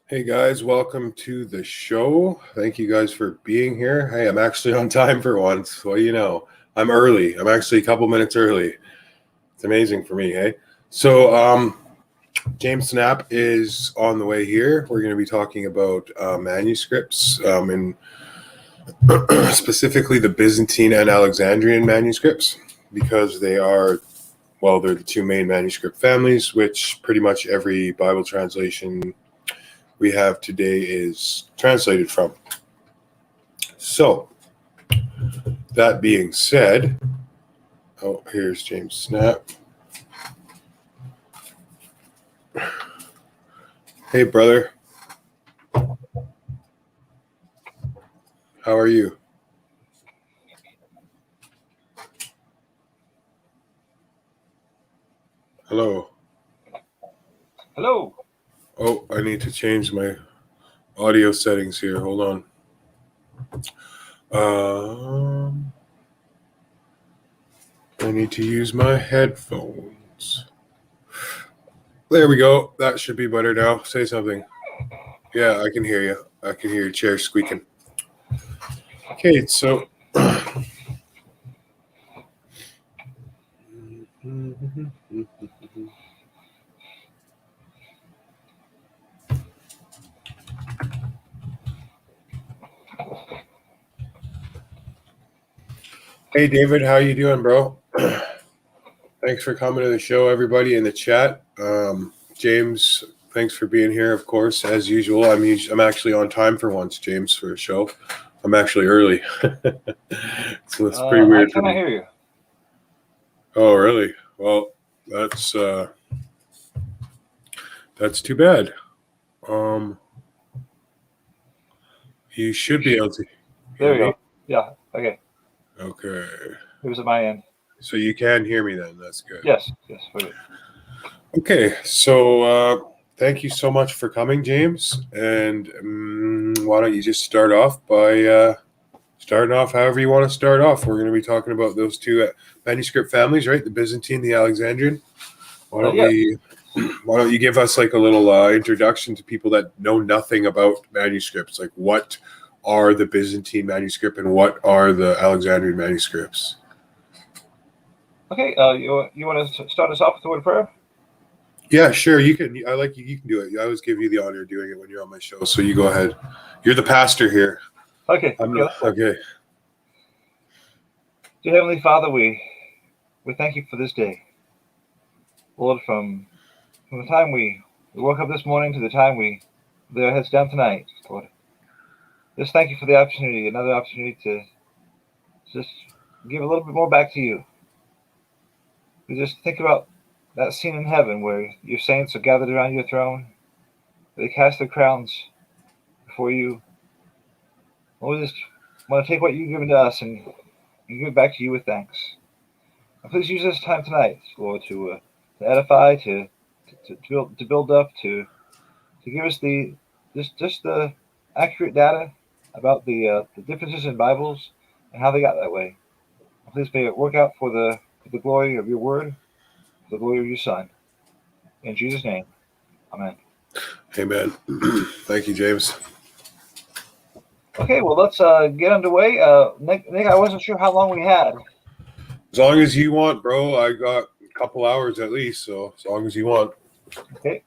Hey guys, welcome to the show. Thank you guys for being here. Hey, I'm actually on time for once. Well, you know, I'm early. I'm actually a couple minutes early. It's amazing for me, hey? So, James Snapp is on the way here. We're going to be talking about manuscripts and specifically the Byzantine and Alexandrian manuscripts because they are, well, they're the two main manuscript families, which pretty much every Bible translation we have today is translated from. So, that being said, here's James Snapp. Hey, brother. How are you? Hello. Hello. Oh, I need to change my audio settings here. Hold on. I need to use my headphones. There we go. That should be better now. Say something. Yeah, I can hear you. I can hear your chair squeaking. Okay, so hey, David, how you doing, bro? Thanks for coming to the show, everybody in the chat. James, thanks for being here, of course, as usual. I'm actually on time for once, James, for a show. I'm actually early. So it's pretty weird. I cannot hear you. Oh, really? Well, that's too bad. You should be able to. There we go. Yeah. Okay. Okay. It was at my end. So you can hear me then. That's good. Yes. Okay. So thank you so much for coming, James. And why don't you just start off by starting off however you want to start off. We're going to be talking about those two manuscript families, right? The Byzantine, the Alexandrian. Why don't you give us like a little introduction to people that know nothing about manuscripts? Like, what are the Byzantine manuscript and what are the Alexandrian manuscripts? Okay. You want to start us off with a word of prayer? Yeah, sure. You can. You can do it. I always give you the honor of doing it when you're on my show. So you go ahead. You're the pastor here. Okay. Okay. Dear Heavenly Father, we thank you for this day, Lord. From the time we woke up this morning to the time we lay our heads down tonight, Lord. Just thank you for the opportunity, another opportunity to just give a little bit more back to you. We just think about that scene in heaven where your saints are gathered around your throne. They cast their crowns before you. Lord, we just want to take what you've given to us and give it back to you with thanks. And please use this time tonight, Lord, to edify, to build up, to give us the accurate data about the differences in Bibles and how they got that way. And please may it work out for the glory of your word, for the glory of your Son. In Jesus' name, amen. Amen. Thank you, James. Okay, well, let's get underway. Nick, I wasn't sure how long we had. As long as you want, bro. I got a couple hours at least, so as long as you want. Okay.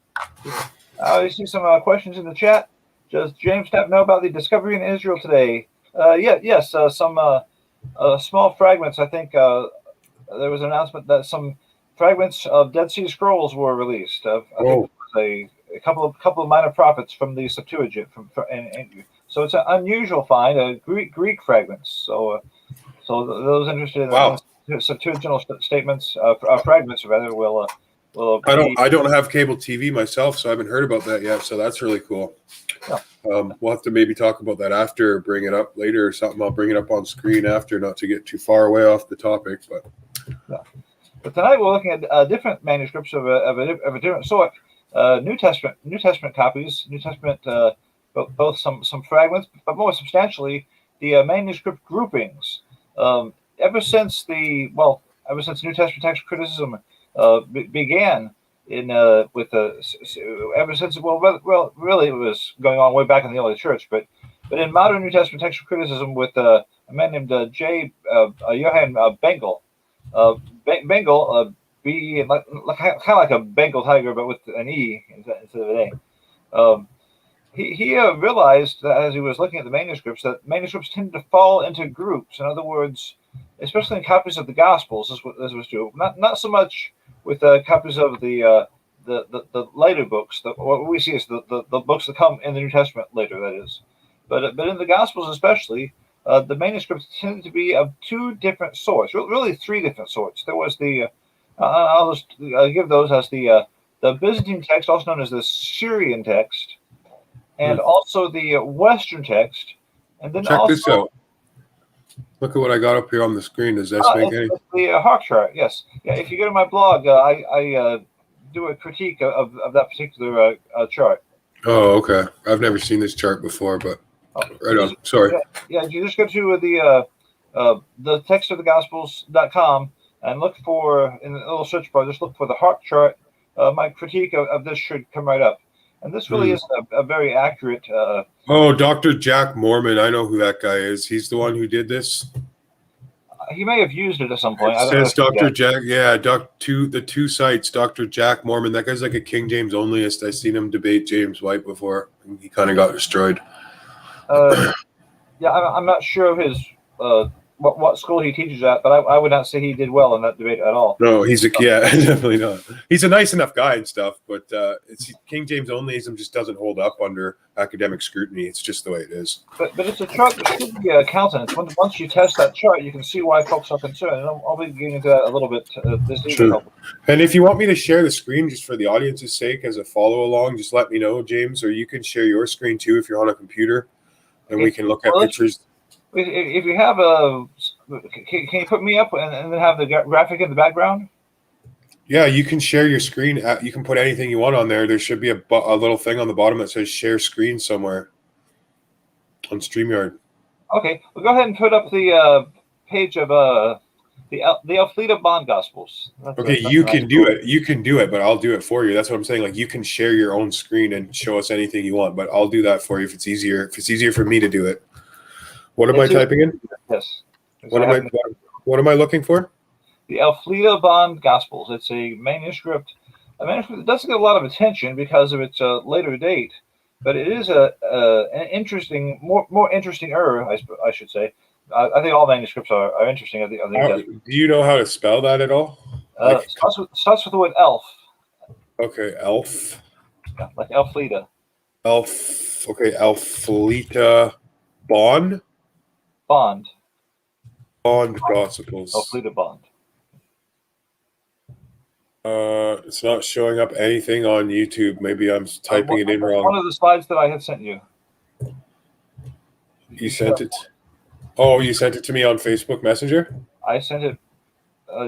I see some questions in the chat. Does James Snapp know about the discovery in Israel today? Yes. Some small fragments. I think there was an announcement that some fragments of Dead Sea Scrolls were released. I think it was a couple of minor prophets from the Septuagint. So it's an unusual find. Greek fragments. So those interested in Septuagintal statements, fragments rather, will. I don't have cable TV myself, so I haven't heard about that yet. So that's really cool. Yeah. We'll have to maybe talk about that after, or bring it up later or something. I'll bring it up on screen after, not to get too far away off the topic. But tonight we're looking at different manuscripts of a different sort. New Testament copies, New Testament, both some fragments, but more substantially the manuscript groupings. Ever since New Testament text criticism began, in with ever since really it was going on way back in the early church, but in modern New Testament textual criticism with a man named Johann Bengel. Bengal, kind of like a Bengal tiger, but with an E instead of an A. He realized that as he was looking at the manuscripts, that manuscripts tended to fall into groups. In other words, especially in copies of the Gospels, this was true. Not so much with copies of the later books. What we see is the books that come in the New Testament later, that is. But in the Gospels especially, the manuscripts tended to be of two different sorts, really three different sorts. There was the I'll just give those as the Byzantine text, also known as the Syrian text, and also the Western text, and then Check also this out. Look at what I got up here on the screen. Does this make any? it's the Hark chart. Yes, yeah. If you go to my blog, I do a critique of that particular chart. Oh, okay. I've never seen this chart before, but right on. Sorry. Yeah, you just go to the text of the Gospels.com and look for, in the little search bar, just look for the Hark chart. My critique of this should come right up. And this really is a very accurate. Oh, Dr. Jack Mormon. I know who that guy is. He's the one who did this. He may have used it at some point. It says Dr. Jack. Yeah, the two sites, Dr. Jack Mormon. That guy's like a King James onlyist. I seen him debate James White before. And he kind of got destroyed. Yeah, I'm not sure of his what school he teaches at, but I would not say he did well in that debate at all. No, definitely not. He's a nice enough guy and stuff, but it's King James onlyism just doesn't hold up under academic scrutiny. It's just the way it is. But it's a chart that should be countenance. Once you test that chart, you can see why folks are concerned. And I'll be getting into that a little bit this evening. And if you want me to share the screen just for the audience's sake as a follow along, just let me know, James, or you can share your screen too if you're on a computer, and we can look at pictures. If you have can you put me up and then have the graphic in the background? Yeah, you can share your screen. You can put anything you want on there. There should be a little thing on the bottom that says share screen somewhere on StreamYard. Okay, well, go ahead and put up the page of the Elfleda Bond Gospels. Okay, you can do it. You can do it, but I'll do it for you. That's what I'm saying. Like, you can share your own screen and show us anything you want, but I'll do that for you if it's easier. If it's easier for me to do it. What am I typing in? Yes. What am I looking for? The Elfleda Bond Gospels. It's a manuscript that doesn't get a lot of attention because of its later date, but it is an interesting, more interesting I should say. I think all manuscripts are interesting. Do you know how to spell that at all? Starts with the word elf. Okay, elf. Yeah, like Elfleda. Elf. Okay, Elfleda Bond. Bond Gospels. Elfleda Bond. It's not showing up anything on YouTube. Maybe I'm typing it in wrong. One of the slides that I had sent you. You sent it? Oh, you sent it to me on Facebook Messenger? I sent it,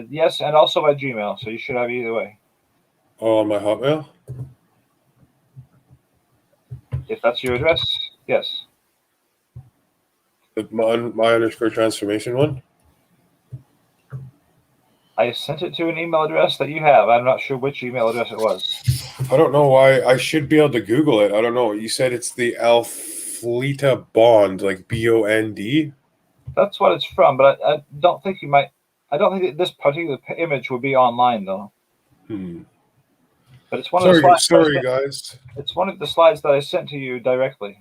yes, and also by Gmail, so you should have either way. Oh, on my Hotmail? If that's your address, yes. The my_transformation one? I sent it to an email address that you have. I'm not sure which email address it was. I don't know why. I should be able to Google it. I don't know. You said it's the Elfleda Bond, like BOND? That's what it's from, but I don't think you might. I don't think that this particular image would be online, though. But it's one of the slides. Sorry, guys. It's one of the slides that I sent to you directly.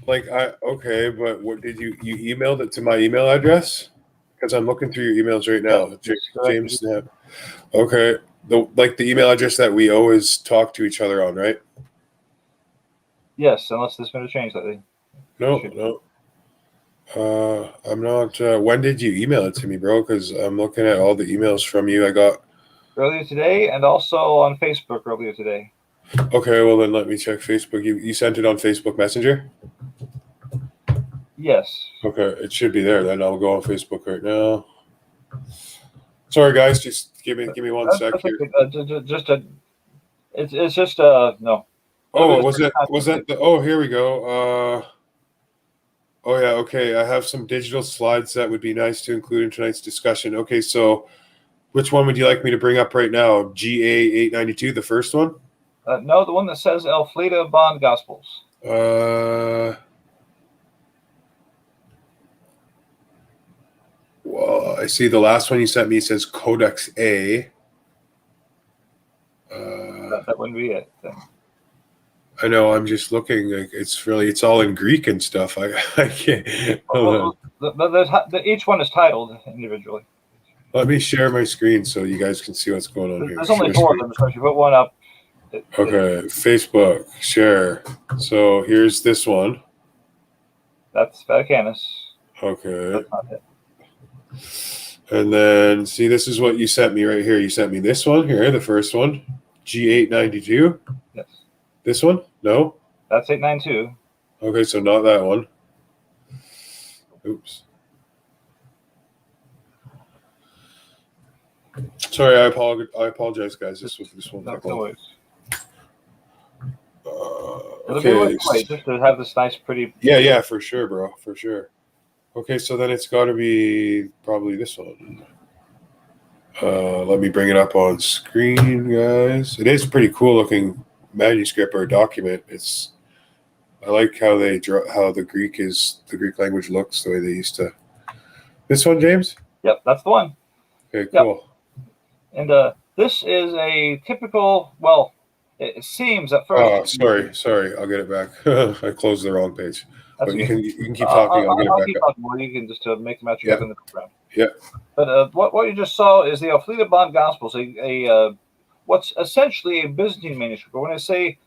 Okay, but what did you emailed it to my email address? Because I'm looking through your emails right now. James Snap. Okay, the email address that we always talk to each other on, right? Yes, unless there's been a change lately. No. I'm not. When did you email it to me, bro? Because I'm looking at all the emails from you. I got earlier today, and also on Facebook earlier today. Okay, well then let me check Facebook. You sent it on Facebook Messenger? Yes. Okay, it should be there then. I'll go on Facebook right now. Sorry guys, just give me one sec here. It's just no. Oh, was that the here we go. Oh yeah, okay. I have some digital slides that would be nice to include in tonight's discussion. Okay, so Which one would you like me to bring up right now? GA 892, the first one? No, the one that says Elfleda Bond Gospels. Well, I see the last one you sent me says Codex A. That wouldn't be it then. I know. I'm just looking. Like, it's all in Greek and stuff. I can't. Hold on. Each one is titled individually. Let me share my screen so you guys can see what's going on here. There's only 4 of them, so if you put one up. Okay, Facebook, share. So here's this one. That's Vaticanus. Okay. That's not it. And then, see, this is what you sent me right here. You sent me this one here, the first one, G892. Yes. This one? No? That's 892. Okay, so not that one. Oops. Sorry, I apologize, guys. This one. No worries. Okay. Just to have this nice, pretty. Yeah, for sure, bro, for sure. Okay, so then it's got to be probably this one. Let me bring it up on screen, guys. It is a pretty cool looking manuscript or document. I like how they draw, how the Greek language looks, the way they used to. This one, James? Yep, that's the one. Okay, cool. Yep. And this is a typical. Well, it seems at first. Oh, sorry. I'll get it back. I closed the wrong page. But Okay. you can keep talking. I'll get it back keep up. talking more. You can just make the match up in the background. Yeah. But what you just saw is the Elfleda Bond Gospels, what's essentially a Byzantine manuscript. But when I say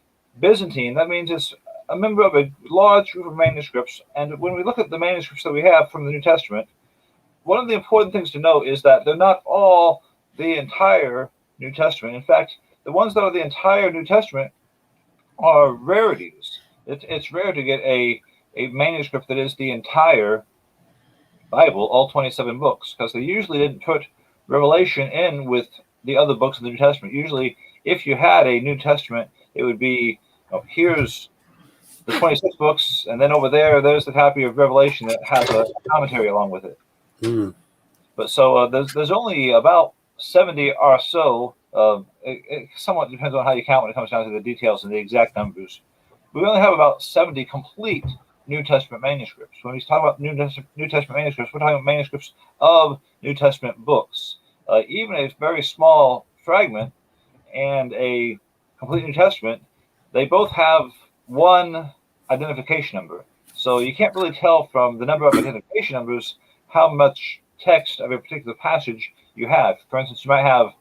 Byzantine, that means it's a member of a large group of manuscripts. And when we look at the manuscripts that we have from the New Testament, one of the important things to note is that they're not all the entire New Testament. In fact, the ones that are the entire New Testament are rarities. It's rare to get a manuscript that is the entire Bible, all 27 books, because they usually didn't put Revelation in with the other books of the New Testament. Usually, if you had a New Testament, it would be, here's the 26 books, and then over there's the copy of Revelation that has a commentary along with it. But so there's only about 70 or so. It somewhat depends on how you count when it comes down to the details and the exact numbers. We only have about 70 complete New Testament manuscripts. When we talk about New Testament manuscripts, we're talking about manuscripts of New Testament books. Even a very small fragment and a complete New Testament, they both have one identification number. So you can't really tell from the number of identification numbers how much text of a particular passage you have. For instance, you might have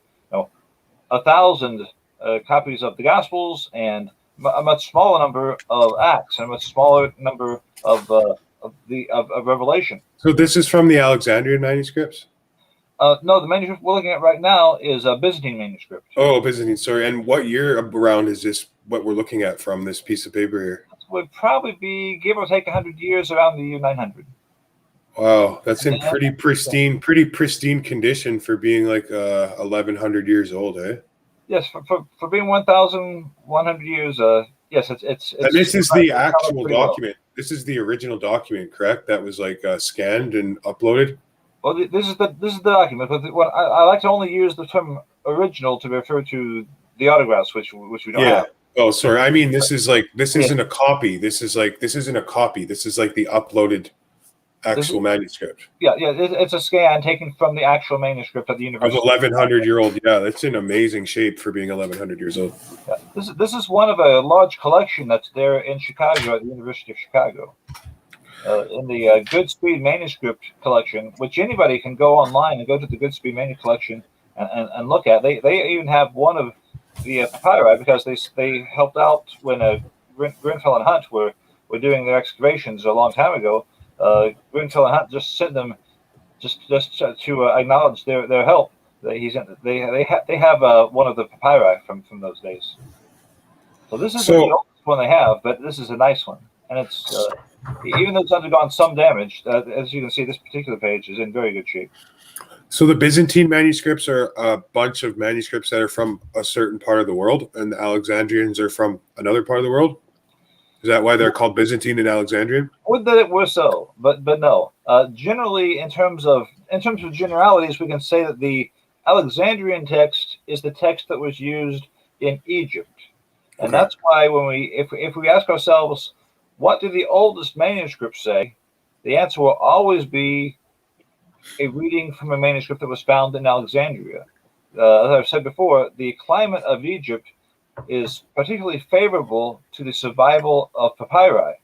1,000 copies of the Gospels and a much smaller number of Acts and a much smaller number of Revelation. So this is from the Alexandrian manuscripts? No, the manuscript we're looking at right now is a Byzantine manuscript. Oh, Byzantine. Sorry. And what year around is this? What we're looking at from this piece of paper here? It would probably be, give or take, 100 years, around the year 900. Wow, that's in pretty pristine condition for being like 1,100 years old, eh? Yes, for being 1,100 years, yes, it's. And this is the actual document. Well. This is the original document, correct? That was like scanned and uploaded. Well, this is the document, but I like to only use the term original to refer to the autographs, which we don't have. Oh, sorry. I mean, this isn't a copy. This isn't a copy. This is like the uploaded actual manuscript. Yeah, it's a scan taken from the actual manuscript at the university. Of 1,100-year-old. Yeah, that's in amazing shape for being 1,100 years old. Yeah, this is one of a large collection that's there in Chicago at the University of Chicago. In the Goodspeed manuscript collection, which anybody can go online and go to the Goodspeed manuscript collection and look at. They even have one of the papyri because they helped out when Grenfell and Hunt were doing their excavations a long time ago. Grenfell and Hunt just sent them just to acknowledge their help. They have one of the papyri from those days. So this is the oldest one they have, but this is a nice one, and it's even though it's undergone some damage. As you can see, this particular page is in very good shape. So the Byzantine manuscripts are a bunch of manuscripts that are from a certain part of the world, and the Alexandrians are from another part of the world. Is that why they're called Byzantine and Alexandrian? Would that it were so, but no. Generally, in terms of generalities, we can say that the Alexandrian text is the text that was used in Egypt. And Okay. that's why if we ask ourselves, what do the oldest manuscripts say? The answer will always be a reading from a manuscript that was found in Alexandria. As I've said before, the climate of Egypt is particularly favorable to the survival of papyri.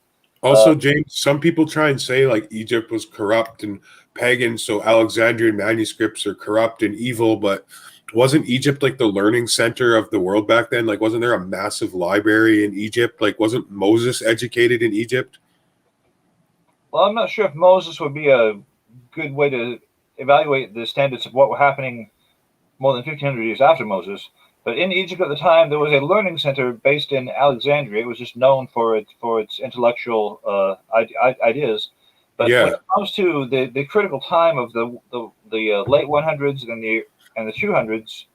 Also, James, some people try and say like Egypt was corrupt and pagan, so Alexandrian manuscripts are corrupt and evil, but wasn't Egypt like the learning center of the world back then? Like, wasn't there a massive library in Egypt? Like, wasn't Moses educated in Egypt? Well, I'm not sure if Moses would be a good way to evaluate the standards of what were happening more than 1,500 years after Moses. But in Egypt at the time, there was a learning center based in Alexandria. It was just known for its intellectual ideas. But when Yeah. it comes to the critical time of the late 100s and the 200s,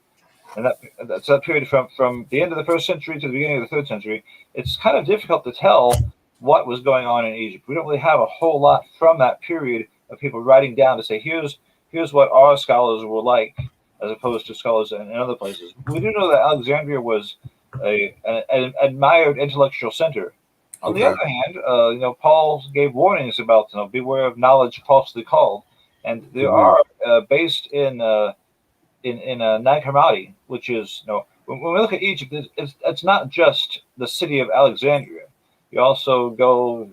and that's that period from the end of the first century to the beginning of the third century, it's kind of difficult to tell what was going on in Egypt. We don't really have a whole lot from that period of people writing down to say, here's what our scholars were like, as opposed to scholars in other places. We do know that Alexandria was an admired intellectual center. On the Okay. other hand, Paul gave warnings about beware of knowledge falsely called, and there are based in Nag Hammadi, which is when we look at Egypt, it's not just the city of Alexandria. You also go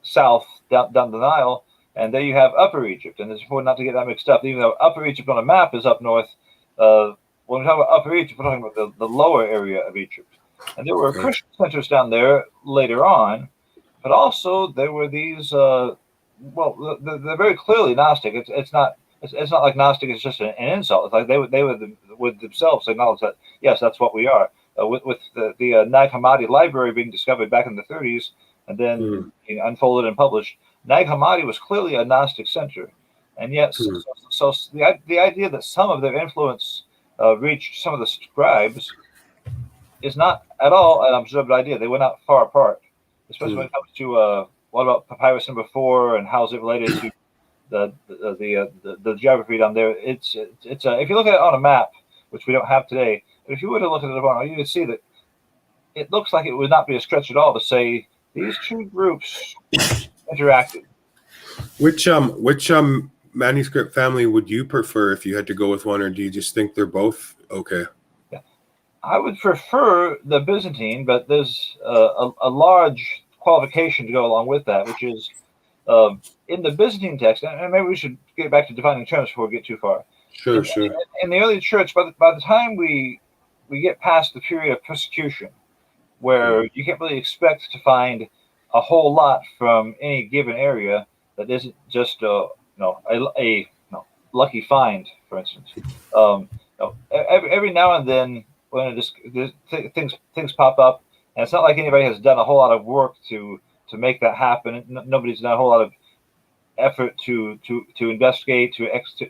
south down the Nile, and there you have Upper Egypt, and it's important not to get that mixed up. Even though Upper Egypt on a map is up north, when we talk about Upper Egypt, we're talking about the lower area of Egypt. And there were Christian centers down there later on, but also there were these. They're very clearly Gnostic. It's not like Gnostic is just an insult. It's like they would themselves acknowledge that yes, that's what we are. With the Nag Hammadi library being discovered back in the 30s and then unfolded and published, Nag Hammadi was clearly a Gnostic center, and yet so the idea that some of their influence reached some of the scribes is not at all an observed idea. They were not far apart, especially when it comes to what about papyrus number 4 and how is it related to the geography down there. It's if you look at it on a map, which we don't have today, but if you were to look at it on, you would see that it looks like it would not be a stretch at all to say these two groups interacted. Which manuscript family would you prefer if you had to go with one, or do you just think they're both okay? Yeah. I would prefer the Byzantine, but there's a large qualification to go along with that, which is in the Byzantine text, and maybe we should get back to defining terms before we get too far. Sure. In the early church, by the time we get past the period of persecution, where you can't really expect to find a whole lot from any given area that isn't just a lucky find, for instance. Every now and then, when things pop up, and it's not like anybody has done a whole lot of work to make that happen. Nobody's done a whole lot of effort to investigate, to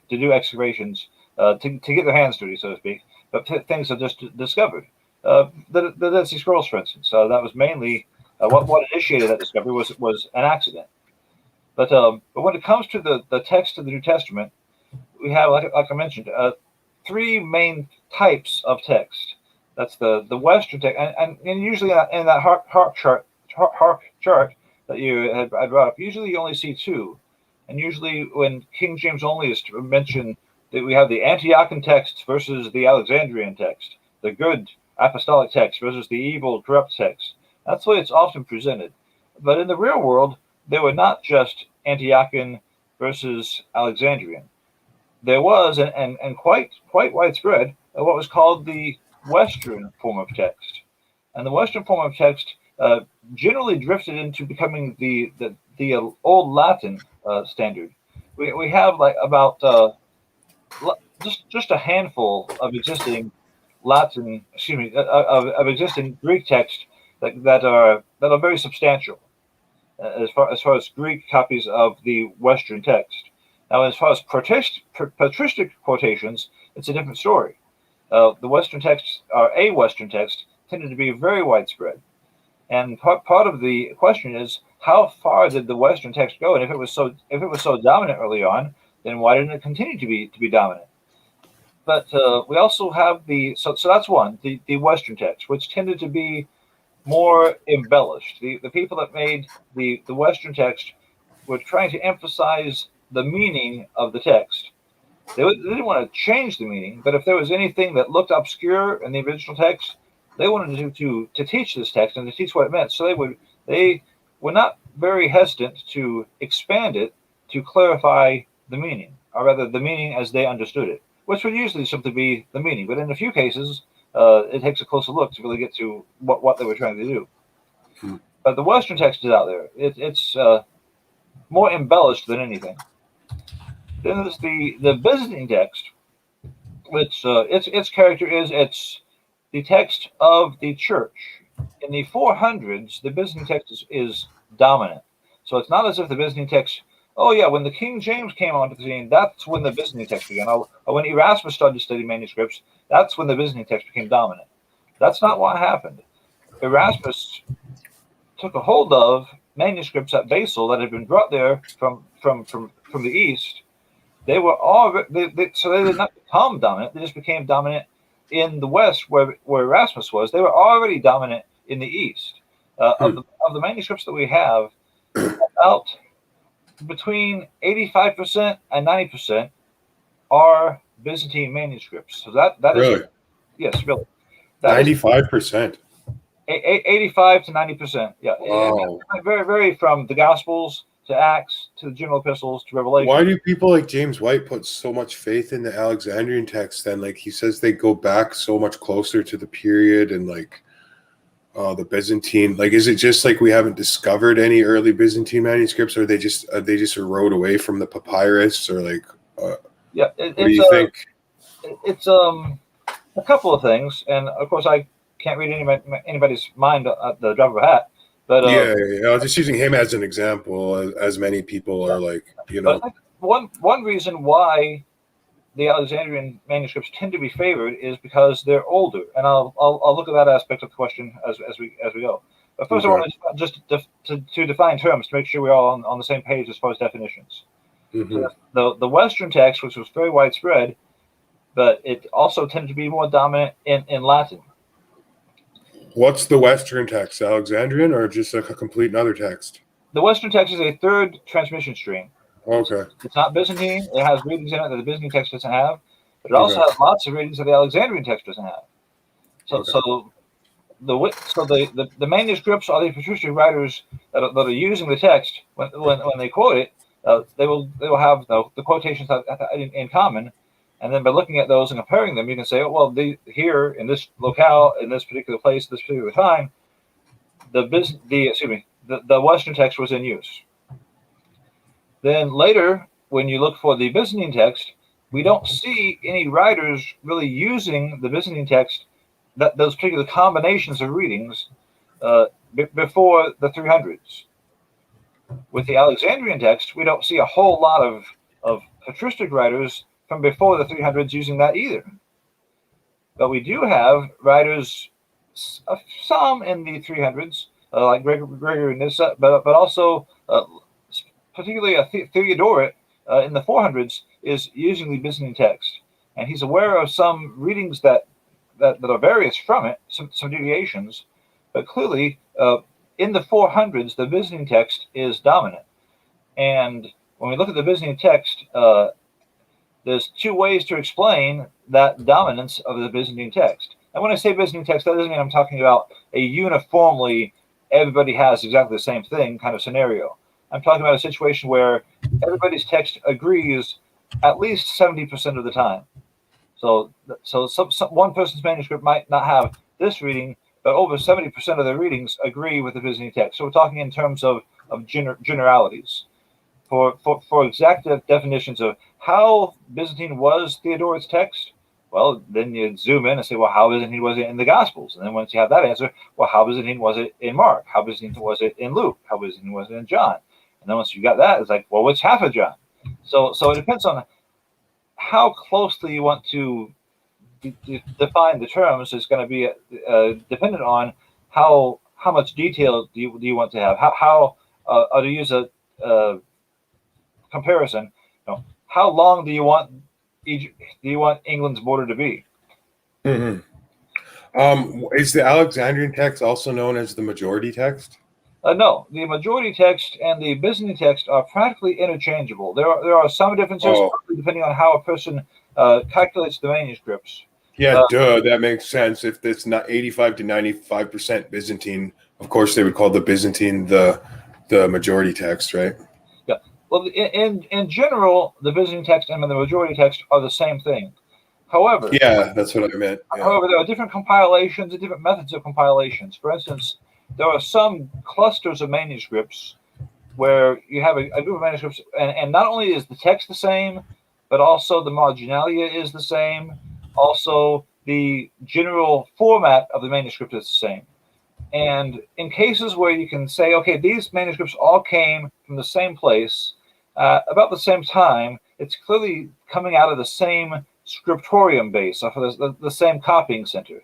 do excavations, to get their hands dirty, so to speak. But things are just discovered. The Dead Sea Scrolls, for instance, that was mainly what initiated that discovery was an accident. But when it comes to the text of the New Testament, we have, like I mentioned, 3 main types of text. That's the Western text, and usually in that harp chart that you had brought up, usually you only see 2. And usually when King James only is mentioned, that we have the Antiochian text versus the Alexandrian text, the good apostolic text versus the evil corrupt text. That's the way it's often presented. But in the real world, there were not just Antiochian versus Alexandrian. There was, and quite widespread, what was called the Western form of text. And the Western form of text generally drifted into becoming the Old Latin standard. We have like about just a handful of existing of existing Greek text that are very substantial as far as Greek copies of the Western text. Now, as far as patristic quotations, it's a different story. The Western texts, or a Western text, tended to be very widespread. And part of the question is, how far did the Western text go? And if it was so dominant early on, then why didn't it continue to be dominant? we also have so that's one, the Western text, which tended to be more embellished. The people that made the Western text were trying to emphasize the meaning of the text. They didn't want to change the meaning, but if there was anything that looked obscure in the original text, they wanted to teach this text and to teach what it meant. So they were not very hesitant to expand it to clarify the meaning, or rather the meaning as they understood it, which would usually simply be the meaning. But in a few cases, it takes a closer look to really get to what they were trying to do. But the Western text is out there. It's more embellished than anything. Then there's the Byzantine text, which its character is it's the text of the church. In the 400s, the Byzantine text is dominant. So it's not as if the Byzantine text, oh yeah, when the King James came onto the scene, that's when the Byzantine text began. Or when Erasmus started to study manuscripts, that's when the Byzantine text became dominant. That's not what happened. Erasmus took a hold of manuscripts at Basel that had been brought there from the east. They were all so they did not become dominant. They just became dominant in the west, where Erasmus was. They were already dominant in the east. Of the manuscripts that we have, about between 85% and 90% are Byzantine manuscripts. So that really? is yes, really. 95%. 85 to 90%. Yeah. Wow. It very vary from the Gospels to Acts to the general epistles to Revelation. Why do people like James White put so much faith in the Alexandrian text then? Like he says they go back so much closer to the period and like the Byzantine. Like is it just like we haven't discovered any early Byzantine manuscripts, or are they just erode away from the papyrus, or like what do you think? It's a couple of things, and of course I can't read anybody's mind at the drop of a hat. But yeah, I'm just using him as an example, as many people are like, you know. But one reason why the Alexandrian manuscripts tend to be favored is because they're older, and I'll look at that aspect of the question as we go. But first, I want to just to define terms to make sure we're all on the same page as far as definitions. So the Western text, which was very widespread, but it also tended to be more dominant in Latin. What's the Western text? Alexandrian, or just like a complete another text? The Western text is a third transmission stream. Okay. It's not Byzantine. It has readings in it that the Byzantine text doesn't have, but it also has lots of readings that the Alexandrian text doesn't have. So the manuscripts are the patristic writers that are using the text when they quote it. They will have the quotations in common. And then by looking at those and comparing them, you can say, oh, well, here in this locale, in this particular place, this particular time, the Western text was in use. Then later, when you look for the Byzantine text, we don't see any writers really using the Byzantine text, those particular combinations of readings, before the 300s. With the Alexandrian text, we don't see a whole lot of patristic writers from before the 300s using that either. But we do have writers, some in the 300s, like Gregory Nyssa, but also particularly Theodoret in the 400s is using the Byzantine text. And he's aware of some readings that are various from it, some deviations, but clearly in the 400s, the Byzantine text is dominant. And when we look at the Byzantine text, there's two ways to explain that dominance of the Byzantine text. And when I say Byzantine text, that doesn't mean I'm talking about a uniformly everybody has exactly the same thing kind of scenario. I'm talking about a situation where everybody's text agrees at least 70% of the time. So one person's manuscript might not have this reading, but over 70% of the readings agree with the Byzantine text. So we're talking in terms of generalities. For exact definitions of how Byzantine was Theodoret's text, well, then you zoom in and say, well, how Byzantine was it in the Gospels? And then once you have that answer, well, how Byzantine was it in Mark? How Byzantine was it in Luke? How Byzantine was it in John? And then once you got that, it's like, well, what's half of John? So it depends on how closely you want to define the terms. Is going to be dependent on how much detail do you want to have? How to use a comparison, how long do you want England's border to be? Mm-hmm. Is the Alexandrian text also known as the majority text? No, the majority text and the Byzantine text are practically interchangeable. There are some differences depending on how a person calculates the manuscripts. Yeah, that makes sense. If it's not 85 to 95% Byzantine, of course they would call the Byzantine the majority text, right? Yeah. Well, in general, the Byzantine text and the majority text are the same thing. However, yeah, that's what I meant. Yeah. However, there are different compilations and different methods of compilations. For instance, there are some clusters of manuscripts where you have a group of manuscripts, and not only is the text the same, but also the marginalia is the same. Also, the general format of the manuscript is the same. And in cases where you can say, okay, these manuscripts all came from the same place about the same time, it's clearly coming out of the same scriptorium base, off of the same copying center.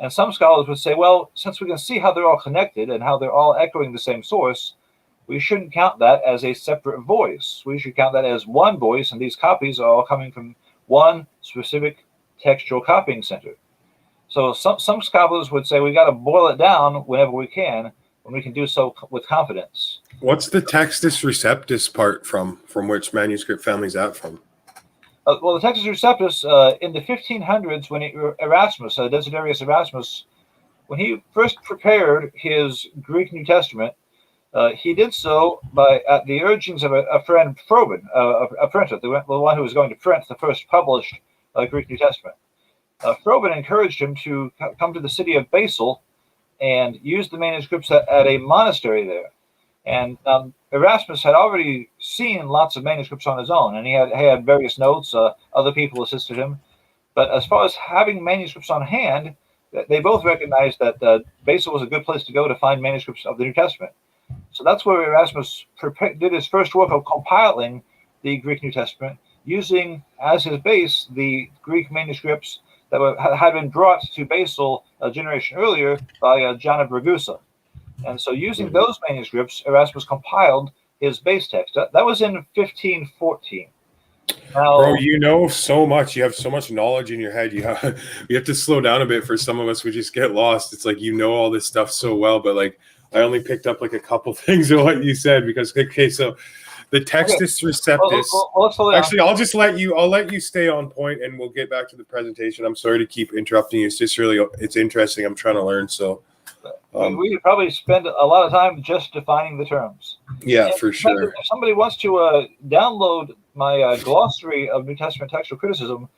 And some scholars would say, well, since we can see how they're all connected and how they're all echoing the same source, we shouldn't count that as a separate voice. We should count that as one voice, and these copies are all coming from one specific textual copying center. So some scholars would say we got to boil it down whenever we can, when we can do so with confidence. What's the Textus Receptus part from which manuscript family is that from? Well, the Textus Receptus in the 1500s, when Erasmus, Desiderius Erasmus, when he first prepared his Greek New Testament, he did so at the urgings of a friend, Frobin, a printer, the one who was going to print the first published Greek New Testament. Frobin encouraged him to come to the city of Basel and use the manuscripts at a monastery there. And Erasmus had already seen lots of manuscripts on his own, and he had various notes. Other people assisted him. But as far as having manuscripts on hand, they both recognized that Basel was a good place to go to find manuscripts of the New Testament. So that's where Erasmus did his first work of compiling the Greek New Testament, using as his base the Greek manuscripts that had been brought to Basel a generation earlier by John of Ragusa. And so using those manuscripts, Erasmus compiled his base text. That was in 1514. Now, bro, you know so much. You have so much knowledge in your head. You have to slow down a bit. For some of us, we just get lost. It's like you know all this stuff so well, but like I only picked up like a couple things of what you said because so the Textus Receptus. Well, actually, I'll let you stay on point, and we'll get back to the presentation. I'm sorry to keep interrupting you. It's just it's interesting. I'm trying to learn. So we probably spend a lot of time just defining the terms. Yeah, for sure. If somebody wants to download my glossary of New Testament textual criticism,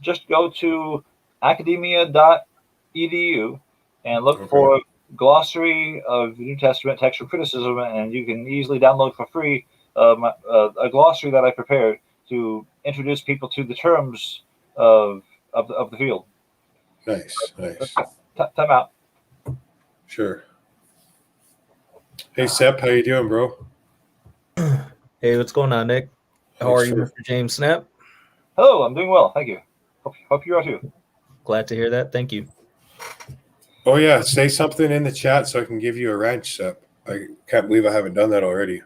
just go to academia.edu and look for glossary of New Testament textual criticism, and you can easily download for free a glossary that I prepared to introduce people to the terms of the field. Nice. Time out. Sure. Hey, Sep, how you doing, bro? Hey, what's going on, Nick? How are you, Mr. James Snapp? Hello, I'm doing well, thank you. Hope you are too. Glad to hear that. Thank you. Oh yeah, say something in the chat so I can give you a wrench, Sep. I can't believe I haven't done that already.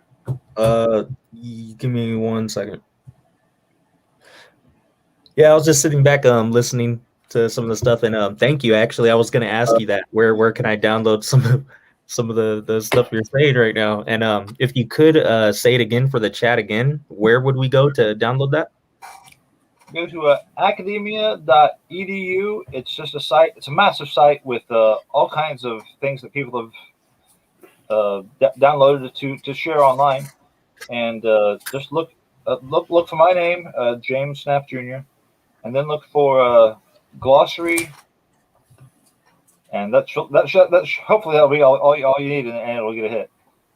Give me 1 second. Yeah, I was just sitting back listening to some of the stuff, and thank you. Actually, I was going to ask you that. Where can I download some of the stuff you're saying right now? And if you could say it again for the chat again, where would we go to download that? Go to academia.edu. It's just a site. It's a massive site with all kinds of things that people have downloaded to share online. And just look for my name, James Snapp Jr., and then look for glossary, and that hopefully that'll be all you need, and it'll get a hit.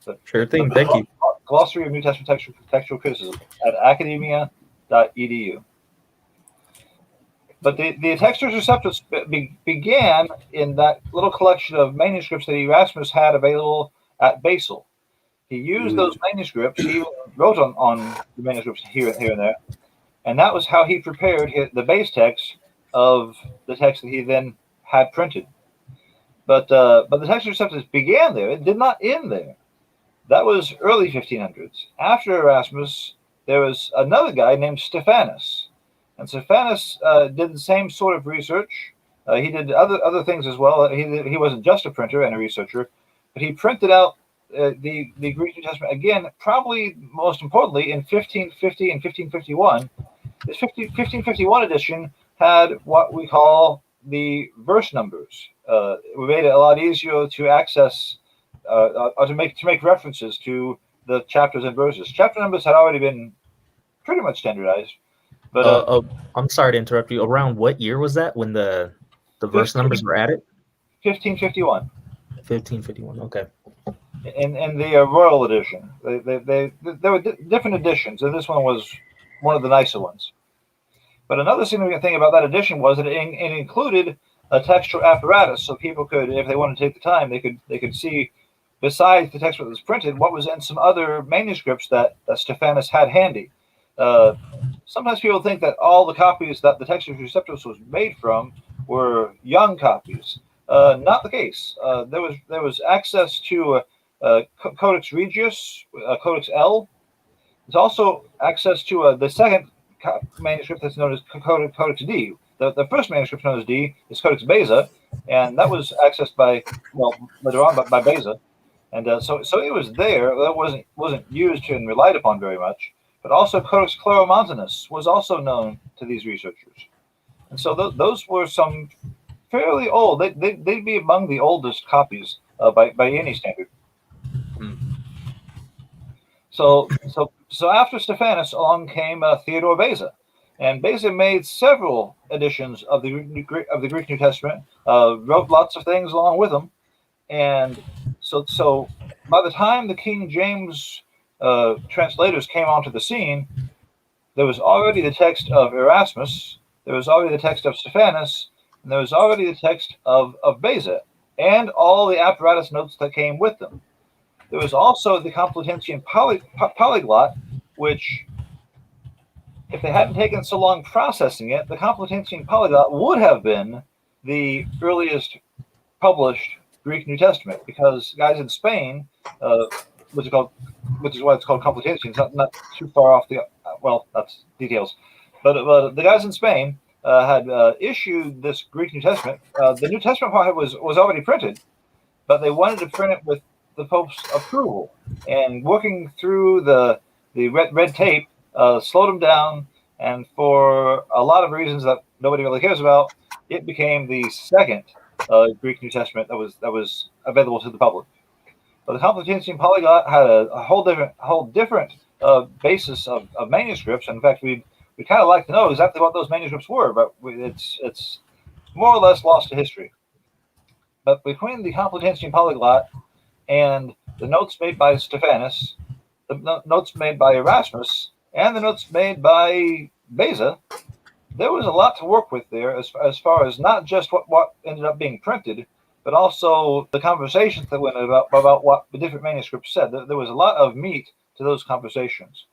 But, sure thing. Thank you. Glossary of New Testament textual criticism at academia.edu. But the Textus Receptus began in that little collection of manuscripts that Erasmus had available at Basel. He used those manuscripts. He wrote on the manuscripts here and there, and that was how he prepared the base text of the text that he then had printed. But the Textus Receptus began there. It did not end there. That was early 1500s. After Erasmus, there was another guy named Stephanus. And Stephanus did the same sort of research. He did other things as well. He wasn't just a printer and a researcher, but he printed out the Greek New Testament again, probably most importantly in 1550 and 1551. This 1551 edition had what we call the verse numbers. It made it a lot easier to access or to make references to the chapters and verses. Chapter numbers had already been pretty much standardized. But I'm sorry to interrupt you. Around what year was that when the verse numbers were added? 1551. 1551. Okay. In the Royal edition, there were different editions, and this one was one of the nicer ones. But another significant thing about that edition was that it included a textual apparatus, so people could, if they wanted to take the time, they could see, besides the text that was printed, what was in some other manuscripts that Stephanus had handy. Sometimes people think that all the copies that the Textus Receptus was made from were young copies. Not the case. There was access to Codex Regius, Codex L. There's also access to the second manuscript that's known as Codex D. The first manuscript known as D is Codex Beza, and that was accessed by, well, later on by Beza. And so it was there. That wasn't used and relied upon very much. But also Codex Claromontanus was also known to these researchers. And so those were some fairly old. They'd be among the oldest copies by any standard. So after Stephanus, along came Theodore Beza, and Beza made several editions of the Greek New Testament. Wrote lots of things along with them, and so by the time the King James translators came onto the scene, there was already the text of Erasmus, there was already the text of Stephanus, and there was already the text of Beza, and all the apparatus notes that came with them. There was also the Complutensian polyglot, which, if they hadn't taken so long processing it, the Complutensian polyglot would have been the earliest published Greek New Testament, because guys in Spain, which is why it's called Complutensian, it's not too far off the, well, that's details, but the guys in Spain had issued this Greek New Testament. The New Testament part was already printed, but they wanted to print it with the Pope's approval, and working through the red tape slowed them down, and for a lot of reasons that nobody really cares about, it became the second Greek New Testament that was available to the public. But the Complutensian polyglot had a whole different basis of manuscripts. In fact, we kind of like to know exactly what those manuscripts were, but it's more or less lost to history. But between the Complutensian polyglot and the notes made by Stephanus, the notes made by Erasmus, and the notes made by Beza, there was a lot to work with there as far as not just what ended up being printed, but also the conversations that went about what the different manuscripts said. There was a lot of meat to those conversations.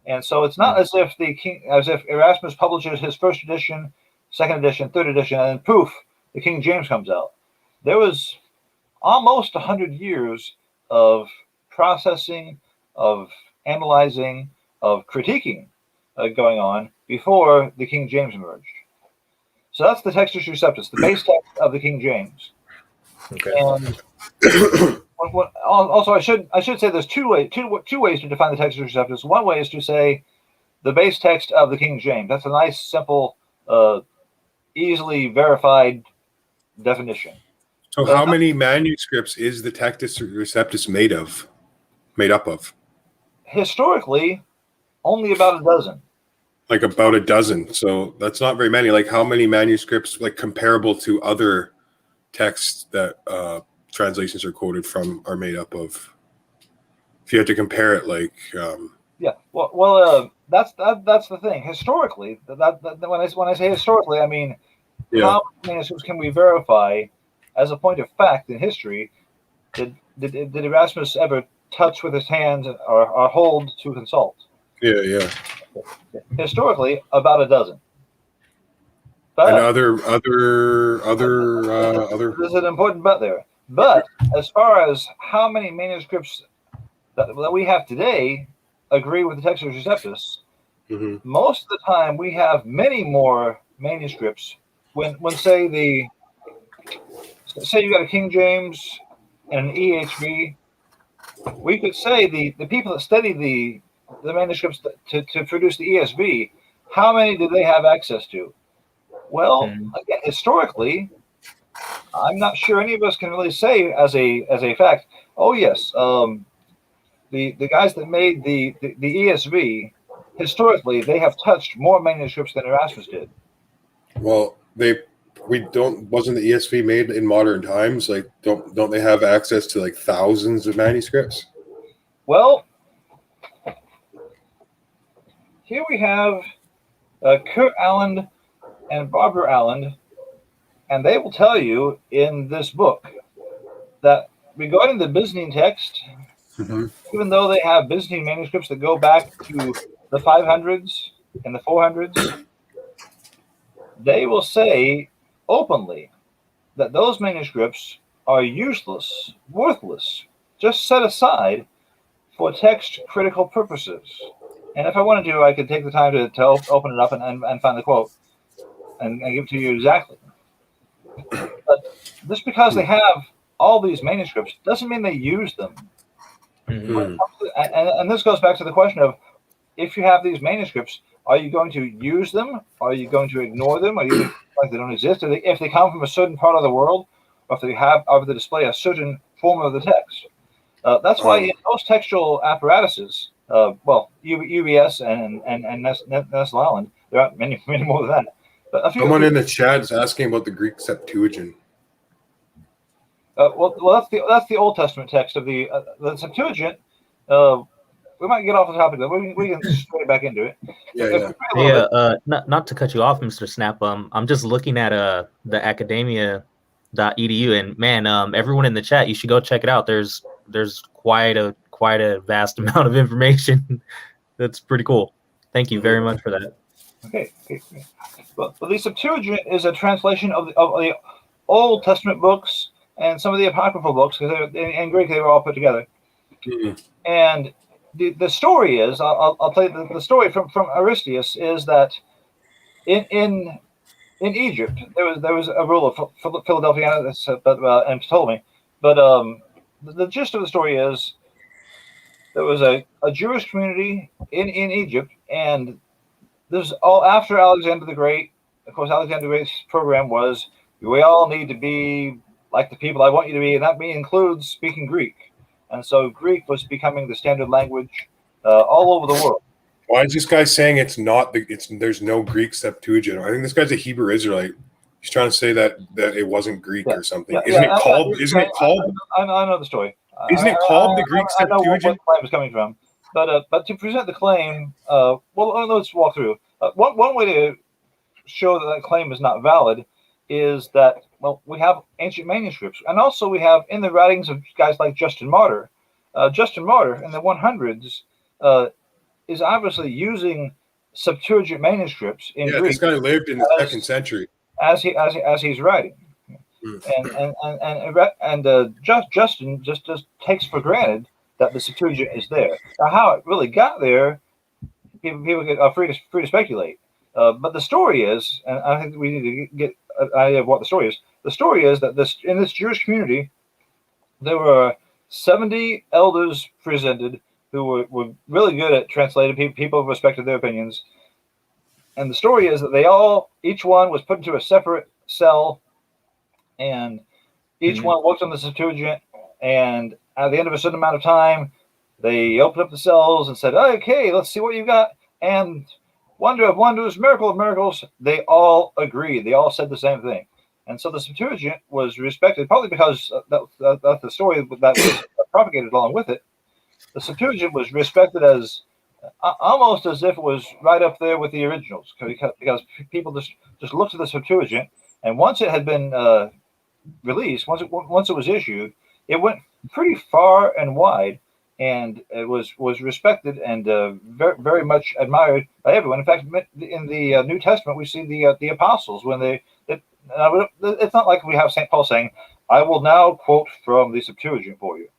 And so it's not as if Erasmus publishes his first edition, second edition, third edition, and then poof, the King James comes out. There was almost 100 years of processing, of analyzing, of critiquing going on before the King James emerged. So that's the Textus Receptus, the base text of the King James. Okay. And also, I should say there's two ways to define the Textus Receptus. One way is to say the base text of the King James. That's a nice, simple, easily verified definition. So how many manuscripts is the Textus Receptus made up of? Historically, only about a dozen. Like about a dozen. So that's not very many. Like how many manuscripts, like comparable to other texts that translations are quoted from, are made up of? If you had to compare it, like yeah, well, that's the thing. Historically, when I say historically, I mean how many manuscripts can we verify as a point of fact in history? Did Erasmus ever touch with his hands or hold to consult? Yeah. Historically, about a dozen. But and other there's an important but there. But as far as how many manuscripts that we have today agree with the Textus Receptus, Mm-hmm. Most of the time, we have many more manuscripts. When say you got a King James and an EHV, we could say the people that study the manuscripts to produce the ESV, how many do they have access to? Well, again, historically, I'm not sure any of us can really say as a fact. Oh yes, the guys that made the ESV, historically, they have touched more manuscripts than Erasmus did. Well, wasn't the ESV made in modern times? Like, don't they have access to like thousands of manuscripts? Well, here we have Kurt Aland and Barbara Aland, and they will tell you in this book that regarding the Byzantine text, even though they have Byzantine manuscripts that go back to the 500s and the 400s, they will say openly that those manuscripts are useless, worthless, just set aside for text critical purposes. And if I wanted to, I could take the time to open it up and find the quote and give it to you exactly. But just because they have all these manuscripts doesn't mean they use them. And this goes back to the question of, if you have these manuscripts, are you going to use them? Are you going to ignore them? Are you going to like they don't exist? If they come from a certain part of the world, or if they have or they display a certain form of the text? That's why in most textual apparatuses, UBS and Nestle-Aland, there are many more than that. But someone in the chat is asking about the Greek Septuagint. Well, that's the Old Testament text of the Septuagint. We might get off the topic though. We can straight back into it. Not to cut you off, Mr. Snapp. I'm just looking at the academia.edu, and man, everyone in the chat, you should go check it out. There's quite a vast amount of information. That's pretty cool. Thank you very much for that. Okay. Well, the Septuagint is a translation of the Old Testament books and some of the apocryphal books, because in Greek they were all put together. And the story is, I'll tell you the story from Aristeas is that in Egypt there was a ruler of Philadelphia and Ptolemy, but the gist of the story is there was a Jewish community in Egypt, and this was all after Alexander the Great. Of course, Alexander the Great's program was, we all need to be like the people I want you to be, and that includes speaking Greek. And so Greek was becoming the standard language all over the world. Why is this guy saying there's no Greek Septuagint? I think this guy's a Hebrew Israelite. He's trying to say that it wasn't Greek or something. Isn't it called? I know the story. Isn't it called the Greek Septuagint? I know what the claim is coming from. But to present the claim, let's walk through. One way to show that claim is not valid is that, we have ancient manuscripts, and also we have in the writings of guys like Justin Martyr. Justin Martyr in the 100s is obviously using Septuagint manuscripts in Greek. This guy lived in the 2nd century as he's writing, and Justin just takes for granted that the Septuagint is there. Now, how it really got there, people are free to speculate. But the story is, and I think we need to get an idea of what the story is. The story is that in this Jewish community, there were 70 elders presented who were really good at translating. People respected their opinions. And the story is that each one was put into a separate cell, and each one worked on the Septuagint. And at the end of a certain amount of time, they opened up the cells and said, okay, let's see what you got. And wonder of wonders, miracle of miracles, they all agreed. They all said the same thing. And so the Septuagint was respected, partly because that's the story that was propagated along with it. The Septuagint was respected as almost as if it was right up there with the originals, because people just looked at the Septuagint, and once it had been released, once it was issued, it went pretty far and wide, and it was respected and very, very much admired by everyone. In fact, in the New Testament, we see the apostles when it's not like we have St. Paul saying, "I will now quote from the Septuagint for you."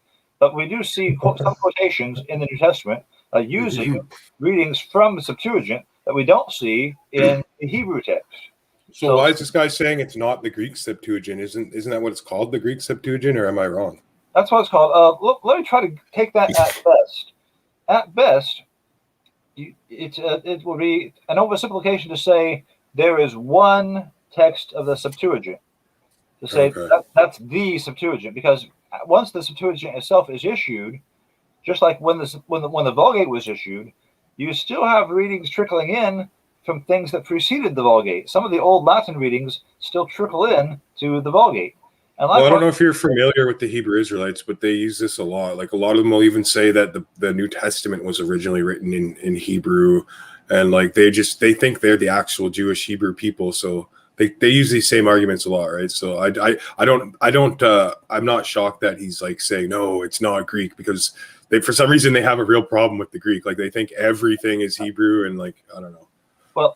But we do see some quotations in the New Testament using readings from the Septuagint that we don't see in the Hebrew text. So why is this guy saying it's not the Greek Septuagint? Isn't that what it's called, the Greek Septuagint, or am I wrong? That's what it's called. Let me try to take that at best. At best, it will be an oversimplification to say there is one text of the Septuagint. To say that's the Septuagint, because once the Septuagint itself is issued, just like when the Vulgate was issued, you still have readings trickling in from things that preceded the Vulgate. Some of the old Latin readings still trickle in to the Vulgate. And well, I don't know if you're familiar with the Hebrew Israelites, but they use this a lot. Like a lot of them will even say that the New Testament was originally written in Hebrew, and like they think they're the actual Jewish Hebrew people. So they use these same arguments a lot, right? So I'm not shocked that he's like saying no, it's not Greek, because for some reason they have a real problem with the Greek. Like they think everything is Hebrew, and like I don't know. Well,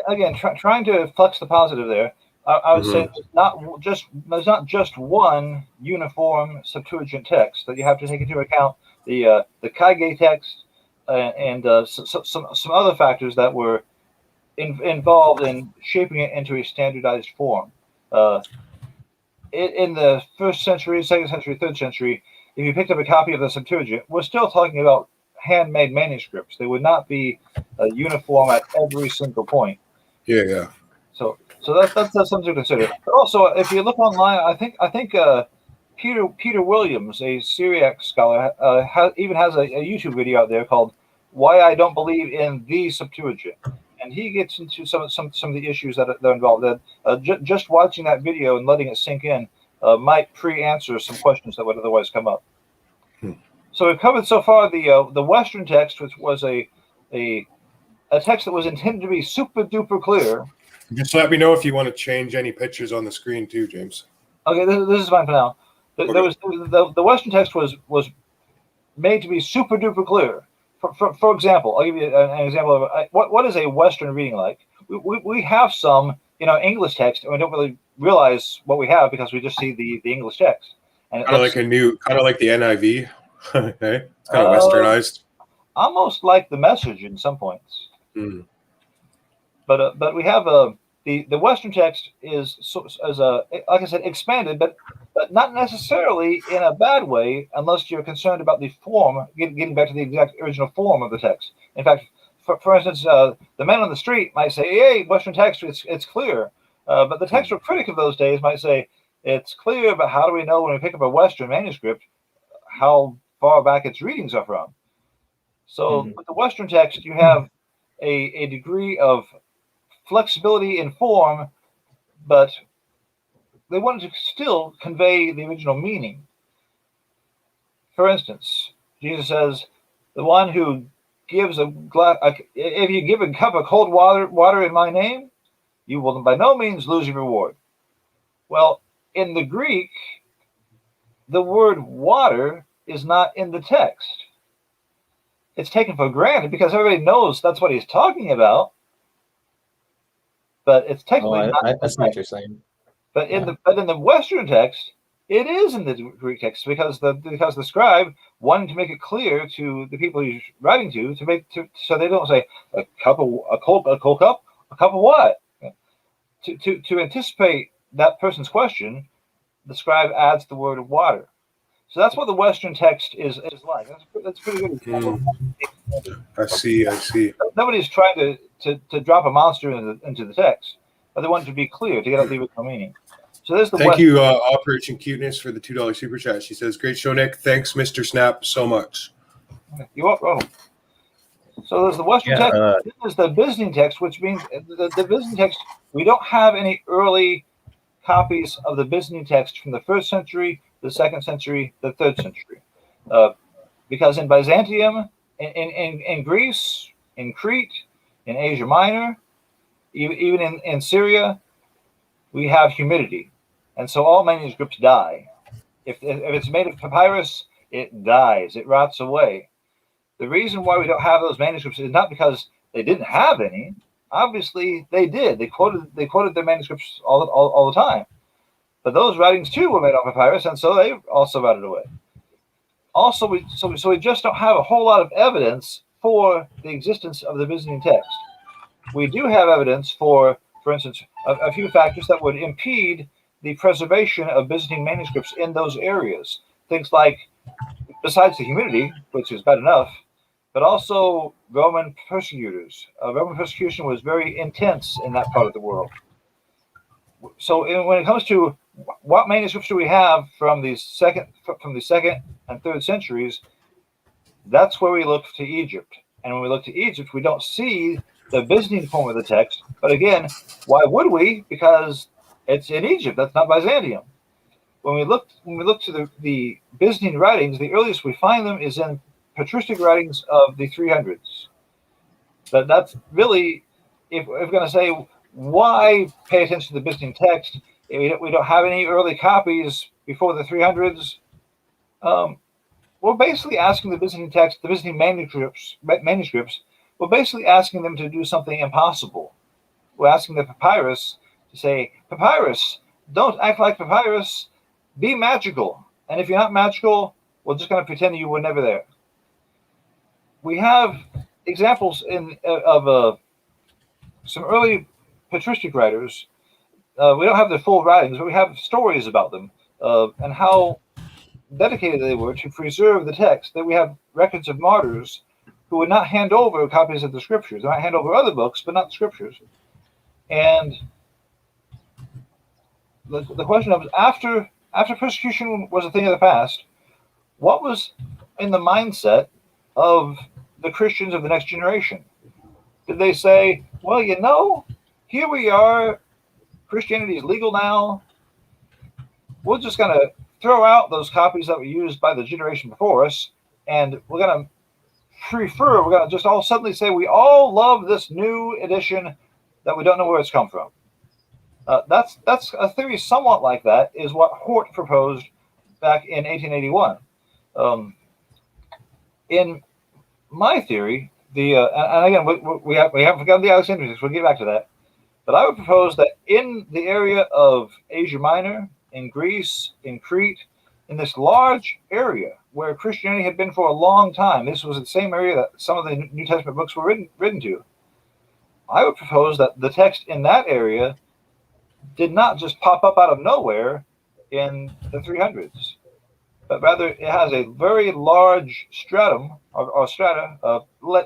again, trying to flex the positive there. I would say there's not just one uniform Septuagint text that you have to take into account. The Kaige text and some other factors that were involved in shaping it into a standardized form. In the 1st century, 2nd century, 3rd century, if you picked up a copy of the Septuagint, we're still talking about handmade manuscripts. They would not be uniform at every single point. Yeah. So that's something to consider. But also, if you look online, I think Peter Williams, a Syriac scholar, even has a YouTube video out there called "Why I Don't Believe in the Septuagint," and he gets into some of the issues that are involved. That just watching that video and letting it sink in might pre-answer some questions that would otherwise come up. So we've covered so far the Western text, which was a text that was intended to be super duper clear. Just let me know if you want to change any pictures on the screen too, James. Okay, this is fine for now. The Western text was made to be super duper clear. For example, I'll give you an example of what is a Western reading like. We have some English text, and we don't really realize what we have because we just see the English text. And kind of like the NIV. Okay, it's kind of westernized. Almost like the Message in some points. But we have the Western text is like I said, expanded, but not necessarily in a bad way, unless you're concerned about the form, getting back to the exact original form of the text. In fact, for instance, the man on the street might say, "Hey, Western text, it's clear," but the textual critic of those days might say, "It's clear, but how do we know when we pick up a Western manuscript how far back its readings are from?" So with the Western text, you have a degree of flexibility in form, but they wanted to still convey the original meaning. For instance, Jesus says, "The one who gives if you give a cup of cold water in my name, you will by no means lose your reward." Well, in the Greek, the word water is not in the text. It's taken for granted because everybody knows that's what he's talking about. But it's technically not. I see what you're saying. But in the Western text, it is in the Greek text because the scribe wanted to make it clear to the people he's writing to so they don't say a cold cup, a cup of what? To anticipate that person's question, the scribe adds the word water. So that's what the Western text is like. That's pretty good. I see. Nobody's trying to drop a monster into the text, but they want it to be clear to get at the original meaning. So there's the Thank you, Operation Cuteness, for the $2 super chat. She says, "Great show, Nick. Thanks, Mr. Snap, so much." You're welcome. So there's the Western text. There's the Byzantine text, which means the Byzantine text. We don't have any early copies of the Byzantine text from the 1st century, the 2nd century, the 3rd century, because in Byzantium, in Greece, in Crete, in Asia Minor, even in Syria, we have humidity, and so all manuscripts die. If it's made of papyrus, it dies, it rots away. The reason why we don't have those manuscripts is not because they didn't have any. Obviously, they did. They quoted their manuscripts all the time. But those writings too were made on papyrus, and so they also rotted away. Also, we just don't have a whole lot of evidence for the existence of the Byzantine text. We do have evidence for instance, a few factors that would impede the preservation of Byzantine manuscripts in those areas. Things like, besides the humidity, which is bad enough, but also Roman persecutors. Roman persecution was very intense in that part of the world. So when it comes to what manuscripts do we have from the second and third centuries, that's where we look to Egypt. And when we look to Egypt, we don't see the Byzantine form of the text. But again, why would we? Because it's in Egypt. That's not Byzantium. When we look to the Byzantine writings, the earliest we find them is in patristic writings of the 300s. But that's really, if we're going to say why pay attention to the Byzantine text, if we don't have any early copies before the 300s. We're basically asking the Byzantine text, the Byzantine manuscripts, we're basically asking them to do something impossible. We're asking the papyrus to say, papyrus, don't act like papyrus, be magical. And if you're not magical, we're just going to pretend you were never there. We have examples of some early patristic writers. We don't have their full writings, but we have stories about them and how dedicated they were to preserve the text. That we have records of martyrs who would not hand over copies of the scriptures. They might hand over other books, but not the scriptures. And the question of after persecution was a thing of the past, what was in the mindset of the Christians of the next generation? Did they say, well, here we are, Christianity is legal now, we're just going to throw out those copies that were used by the generation before us, and we're going to just all suddenly say we all love this new edition that we don't know where it's come from. That's a theory somewhat like that is what Hort proposed back in 1881. In my theory, and again, we haven't forgotten the Alexandrians. We'll get back to that. But I would propose that in the area of Asia Minor, in Greece, in Crete, in this large area where Christianity had been for a long time, this was the same area that some of the New Testament books were written to. I would propose that the text in that area did not just pop up out of nowhere in the 300s, but rather it has a very large stratum or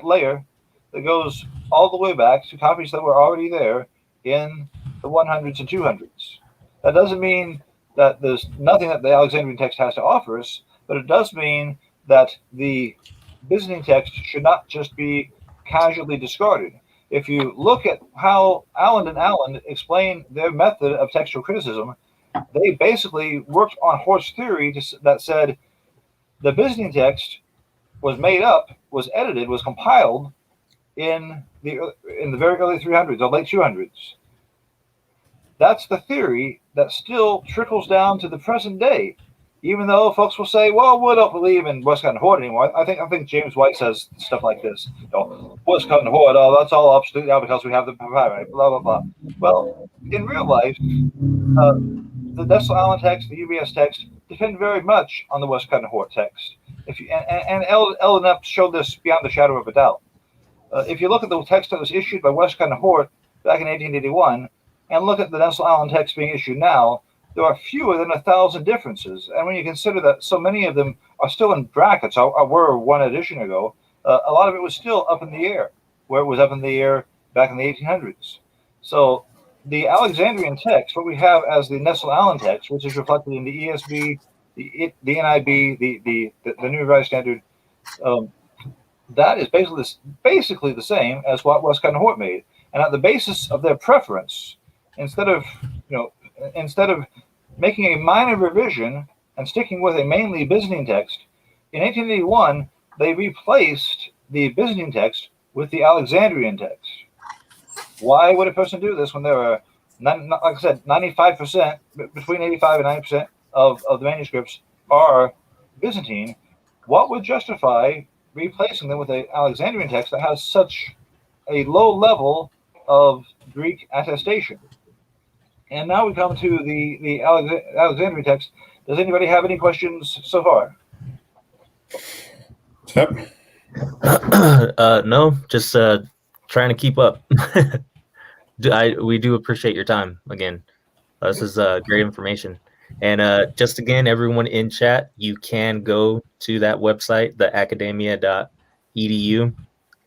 layer that goes all the way back to copies that were already there in the 100s and 200s. That doesn't mean that there's nothing that the Alexandrian text has to offer us, but it does mean that the Byzantine text should not just be casually discarded. If you look at how Alland and Alland explain their method of textual criticism, they basically worked on Hort's theory that said the Byzantine text was made up, was edited, was compiled in the very early 300s or late 200s. That's the theory that still trickles down to the present day, even though folks will say, well, we don't believe in Westcott and Hort anymore. I think James White says stuff like this. Westcott and Hort, that's all obsolete now because we have the papyri, blah, blah, blah. Well, in real life, the Nestle-Aland text, the UBS text, depend very much on the Westcott and Hort text. And L and F showed this beyond the shadow of a doubt. If you look at the text that was issued by Westcott and Hort back in 1881, and look at the Nestle-Aland text being issued now, there are fewer than 1,000 differences. And when you consider that so many of them are still in brackets, or were one edition ago, a lot of it was still up in the air, where it was up in the air back in the 1800s. So the Alexandrian text, what we have as the Nestle-Aland text, which is reflected in the ESV, the NIB, the New Revised Standard, that is basically the same as what Westcott and Hort made. And at the basis of their preference, instead of making a minor revision and sticking with a mainly Byzantine text, in 1881 they replaced the Byzantine text with the Alexandrian text. Why would a person do this when there are, like I said, 95%, between 85 and 90% of the manuscripts are Byzantine? What would justify replacing them with an Alexandrian text that has such a low level of Greek attestation? And now we come to the Alexandrian text. Does anybody have any questions so far? Yep. No, just trying to keep up. We do appreciate your time again. This is great information. And just again, everyone in chat, you can go to that website, the academia.edu,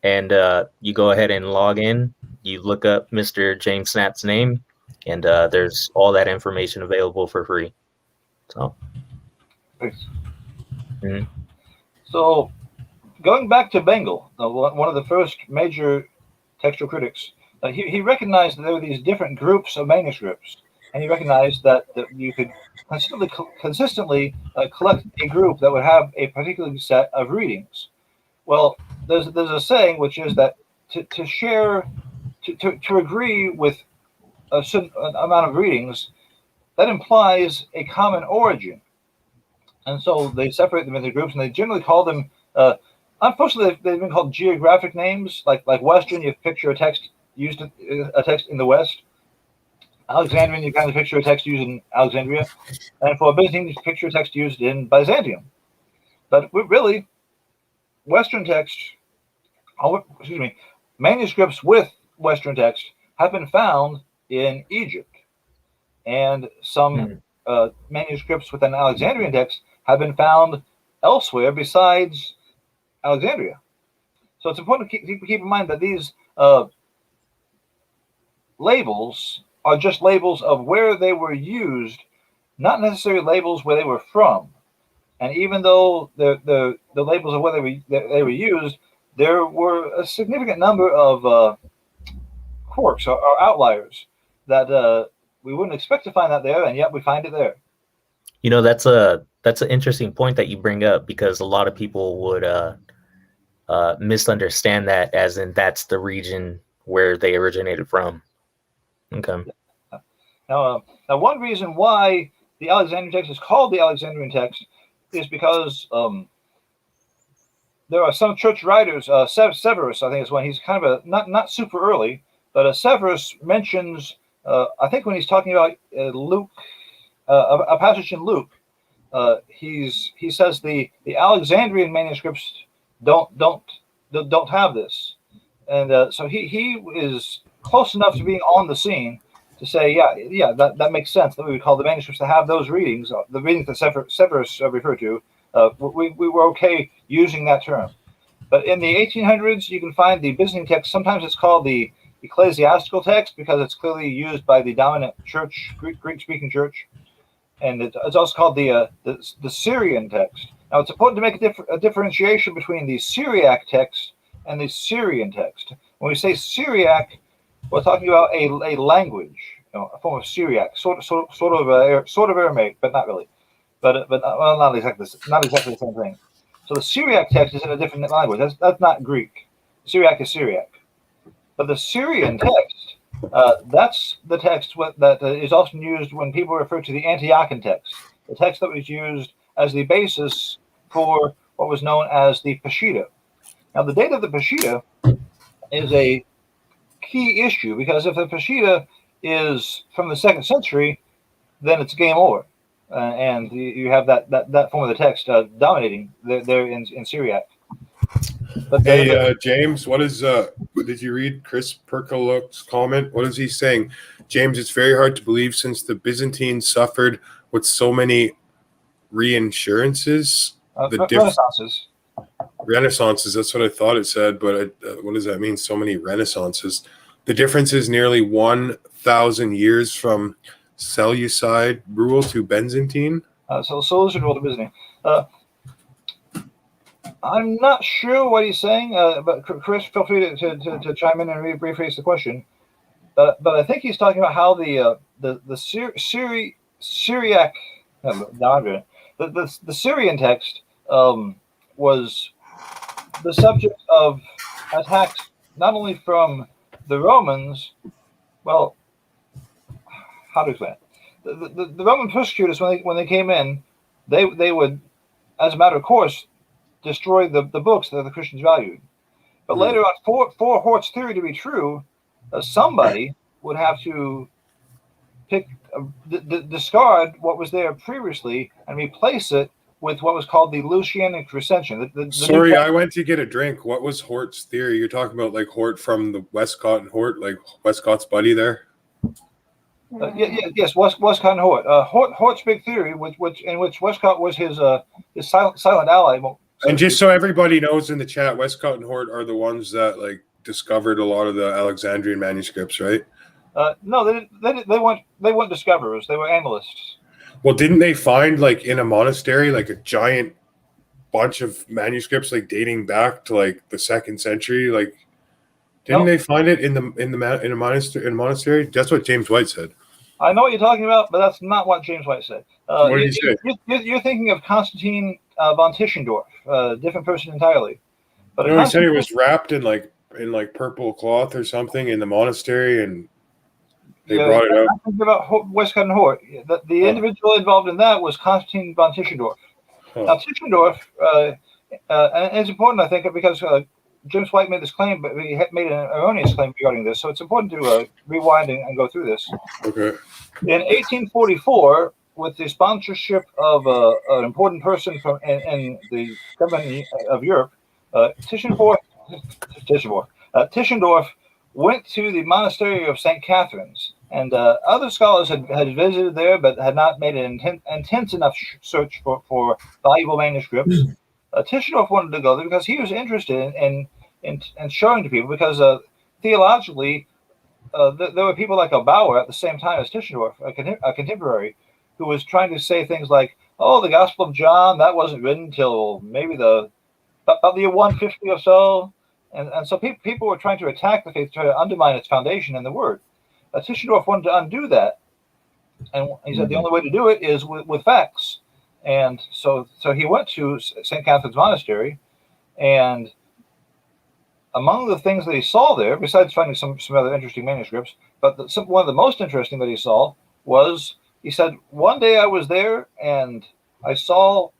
and you go ahead and log in. You look up Mr. James Snapp's name, and there's all that information available for free. So, Thanks. mhm. So, going back to Bengal, one of the first major textual critics, he recognized that there were these different groups of manuscripts, and he recognized that you could consistently collect a group that would have a particular set of readings. Well, there's a saying which is that to agree with a certain amount of readings, that implies a common origin. And so they separate them into groups, and they generally call them, unfortunately, they've been called geographic names, like Western, you picture a text used a text in the West. Alexandrian, you kind of picture a text used in Alexandria. And for Byzantine, you picture a text used in Byzantium. But really, Western text, manuscripts with Western text have been found in Egypt. And some manuscripts with an Alexandrian text have been found elsewhere besides Alexandria. So it's important to keep in mind that these labels are just labels of where they were used, not necessarily labels where they were from. And even though the labels of where they were used, there were a significant number of quirks or outliers that we wouldn't expect to find that there, and yet we find it there. You know, that's an interesting point that you bring up, because a lot of people would misunderstand that as in that's the region where they originated from. Okay. Now, one reason why the Alexandrian text is called the Alexandrian text is because there are some church writers, Severus, I think is one. He's kind of not super early, but Severus mentions, I think when he's talking about Luke, a passage in Luke, he says the Alexandrian manuscripts don't have this, and so he is close enough to being on the scene to say, yeah, that makes sense that we would call the manuscripts to have those readings, the readings that Severus referred to. We were okay using that term. But in the 1800s, you can find the Byzantine text. Sometimes it's called the ecclesiastical text because it's clearly used by the dominant church, Greek-speaking church. And it's also called the Syrian text. Now, it's important to make a differentiation between the Syriac text and the Syrian text. When we say Syriac, we're talking about a language, a form of Syriac, sort of Aramaic, but not really. But well, not exactly the same thing. So the Syriac text is in a different language. That's not Greek. Syriac is Syriac. But the Syrian text, that's the text that is often used when people refer to the Antiochian text, the text that was used as the basis for what was known as the Peshitta. Now, the date of the Peshitta is a key issue, because if the Peshitta is from the 2nd century, then it's game over. And you have that form of the text dominating there in Syriac. But hey, James, what is did you read Chris Perkoluk's comment? What is he saying? James, it's very hard to believe since the Byzantines suffered with so many reinsurances. Renaissances, that's what I thought it said, but what does that mean? So many renaissances. The difference is nearly 1,000 years from Seleucid rule to Byzantine. So Seleucid rule to Byzantine. I'm not sure what he's saying, but Chris, feel free to chime in and rephrase the question. But I think he's talking about how the Syriac, the Syrian text was the subject of attacks not only from the Romans. Well, how to explain it? The Roman persecutors, when they came in, they would, as a matter of course, destroy the books that the Christians valued. But later on, for Hort's theory to be true, somebody would have to discard what was there previously and replace it with what was called the Lucianic recension. Sorry, I went to get a drink. What was Hort's theory? You're talking about like Hort from the Westcott and Hort, like Westcott's buddy there? Yes, Westcott and Hort. Hort's big theory, in which Westcott was his silent ally. And just so everybody knows in the chat, Westcott and Hort are the ones that like discovered a lot of the Alexandrian manuscripts, right? No, they weren't discoverers. They were analysts. Well, didn't they find like in a monastery like a giant bunch of manuscripts like dating back to like the 2nd century? Like, didn't they find it in a monastery? That's what James White said. I know what you're talking about, but that's not what James White said. What did he say? You're thinking of Constantine von Tischendorf, different person entirely. But no, he said it was wrapped in purple cloth or something in the monastery, and they brought it out. I'm thinking about Westcott and Hort. The individual involved in that was Constantine von Tischendorf. Now, Tischendorf, and it's important, I think, because James White made this claim, but he had made an erroneous claim regarding this. So it's important to rewind and go through this. Okay. In 1844, with the sponsorship of an important person in the government of Europe, Tischendorf went to the monastery of St. Catherine's, and other scholars had visited there, but had not made an intense enough search for valuable manuscripts. Tischendorf wanted to go there because he was interested in showing to people, because theologically, there were people like a Bauer at the same time as Tischendorf, a contemporary, who was trying to say things like, "Oh, the Gospel of John, that wasn't written till maybe about the year 150 or so," and so people were trying to attack the faith, try to undermine its foundation in the Word. Tischendorf wanted to undo that, and he said the only way to do it is with facts. And so he went to St. Catherine's Monastery, and among the things that he saw there, besides finding some other interesting manuscripts, but one of the most interesting that he saw was, he said, "One day I was there and I saw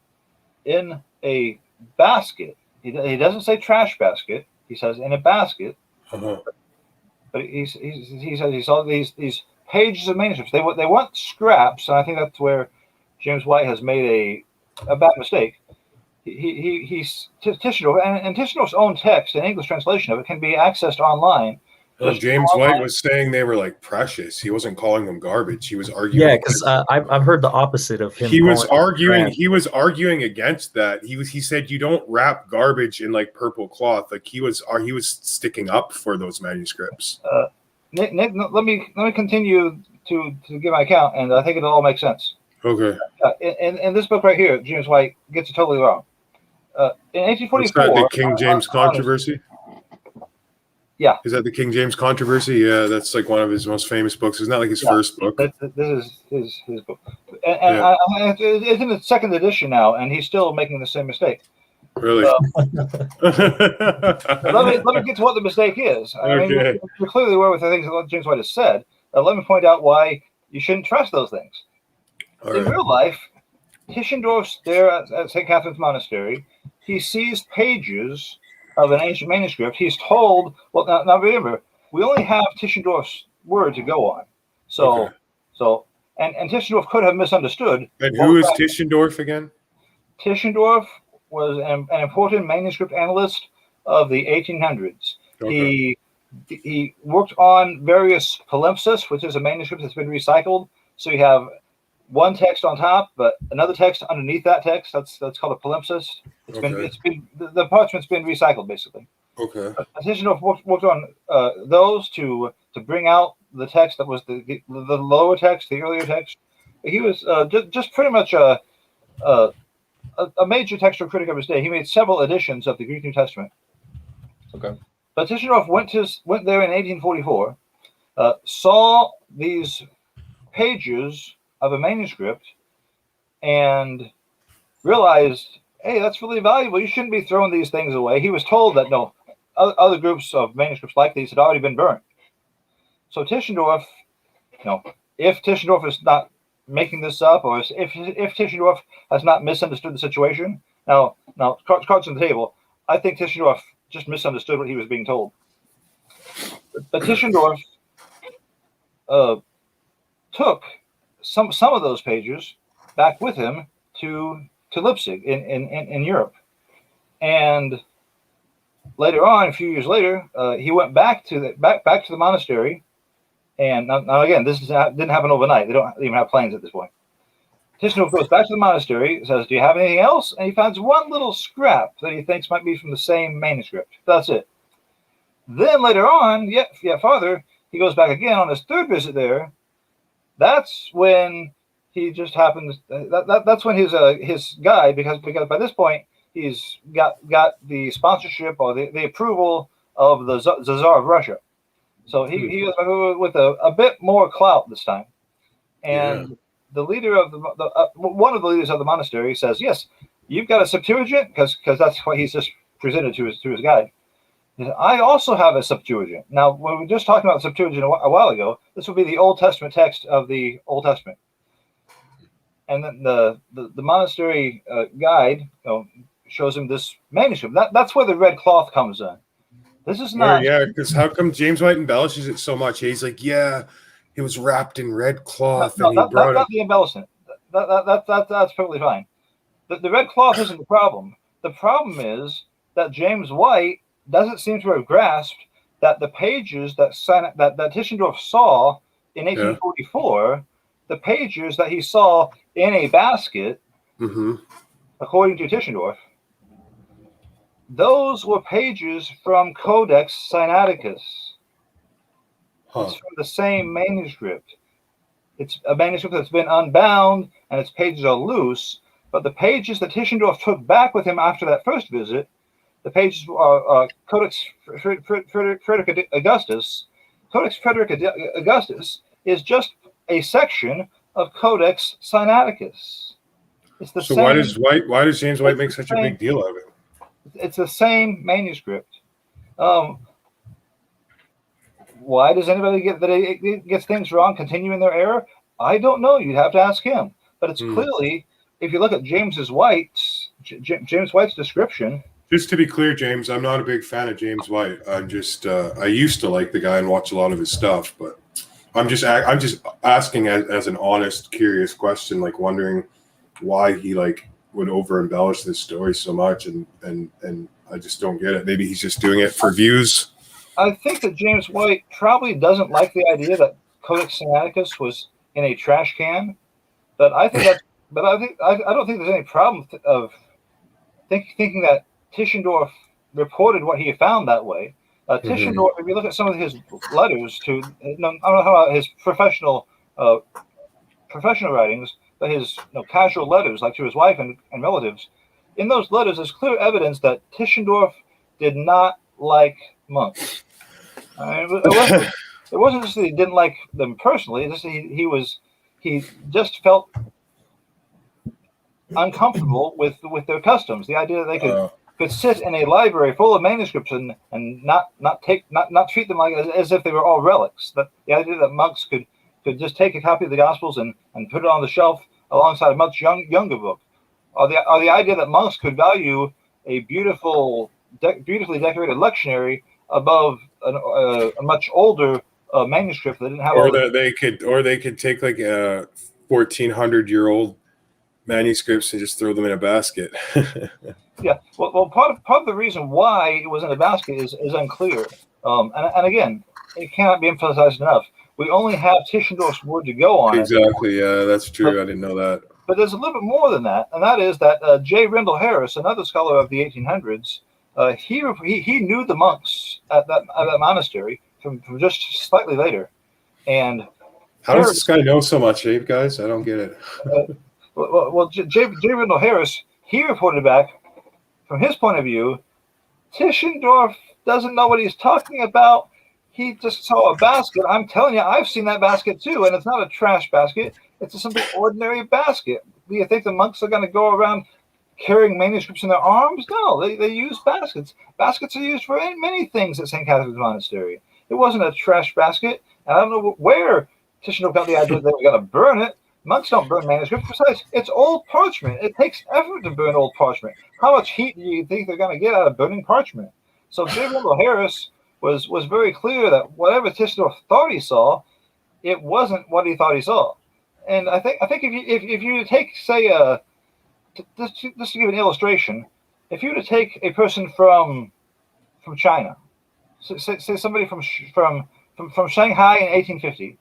in a basket," he doesn't say trash basket, he says in a basket, but he says he saw these pages of manuscripts. They weren't scraps, and I think that's where James White has made a bad mistake. He's Tischendorf, and Tischendorf's own text, an English translation of it, can be accessed online. James White was saying they were like precious. He wasn't calling them garbage. He was arguing. Yeah, because I've heard the opposite of him. He was arguing. He was arguing against that. He said you don't wrap garbage in like purple cloth. Like he was sticking up for those manuscripts. Nick, let me continue to give my account, and I think it'll all make sense. Okay. In this book right here, James White gets it totally wrong. In 1844, is that the King James controversy? Yeah. Is that the King James controversy? Yeah, that's like one of his most famous books. Isn't that like his first book? This is his book, and it's in the 2nd edition now, and he's still making the same mistake. Really? Let me get to what the mistake is. I mean, you're clearly aware with the things that James White has said. Let me point out why you shouldn't trust those things. In real life, Tischendorf's there at St. Catherine's Monastery. He sees pages of an ancient manuscript. He's told, well, now remember, we only have Tischendorf's word to go on. And Tischendorf could have misunderstood. And who is Tischendorf again? Tischendorf was an important manuscript analyst of the 1800s. Okay. He worked on various palimpsest, which is a manuscript that's been recycled. So you have one text on top, but another text underneath that text. That's called a palimpsest. The parchment's been recycled basically. Okay. Tischendorf worked on those to bring out the text that was the lower text, the earlier text. He was just pretty much a major textual critic of his day. He made several editions of the Greek New Testament. Okay. But Tischendorf went there in 1844, saw these pages of a manuscript, and realized, hey, that's really valuable. You shouldn't be throwing these things away. He was told that no, other groups of manuscripts like these had already been burnt. So Tischendorf, if Tischendorf is not making this up, or if Tischendorf has not misunderstood the situation, now cards on the table, I think Tischendorf just misunderstood what he was being told. But Tischendorf took some of those pages back with him to Leipzig in Europe. And later on, a few years later, he went back to the monastery. And now again, this didn't happen overnight. They don't even have planes at this point. Tischendorf goes back to the monastery, says, "Do you have anything else?" And he finds one little scrap that he thinks might be from the same manuscript. That's it. Then later on, yet farther, he goes back again on his third visit there. That's when he just happens. That's when his guide, because by this point he's got the sponsorship or the approval of the Tsar of Russia. So he goes back with a bit more clout this time, and the leader of one of the leaders of the monastery says, "Yes, you've got a Septuagint," because that's what he's just presented to his guide. He said, "I also have a Septuagint." Now, when we were just talking about the Septuagint a while ago, this would be the Old Testament text of the Old Testament. And then the monastery guide shows him this manuscript. That's where the red cloth comes in. This is not. Yeah, because how come James White embellishes it so much? He's like, "Yeah, it was wrapped in red cloth." No, and he brought not the embellishment. That's perfectly fine. The red cloth isn't the problem. The problem is that James White doesn't seem to have grasped that the pages that Tischendorf saw in 1844, the pages that he saw in a basket, according to Tischendorf, those were pages from Codex Sinaiticus. It's from the same manuscript. It's a manuscript that's been unbound and its pages are loose, but the pages that Tischendorf took back with him after that first visit, the pages are Codex Frederick Augustus. Codex Frederick Augustus is just a section of Codex Sinaiticus. It's the So same. why does James White make such a big deal of it? It's the same manuscript. Why does anybody gets things wrong, continue in their error? I don't know. You'd have to ask him. But it's clearly, if you look at James White's description. Just to be clear, James, I'm not a big fan of James White. I'm just I used to like the guy and watch a lot of his stuff, but I'm just asking as an honest, curious question, like wondering why he would over embellish this story so much, and I just don't get it. Maybe he's just doing it for views. I think that James White probably doesn't like the idea that Codex Sinaiticus was in a trash can, but I don't think there's any problem of thinking that Tischendorf reported what he found that way. Tischendorf, if you look at some of his letters to, I don't know how his professional writings, but his casual letters, like to his wife and relatives, in those letters, there's clear evidence that Tischendorf did not like monks. It wasn't just that he didn't like them personally. It's just he just felt uncomfortable with their customs. The idea that they could sit in a library full of manuscripts and not treat them as if they were all relics. That the idea that monks could just take a copy of the Gospels and put it on the shelf alongside a much younger book, or the idea that monks could value a beautifully decorated lectionary above a much older manuscript that didn't have. Or they could take 1,400-year-old manuscripts and just throw them in a basket. Yeah, well, part of the reason why it was in a basket is unclear. And again, it cannot be emphasized enough. We only have Tischendorf's word to go on. Exactly. Yeah, that's true. I didn't know that. But there's a little bit more than that, and that is that J. Rendell Harris, another scholar of the 1800s, he knew the monks at that monastery from just slightly later. And how does this guy know so much, Abe, guys? I don't get it. J. Rendell Harris, he reported back from his point of view, Tischendorf doesn't know what he's talking about. He just saw a basket. I'm telling you, I've seen that basket too, and it's not a trash basket. It's a simple ordinary basket. Do you think the monks are going to go around carrying manuscripts in their arms? No, they use baskets. Baskets are used for many things at St. Catherine's Monastery. It wasn't a trash basket, and I don't know where Tischendorf got the idea that we got to burn it. Monks don't burn manuscripts. Besides, it's old parchment. It takes effort to burn old parchment. How much heat do you think they're going to get out of burning parchment? So J. Rendell Harris was very clear that whatever Tischendorf thought he saw, it wasn't what he thought he saw. And I think if you take, say, just to give an illustration, if you were to take a person from China, say somebody from Shanghai in 1850,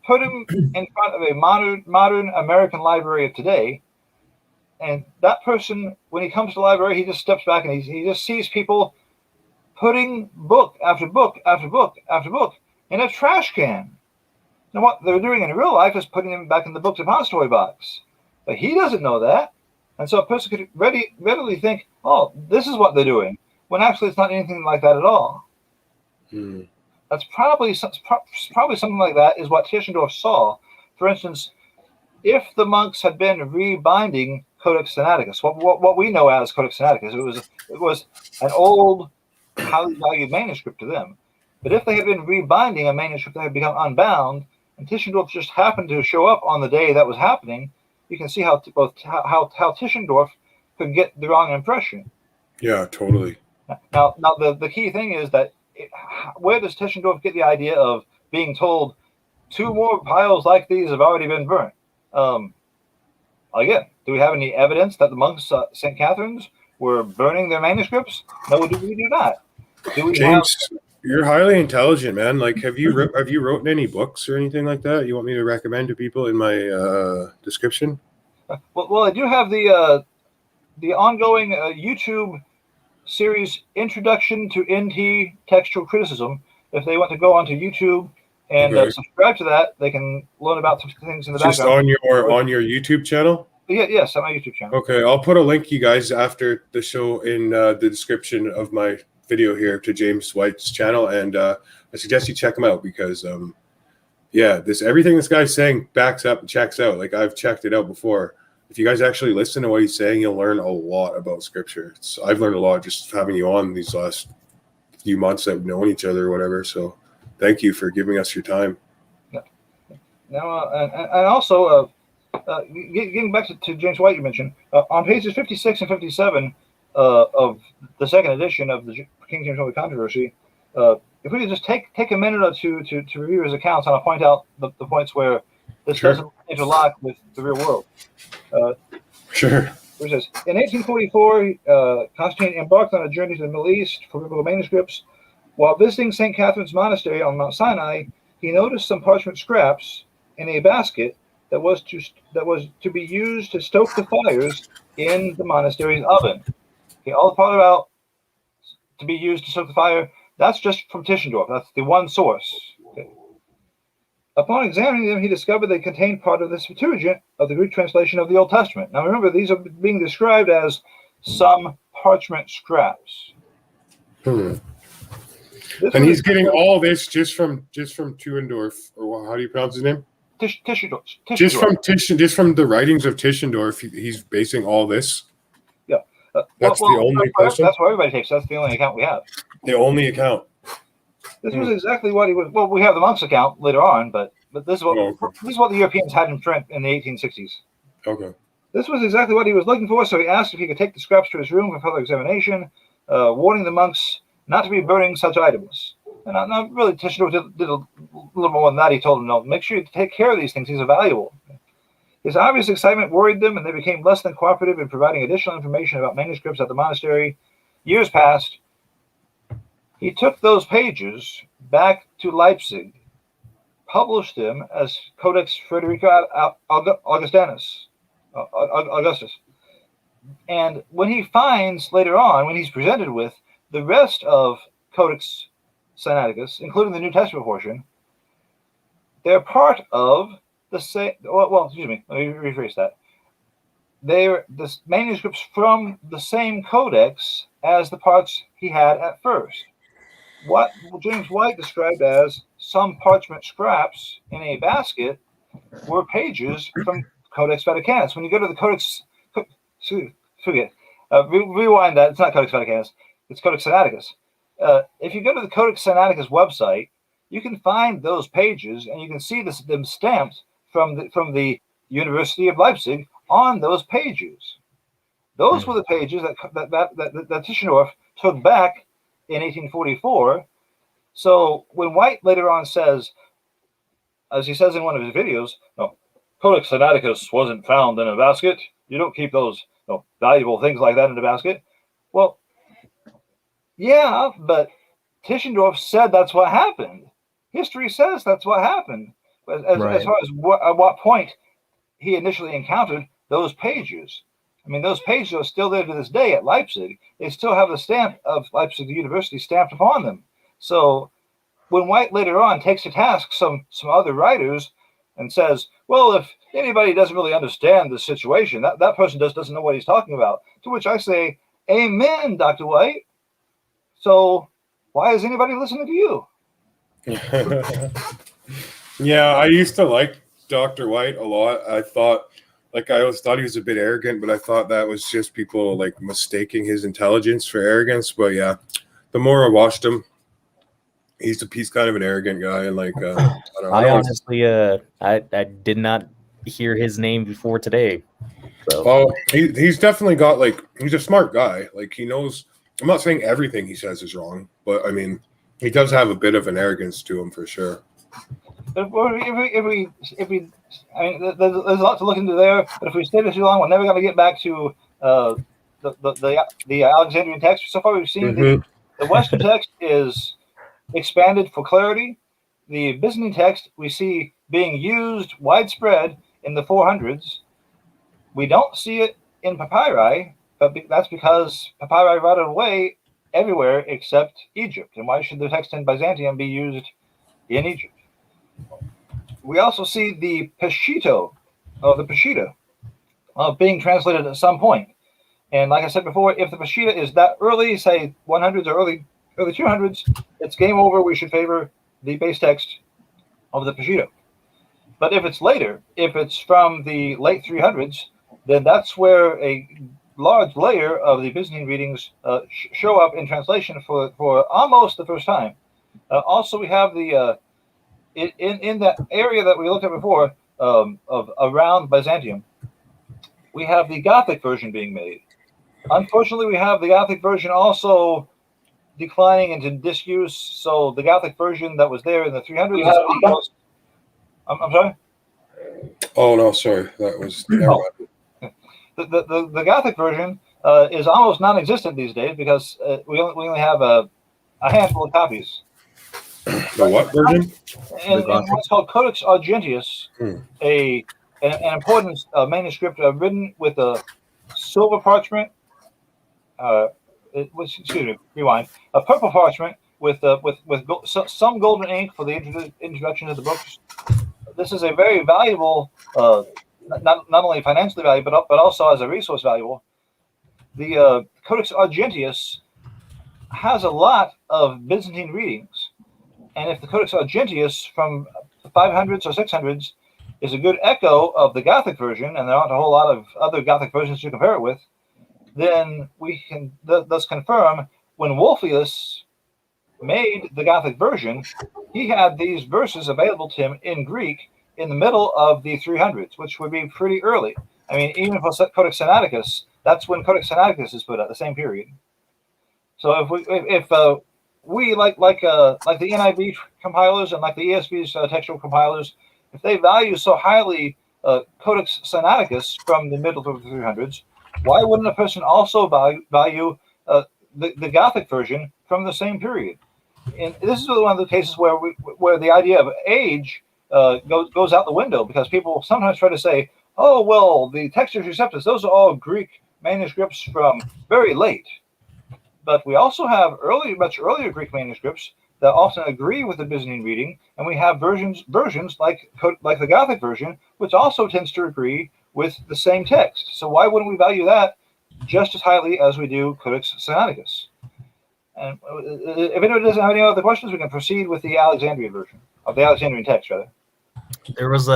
put him in front of a modern American library of today, and that person, when he comes to the library, he just steps back and he just sees people putting book after book after book after book in a trash can. Now, what they're doing in real life is putting them back in the book depository box. But he doesn't know that. And so a person could readily think, oh, this is what they're doing, when actually it's not anything like that at all. That's probably something like that is what Tischendorf saw. For instance, if the monks had been rebinding Codex Sinaiticus, what we know as Codex Sinaiticus, it was an old, highly valued manuscript to them. But if they had been rebinding a manuscript that had become unbound, and Tischendorf just happened to show up on the day that was happening, you can see how Tischendorf could get the wrong impression. Yeah, totally. Now the key thing is that where does Tischendorf get the idea of being told 2 more piles like these have already been burnt? Again, do we have any evidence that the monks at St. Catherine's were burning their manuscripts? No, we do not. James, you're highly intelligent, man. Like, have you written any books or anything like that you want me to recommend to people in my description? Well, I do have the ongoing YouTube series Introduction to NT Textual Criticism. If they want to go onto YouTube and subscribe to that, they can learn about some things in the background. Just on your YouTube channel? Yes, on my YouTube channel. Okay, I'll put a link, you guys, after the show in the description of my video here to James White's channel, and I suggest you check him out because everything this guy's saying backs up and checks out. Like, I've checked it out before. If you guys actually listen to what he's saying, you'll learn a lot about scripture. I've learned a lot just having you on these last few months that we've known each other or whatever. So thank you for giving us your time. Now, and also, getting back to James White, you mentioned, on pages 56 and 57 of the second edition of the King James Only Controversy, if we could just take a minute or two to review his accounts, and I'll point out the points where this doesn't interlock with the real world. Sure. It says, in 1844, Constantine embarked on a journey to the Middle East for biblical manuscripts. While visiting St. Catherine's Monastery on Mount Sinai, he noticed some parchment scraps in a basket that was to be used to stoke the fires in the monastery's oven. Okay, all the part about to be used to stoke the fire, that's just from Tischendorf. That's the one source. Okay. Upon examining them, he discovered they contained part of the Septuagint of the Greek translation of the Old Testament. Now remember, these are being described as some parchment scraps. And he's getting all this just from Tuendorf, or how do you pronounce his name? Tischendorf. Just from the writings of Tischendorf, he's basing all this. Yeah, that's the only person. That's what everybody takes. That's the only account we have. The only account. This was exactly what he was. Well, we have the monks' account later on, but this is what the Europeans had in print in the 1860s. Okay. This was exactly what he was looking for, so he asked if he could take the scraps to his room for further examination, warning the monks not to be burning such items. And not really, Tischendorf did a little more than that. He told them, no, make sure you take care of these things. These are valuable. His obvious excitement worried them, and they became less than cooperative in providing additional information about manuscripts at the monastery. Years passed. He took those pages back to Leipzig, published them as Codex Frederica Augustus. And when he finds later on, when he's presented with the rest of Codex Sinaiticus, including the New Testament portion, they're part of the same. Well, excuse me. Let me rephrase that. They're the manuscripts from the same codex as the parts he had at first. What James White described as some parchment scraps in a basket were pages from Codex Vaticanus. When you go to the Codex, rewind that. It's not Codex Vaticanus. It's Codex Sinaiticus. If you go to the Codex Sinaiticus website, you can find those pages, and you can see them stamped from the University of Leipzig on those pages. Those were the pages that Tischendorf took back in 1844. So when White later on says, as he says in one of his videos, no, Codex Sinaiticus wasn't found in a basket, You don't keep those valuable things like that in a basket. Well, yeah, but Tischendorf said that's what happened. History says that's what happened. As far as at what point he initially encountered those pages. I mean, those pages are still there to this day at Leipzig. They still have the stamp of Leipzig University stamped upon them. So when White later on takes to task some other writers and says, well, if anybody doesn't really understand the situation, that person doesn't know what he's talking about. To which I say, amen, Dr. White. So why is anybody listening to you? Yeah, I used to like Dr. White a lot. I always thought he was a bit arrogant, but I thought that was just people like mistaking his intelligence for arrogance. But yeah, the more I watched him, he's kind of an arrogant guy, and I honestly, I did not hear his name before today. So. Well, he's definitely got he's a smart guy. Like he knows. I'm not saying everything he says is wrong, but I mean, he does have a bit of an arrogance to him for sure. If we I mean, there's a lot to look into there. But if we stay there too long, we're never going to get back to the Alexandrian text. So far, we've seen the Western text is expanded for clarity. The Byzantine text we see being used widespread in the 400s. We don't see it in papyri, but that's because papyri rotted away everywhere except Egypt. And why should the text in Byzantium be used in Egypt? We also see the Peshitta being translated at some point. And like I said before, if the Peshitta is that early, say 100s or early 200s, it's game over. We should favor the base text of the Peshitta. But if it's later, if it's from the late 300s, then that's where a large layer of the Byzantine readings show up in translation for almost the first time. Also, we have the in that area that we looked at before of around Byzantium, we have the Gothic version being made. Unfortunately, we have the Gothic version also declining into disuse. So the Gothic version that was there in the 300s is almost. I'm sorry. Oh no, sorry, that was. The Gothic version is almost non-existent these days because we only have a handful of copies. The what version? And what's called Codex Argentius, an important manuscript written with a silver parchment. Excuse me, rewind. A purple parchment with some golden ink for the introduction of the books. This is a very valuable, not only financially valuable, but also as a resource valuable. The Codex Argentius has a lot of Byzantine readings. And if the Codex Argentius from the 500s or 600s is a good echo of the Gothic version, and there aren't a whole lot of other Gothic versions to compare it with, then we can thus confirm when Wolfius made the Gothic version, he had these verses available to him in Greek in the middle of the 300s, which would be pretty early. I mean, even for Codex Sinaiticus, that's when Codex Sinaiticus is put out, the same period. So if we like the NIV compilers and like the ESV's textual compilers, if they value so highly Codex Sinaiticus from the middle of the 300s, why wouldn't a person also value the Gothic version from the same period? And this is one of the cases where the idea of age goes out the window, because people sometimes try to say, oh, well, the Textus Receptus, those are all Greek manuscripts from very late. But we also have much earlier Greek manuscripts that often agree with the Byzantine reading, and we have versions like the Gothic version, which also tends to agree with the same text. So why wouldn't we value that just as highly as we do Codex Sinaiticus? And if anyone doesn't have any other questions, we can proceed with the Alexandrian version of the Alexandrian text, rather. There was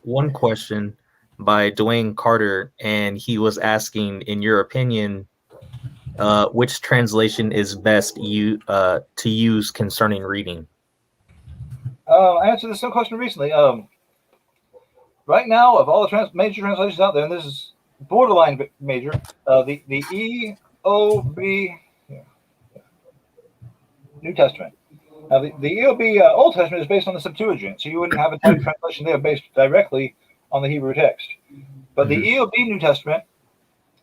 one question by Dwayne Carter, and he was asking, in your opinion, which translation is best to use concerning reading? I answered this question recently. Right now, of all the major translations out there, and this is borderline major, the EOB New Testament. Now, the EOB Old Testament is based on the Septuagint, so you wouldn't have a type translation there based directly on the Hebrew text. But the EOB New Testament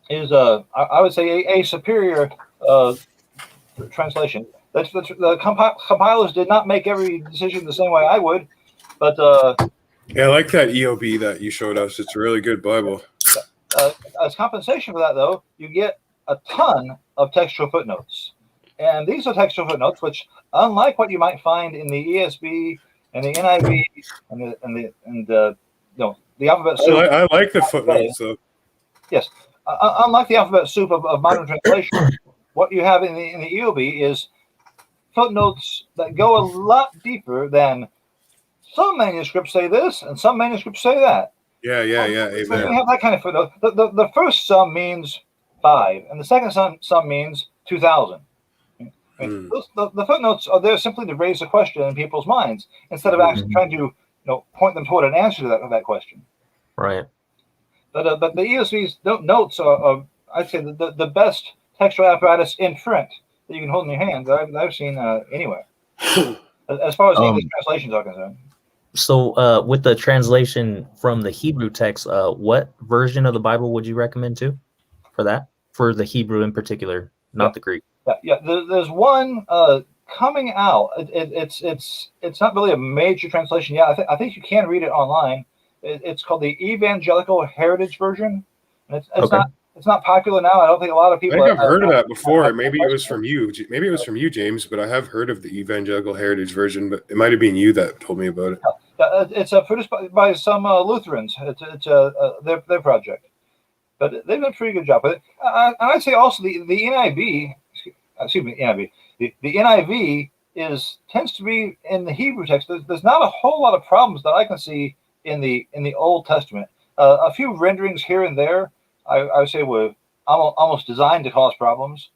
is I would say a superior translation. The compilers did not make every decision the same way I would, but Yeah, I like that EOB that you showed us. It's a really good Bible. as compensation for that, though, you get a ton of textual footnotes, and these are textual footnotes which, unlike what you might find in the ESV and the NIV and the alphabet soup. I like the footnotes, though. Yes, unlike the alphabet soup of modern translation, what you have in the EOB is footnotes that go a lot deeper than some manuscripts say this and some manuscripts say that. Yeah. So you have that kind of footnote. The first sum means 5, and the second sum means 2,000. The footnotes are there simply to raise a question in people's minds instead of actually trying to point them toward an answer to that question. Right. But the ESV's notes are I'd say the best textual apparatus in print that you can hold in your hand that I've seen anywhere, as far as English translations are concerned. So with the translation from the Hebrew text, what version of the Bible would you recommend for the Hebrew in particular, not the Greek? Yeah. There's one coming out. It's not really a major translation. Yeah, I think you can read it online. It's called the Evangelical Heritage Version. And it's not popular now. I don't think a lot of people. I think I've heard of that before. Maybe it was from you. Maybe it was from you, James. But I have heard of the Evangelical Heritage Version. But it might have been you that told me about it. It's produced by some Lutherans. It's their project, but they've done a pretty good job with it. And I'd say also the NIV. Excuse me, NIV. The NIV tends to be in the Hebrew text. There's not a whole lot of problems that I can see in the Old Testament. A few renderings here and there, I would say, were almost designed to cause problems.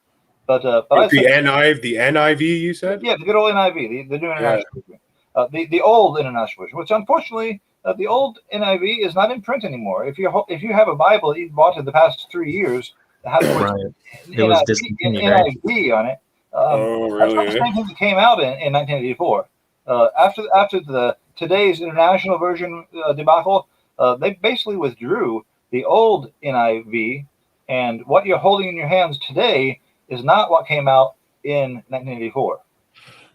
But the NIV, you said? Yeah, the good old NIV, the New International Version. The old International Version, which unfortunately the old NIV is not in print anymore. If you have a Bible that you've bought in the past 3 years that has NIV on it, really? That's the same thing that came out in 1984. After the today's International Version debacle, they basically withdrew the old NIV, and what you're holding in your hands today is not what came out in 1984.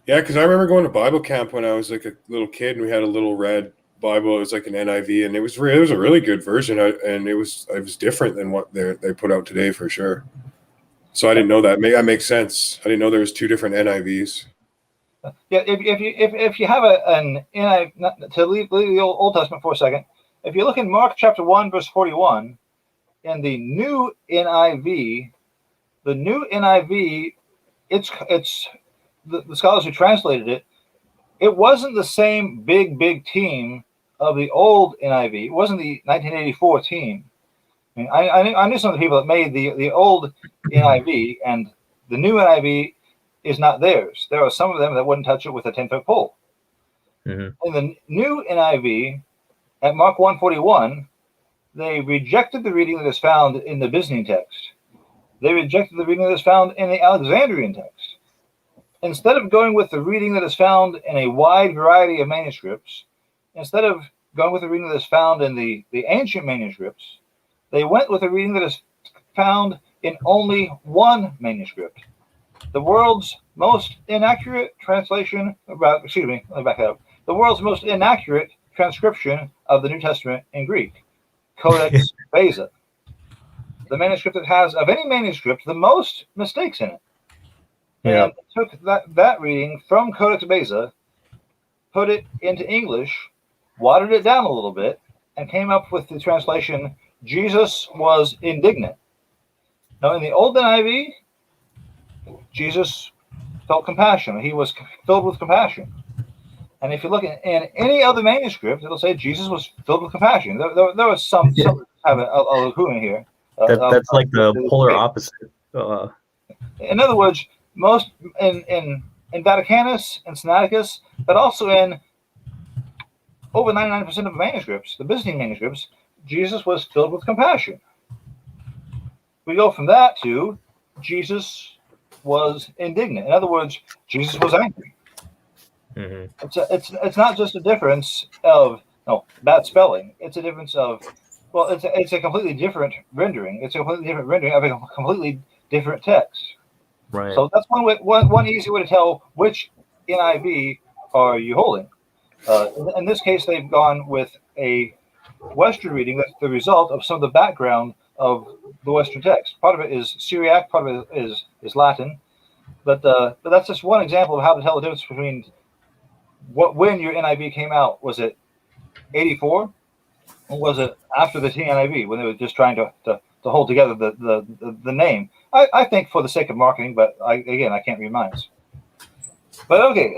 Yeah, because I remember going to Bible camp when I was like a little kid, and we had a little red Bible. It was like an NIV, and it was a really good version, and it was different than what they put out today for sure. So I didn't know that. Maybe that makes sense. I didn't know there was 2 different NIVs. Yeah, if you have an NIV, to leave the Old Testament for a second, if you look in Mark chapter 1 verse 41, in the new NIV, it's the scholars who translated it. It wasn't the same big team of the old NIV. It wasn't the 1984 team. I mean, I knew some of the people that made the old NIV, and the new NIV is not theirs. There are some of them that wouldn't touch it with a 10-foot pole. In the new NIV, at Mark 1:41, they rejected the reading that is found in the Byzantine text. They rejected the reading that is found in the Alexandrian text. Instead of going with the reading that is found in a wide variety of manuscripts, instead of going with the reading that is found in the ancient manuscripts, they went with a reading that is found in only one manuscript. The world's most inaccurate translation, let me back that up. The world's most inaccurate transcription of the New Testament in Greek, Codex Beza. The manuscript that has, of any manuscript, the most mistakes in it. And took that reading from Codex Beza, put it into English, watered it down a little bit, and came up with the translation, Jesus was indignant. Now, in the Old NIV, Jesus felt compassion. He was filled with compassion. And if you look in any other manuscript, it'll say Jesus was filled with compassion. There was some have a lagoon here. That's like the polar opposite. In other words, most in Vaticanus and Sinaiticus, but also in over 99% of manuscripts, the Byzantine manuscripts, Jesus was filled with compassion. We go from that to Jesus was indignant. In other words, Jesus was angry. It's not just a difference of bad spelling. It's a difference of Well, it's a completely different rendering. It's a completely different rendering of a completely different text. Right. So that's one easy way to tell which NIV are you holding. In this case, they've gone with a Western reading that's the result of some of the background of the Western text. Part of it is Syriac, part of it is Latin. But that's just one example of how to tell the difference between when your NIV came out. Was it 84? Or was it after the NIV when they were just trying to hold together the name? I think for the sake of marketing, but I can't read minds. But okay,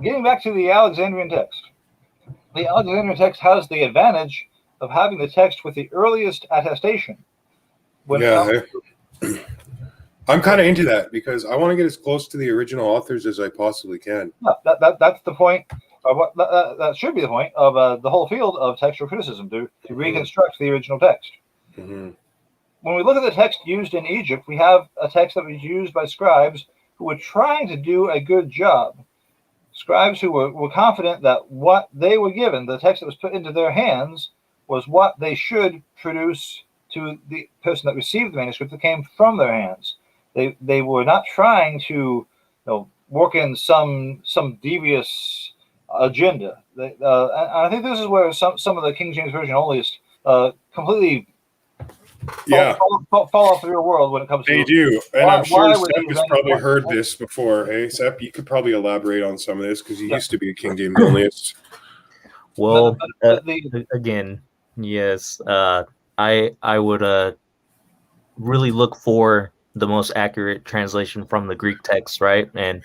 getting back to the Alexandrian text. The Alexandrian text has the advantage of having the text with the earliest attestation. I'm kind of into that because I want to get as close to the original authors as I possibly can. Yeah, that's the point. That should be the point of the whole field of textual criticism, to reconstruct the original text. Mm-hmm. When we look at the text used in Egypt, we have a text that was used by scribes who were trying to do a good job. Scribes who were confident that what they were given, the text that was put into their hands, was what they should produce to the person that received the manuscript that came from their hands. They were not trying to work in some devious agenda. I think this is where some of the King James Version onlyists completely fall off the real world when it comes to. They do, and I'm sure Sepp has probably heard this before. Hey, Sepp, you could probably elaborate on some of this because you used to be a King James onlyist. Well, again, yes, I would really look for the most accurate translation from the Greek text, right? And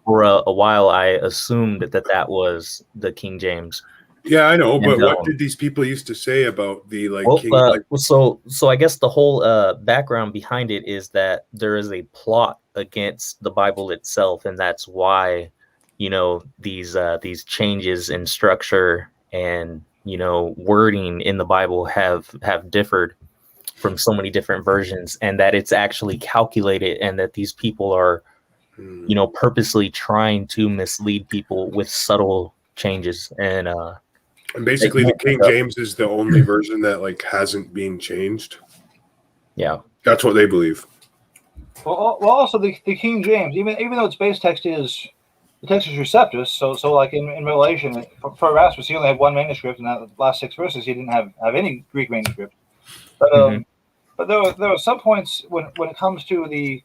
for a while, I assumed that was the King James. Yeah, I know, but what did these people used to say about the King? So I guess the whole background behind it is that there is a plot against the Bible itself, and that's why these changes in structure and wording in the Bible have differed from so many different versions, and that it's actually calculated, and that these people are purposely trying to mislead people with subtle changes. And basically the King James is the only version that hasn't been changed. Yeah, that's what they believe. Well, also the King James, even though its base text is the Textus Receptus, so like in Revelation, for Erasmus, he only had one manuscript, and the last 6 verses he didn't have any Greek manuscript. But there are some points when it comes to the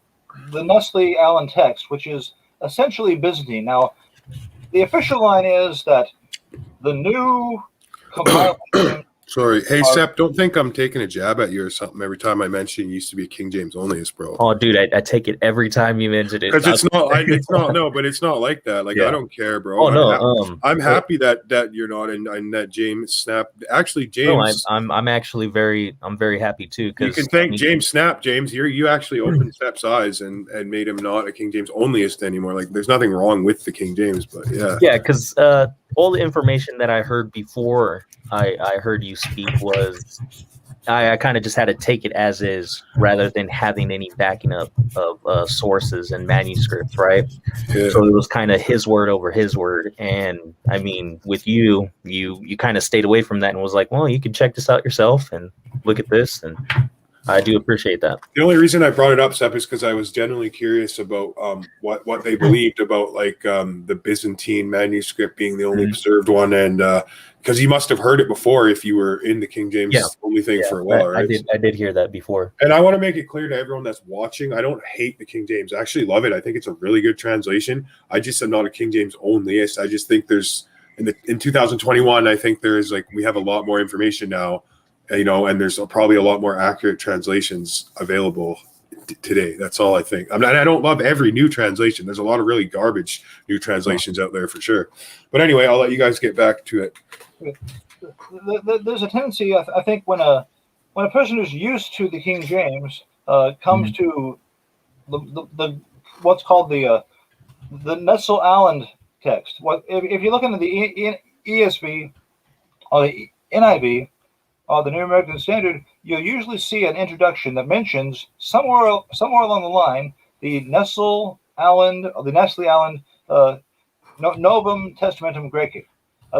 Nestle-Aland text, which is essentially Byzantine. Now, the official line is that the new compilation. Sorry. Hey, Sepp, don't think I'm taking a jab at you or something every time I mention you used to be a King James onlyist, bro. Oh, dude, I take it every time you mention it. Because it's not like that. I don't care, bro. Oh, no. I'm happy that you're not and that James Snap. Actually, James. No, I'm actually very happy too. You can thank James Snap, James. You actually opened Sepp's eyes and made him not a King James onlyist anymore. There's nothing wrong with the King James, but yeah. Yeah, because all the information that I heard before I heard you speak was I kind of just had to take it as is rather than having any backing up of sources and manuscripts, right? Yeah. So it was kind of his word over his word. And I mean, with you kind of stayed away from that and was like, well, you can check this out yourself and look at this. And I do appreciate that. The only reason I brought it up, Sepp, is because I was genuinely curious about what they believed about the Byzantine manuscript being the only preserved one, and because you must have heard it before if you were in the King James only thing for a while, right? I did hear that before. And I want to make it clear to everyone that's watching, I don't hate the King James. I actually love it. I think it's a really good translation. I just am not a King James onlyist. I just think there's in 2021, I think there is we have a lot more information now. And there's probably a lot more accurate translations available today. That's all I think. I don't love every new translation. There's a lot of really garbage new translations out there for sure. But anyway, I'll let you guys get back to it. There's a tendency, I think, when a person who's used to the King James comes to the what's called the Nestle-Aland text. If you look into the ESV or the NIV, the New American Standard, you'll usually see an introduction that mentions somewhere along the line the Nestle-Aland Novum Testamentum Graece.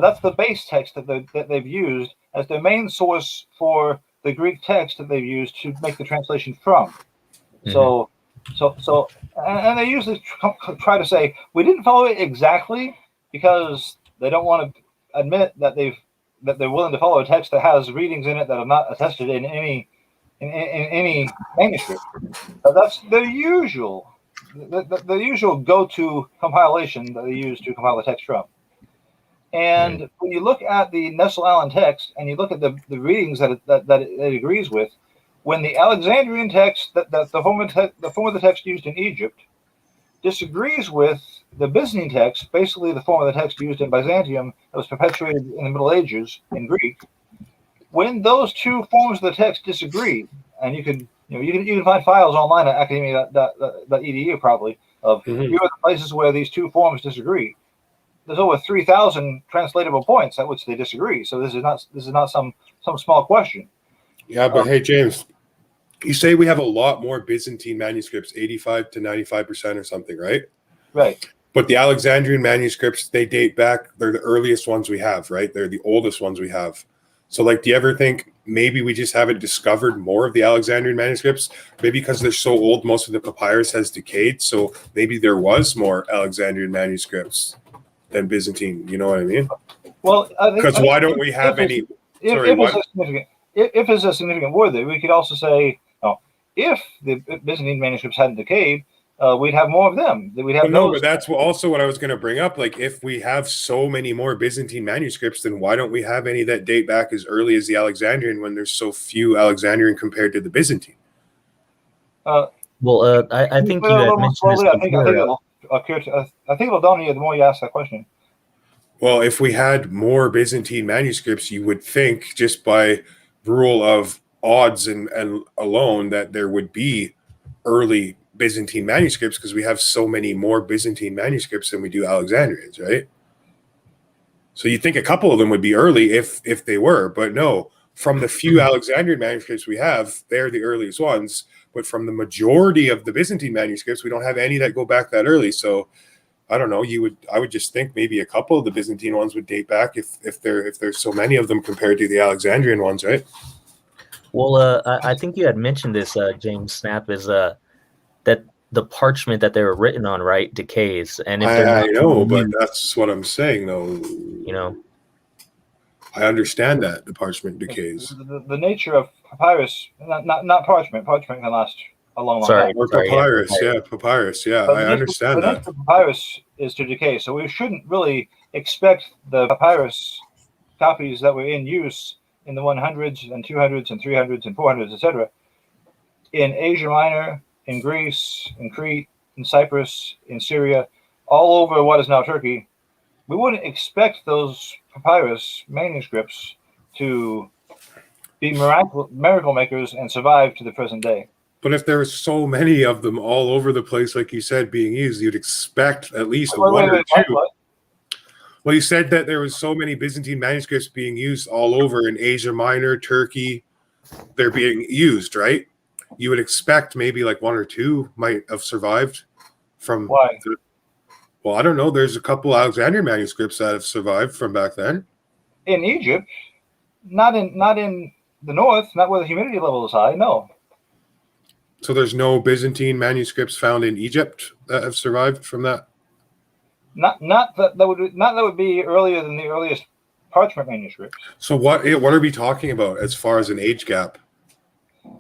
That's the base text that they've used as their main source for the Greek text that they've used to make the translation from. So they usually try to say we didn't follow it exactly because they don't want to admit that they're willing to follow a text that has readings in it that are not attested in any manuscript. That's the usual go-to compilation that they use to compile the text from. And when you look at the Nestle-Aland text and you look at the readings that it agrees with, when the Alexandrian text, the form of the text used in Egypt, disagrees with the Byzantine text, basically the form of the text used in Byzantium that was perpetuated in the Middle Ages in Greek, when those two forms of the text disagree, and you can find files online at academia.edu probably of here are the places where these two forms disagree. There's over 3,000 translatable points at which they disagree. So this is not some small question. Yeah, but hey, James, you say we have a lot more Byzantine manuscripts, 85 to 95% or something, right? Right. But the Alexandrian manuscripts, they date back. They're the earliest ones we have, right? They're the oldest ones we have. So, like, do you ever think maybe we just haven't discovered more of the Alexandrian manuscripts? Maybe because they're so old, most of the papyrus has decayed. So maybe there was more Alexandrian manuscripts than Byzantine. You know what I mean? Well, because why don't we have any? If it's a significant word there, we could also say, if the Byzantine manuscripts hadn't decayed, we'd have more of them. We'd have but that's also what I was going to bring up. Like, if we have so many more Byzantine manuscripts, then why don't we have any that date back as early as the Alexandrian when there's so few Alexandrian compared to the Byzantine? I think you had mentioned this before. I think it'll dawn on you the more you ask that question. Well, if we had more Byzantine manuscripts, you would think just by rule of odds and alone that there would be early Byzantine manuscripts because we have so many more Byzantine manuscripts than we do Alexandrians, right? So you think a couple of them would be early if they were, but no. From the few Alexandrian manuscripts we have, they're the earliest ones. But from the majority of the Byzantine manuscripts, we don't have any that go back that early. So I don't know. I would just think maybe a couple of the Byzantine ones would date back if there's so many of them compared to the Alexandrian ones, right? Well, I think you had mentioned this, James Snapp, is that the parchment that they were written on, right, decays. And if I know, but that's what I'm saying, though. I understand that the parchment decays. The nature of papyrus, not parchment. Parchment can last a long time. Or papyrus, papyrus. Yeah, I understand that. The nature of papyrus is to decay, so we shouldn't really expect the papyrus copies that were in use in the 100s and 200s and 300s and 400s, etc., in Asia Minor, in Greece, in Crete, in Cyprus, in Syria, all over what is now Turkey. We wouldn't expect those papyrus manuscripts to be miracle makers and survive to the present day. But if there are so many of them all over the place, like you said, being used, you'd expect at least one or two. Well, you said that there was so many Byzantine manuscripts being used all over in Asia Minor, Turkey. They're being used, right? You would expect maybe like one or two might have survived from. Why? Well, I don't know. There's a couple Alexandrian manuscripts that have survived from back then. In Egypt, not in the north, not where the humidity level is high. No. So there's no Byzantine manuscripts found in Egypt that have survived from that. Not that would be earlier than the earliest parchment manuscripts. So what are we talking about as far as an age gap?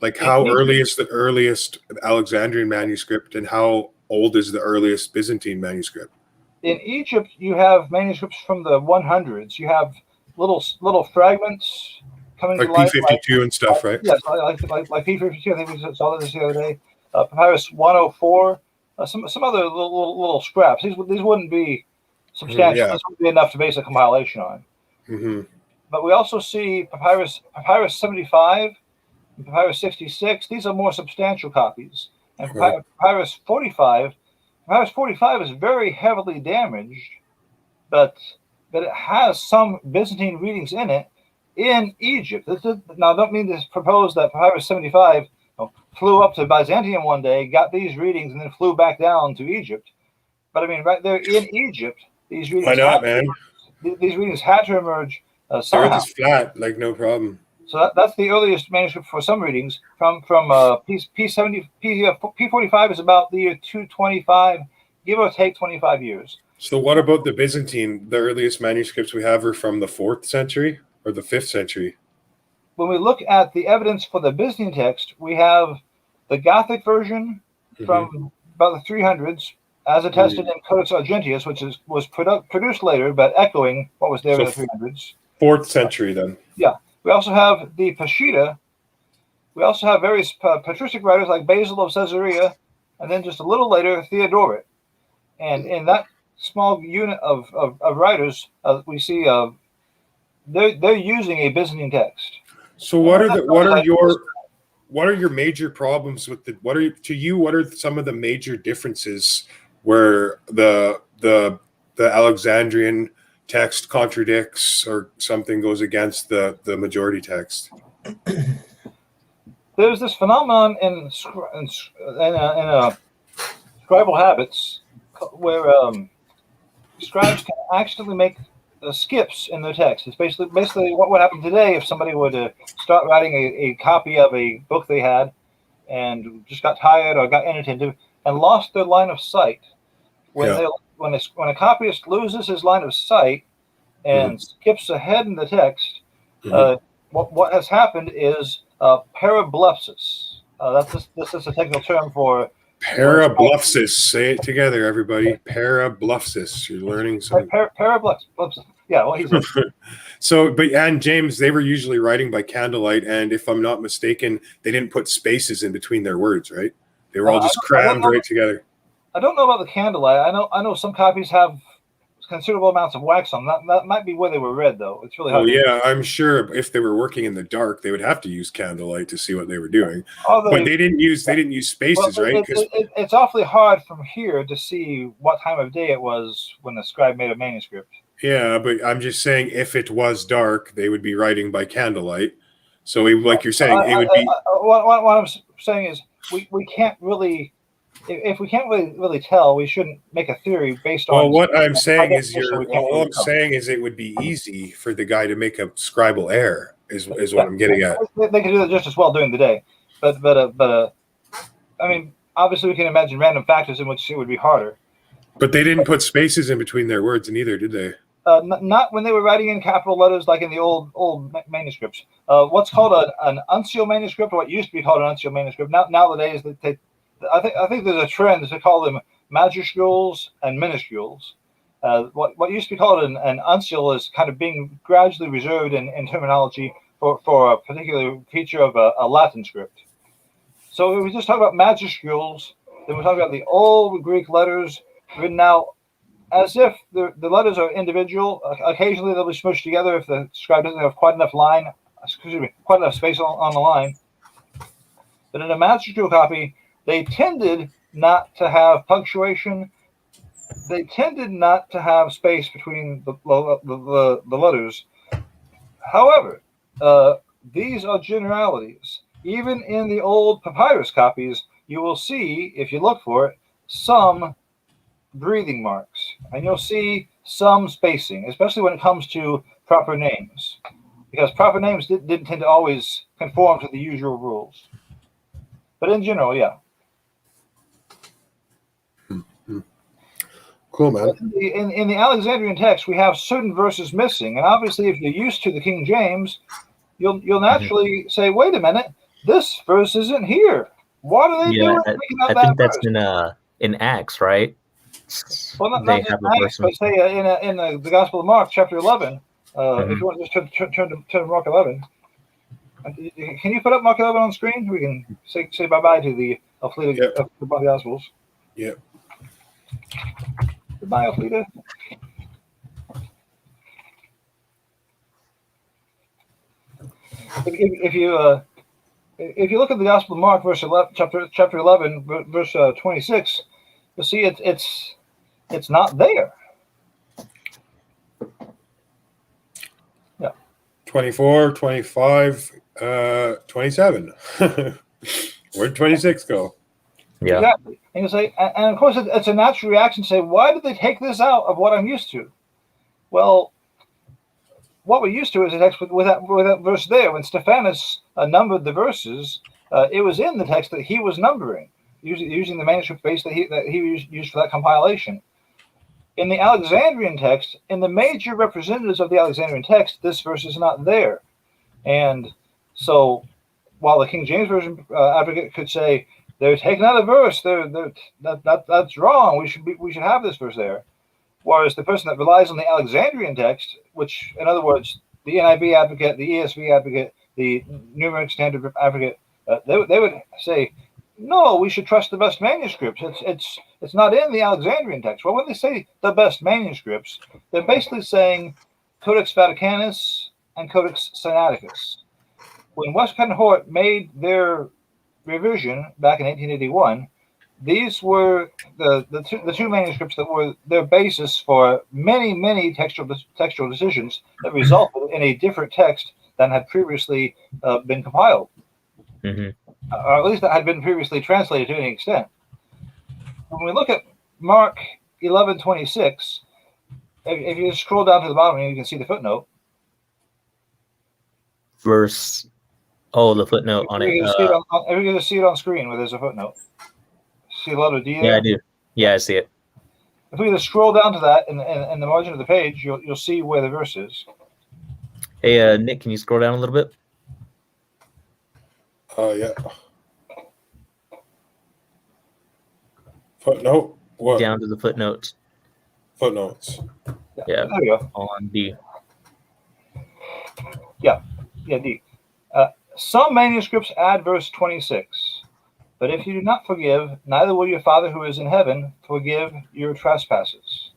Like how early is the earliest Alexandrian manuscript and how old is the earliest Byzantine manuscript? In Egypt, you have manuscripts from the 100s. You have little fragments coming like to life. P52 and stuff, right? Yes, like P52. I think we saw this the other day. Papyrus 104. Some other little scraps. These wouldn't be substantial. Yeah. This wouldn't be enough to base a compilation on. Mm-hmm. But we also see papyrus 75 and papyrus 66. These are more substantial copies. And papyrus 45. Papyrus 45 is very heavily damaged, but it has some Byzantine readings in it in Egypt. Now, I don't mean to propose that papyrus 75 flew up to Byzantium one day, got these readings, and then flew back down to Egypt. But I mean, right there in Egypt, these readings. Why not, man? These readings had to emerge The somehow. Earth is flat, like no problem. So that's the earliest manuscript for some readings. From P45 is about the year 225, give or take 25 years. So what about the Byzantine? The earliest manuscripts we have are from the 4th century or the 5th century? When we look at the evidence for the Byzantine text, we have the Gothic version from about the 300s, as attested in Codex Argentius, which was produced later, but echoing what was there in the 300s. 4th century, then. Yeah. We also have the Peshitta. We also have various patristic writers like Basil of Caesarea, and then just a little later, Theodoret. And in that small unit of writers, we see they're using a Byzantine text. So what are your major problems with what are some of the major differences where the Alexandrian text contradicts or something goes against the majority text? There's this phenomenon in scribal habits where scribes can accidentally make skips in their text. It's basically what would happen today if somebody were to start writing a copy of a book they had and just got tired or got inattentive and lost their line of sight. When a copyist loses his line of sight and skips ahead in the text, what has happened is parablepsis. This is a technical term for Parablepsis. Say it together, everybody. Parablepsis. You're learning something. Parablepsis. Yeah, well, he's and James, they were usually writing by candlelight, and if I'm not mistaken, they didn't put spaces in between their words, right? They were all just crammed right together. I don't know about the candlelight. I know some copies have considerable amounts of wax on them. That might be where they were read, though. It's really hard. Oh yeah, I'm sure if they were working in the dark, they would have to use candlelight to see what they were doing. But they didn't use spaces, right? It's awfully hard from here to see what time of day it was when the scribe made a manuscript. Yeah, but I'm just saying, if it was dark, they would be writing by candlelight. So, like you're saying, it would be. What I'm saying is, we can't really. If we can't really tell, we shouldn't make a theory based on. Well, what I'm saying is, it would be easy for the guy to make a scribal error. Is what I'm getting at. They can do that just as well during the day, but I mean, obviously, we can imagine random factors in which it would be harder. But they didn't put spaces in between their words, neither did they? Not when they were writing in capital letters like in the old manuscripts. What's called an uncial manuscript, or what used to be called an uncial manuscript. Nowadays, I think there's a trend to call them majuscules and minuscules. What used to be called an uncial is kind of being gradually reserved in terminology for a particular feature of a Latin script. So if we just talk about majuscules, then we're talking about the old Greek letters written out as if the letters are individual. Occasionally they'll be smushed together if the scribe doesn't have quite enough space on the line. But in a majuscule copy, they tended not to have punctuation. They tended not to have space between the letters. However, these are generalities. Even in the old papyrus copies, you will see, if you look for it, some breathing marks, and you'll see some spacing, especially when it comes to proper names, because proper names didn't tend to always conform to the usual rules. But in general, yeah. Cool, man. In the Alexandrian text, we have certain verses missing, and obviously, if you're used to the King James, you'll naturally say, "Wait a minute, this verse isn't here. What are they doing?" I think that's in Acts, right? Well, not just Acts, but say in the Gospel of Mark, chapter 11. If you want to just turn to Mark 11. Can you put up Mark 11 on screen? We can say bye-bye to the fleet of the Gospels. Yep. Goodbye, Alfleda. If you look at the Gospel of Mark, chapter 11, verse 26, you'll see it's not there. Yeah. 24, 25, 27. Where'd 26 go? Yeah. Exactly. And you say, and of course, it's a natural reaction to say, why did they take this out of what I'm used to? Well, what we're used to is a text with that verse there. When Stephanus numbered the verses, it was in the text that he was numbering, using the manuscript base that he used for that compilation. In the Alexandrian text, in the major representatives of the Alexandrian text, this verse is not there. And so while the King James Version advocate could say, they're taking out a verse, that's wrong, we should have this verse there. Whereas the person that relies on the Alexandrian text, which, in other words, the NIV advocate, the ESV advocate, the Numeric Standard advocate, they would say, no, we should trust the best manuscripts. It's not in the Alexandrian text. Well, when they say the best manuscripts, they're basically saying Codex Vaticanus and Codex Sinaiticus. When Westcott and Hort made their revision back in 1881, these were the two manuscripts that were their basis for many textual decisions that resulted in a different text than had previously been compiled, or at least that had been previously translated to any extent. When we look at Mark 11:26, if you scroll down to the bottom, you can see the footnote. Verse. Oh, the footnote on it. You're going to see it on screen where there's a footnote. See a letter D there? Yeah, I do. Yeah, I see it. If we just scroll down to that in the margin of the page, you'll see where the verse is. Hey, Nick, can you scroll down a little bit? Yeah. Footnote? What? Down to the footnotes. Footnotes. Yeah. There we go. On D. Yeah, D. Some manuscripts add verse 26. But if you do not forgive, neither will your Father who is in heaven forgive your trespasses.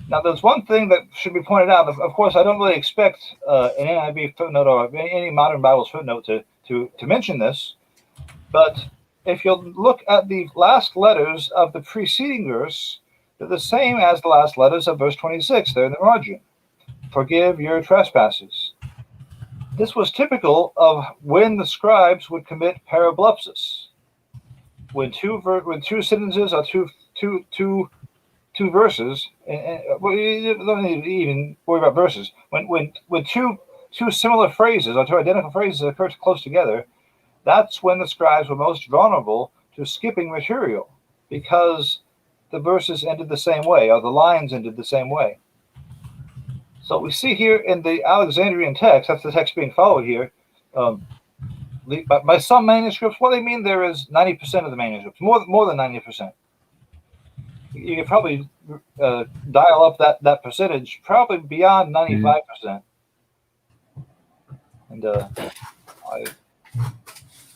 Now, there's one thing that should be pointed out. Of course, I don't really expect an NIV footnote or any modern Bible's footnote to mention this. But if you'll look at the last letters of the preceding verse, they're the same as the last letters of verse 26 there in the margin. Forgive your trespasses. This was typical of when the scribes would commit parablepsis. When two sentences or two verses, and we don't need to even worry about verses. When two similar phrases or two identical phrases occur close together, that's when the scribes were most vulnerable to skipping material, because the verses ended the same way, or the lines ended the same way. So we see here in the Alexandrian text, that's the text being followed here, by some manuscripts, what they mean there is 90% of the manuscripts, more than 90%. You could probably dial up that percentage, probably beyond 95%. And I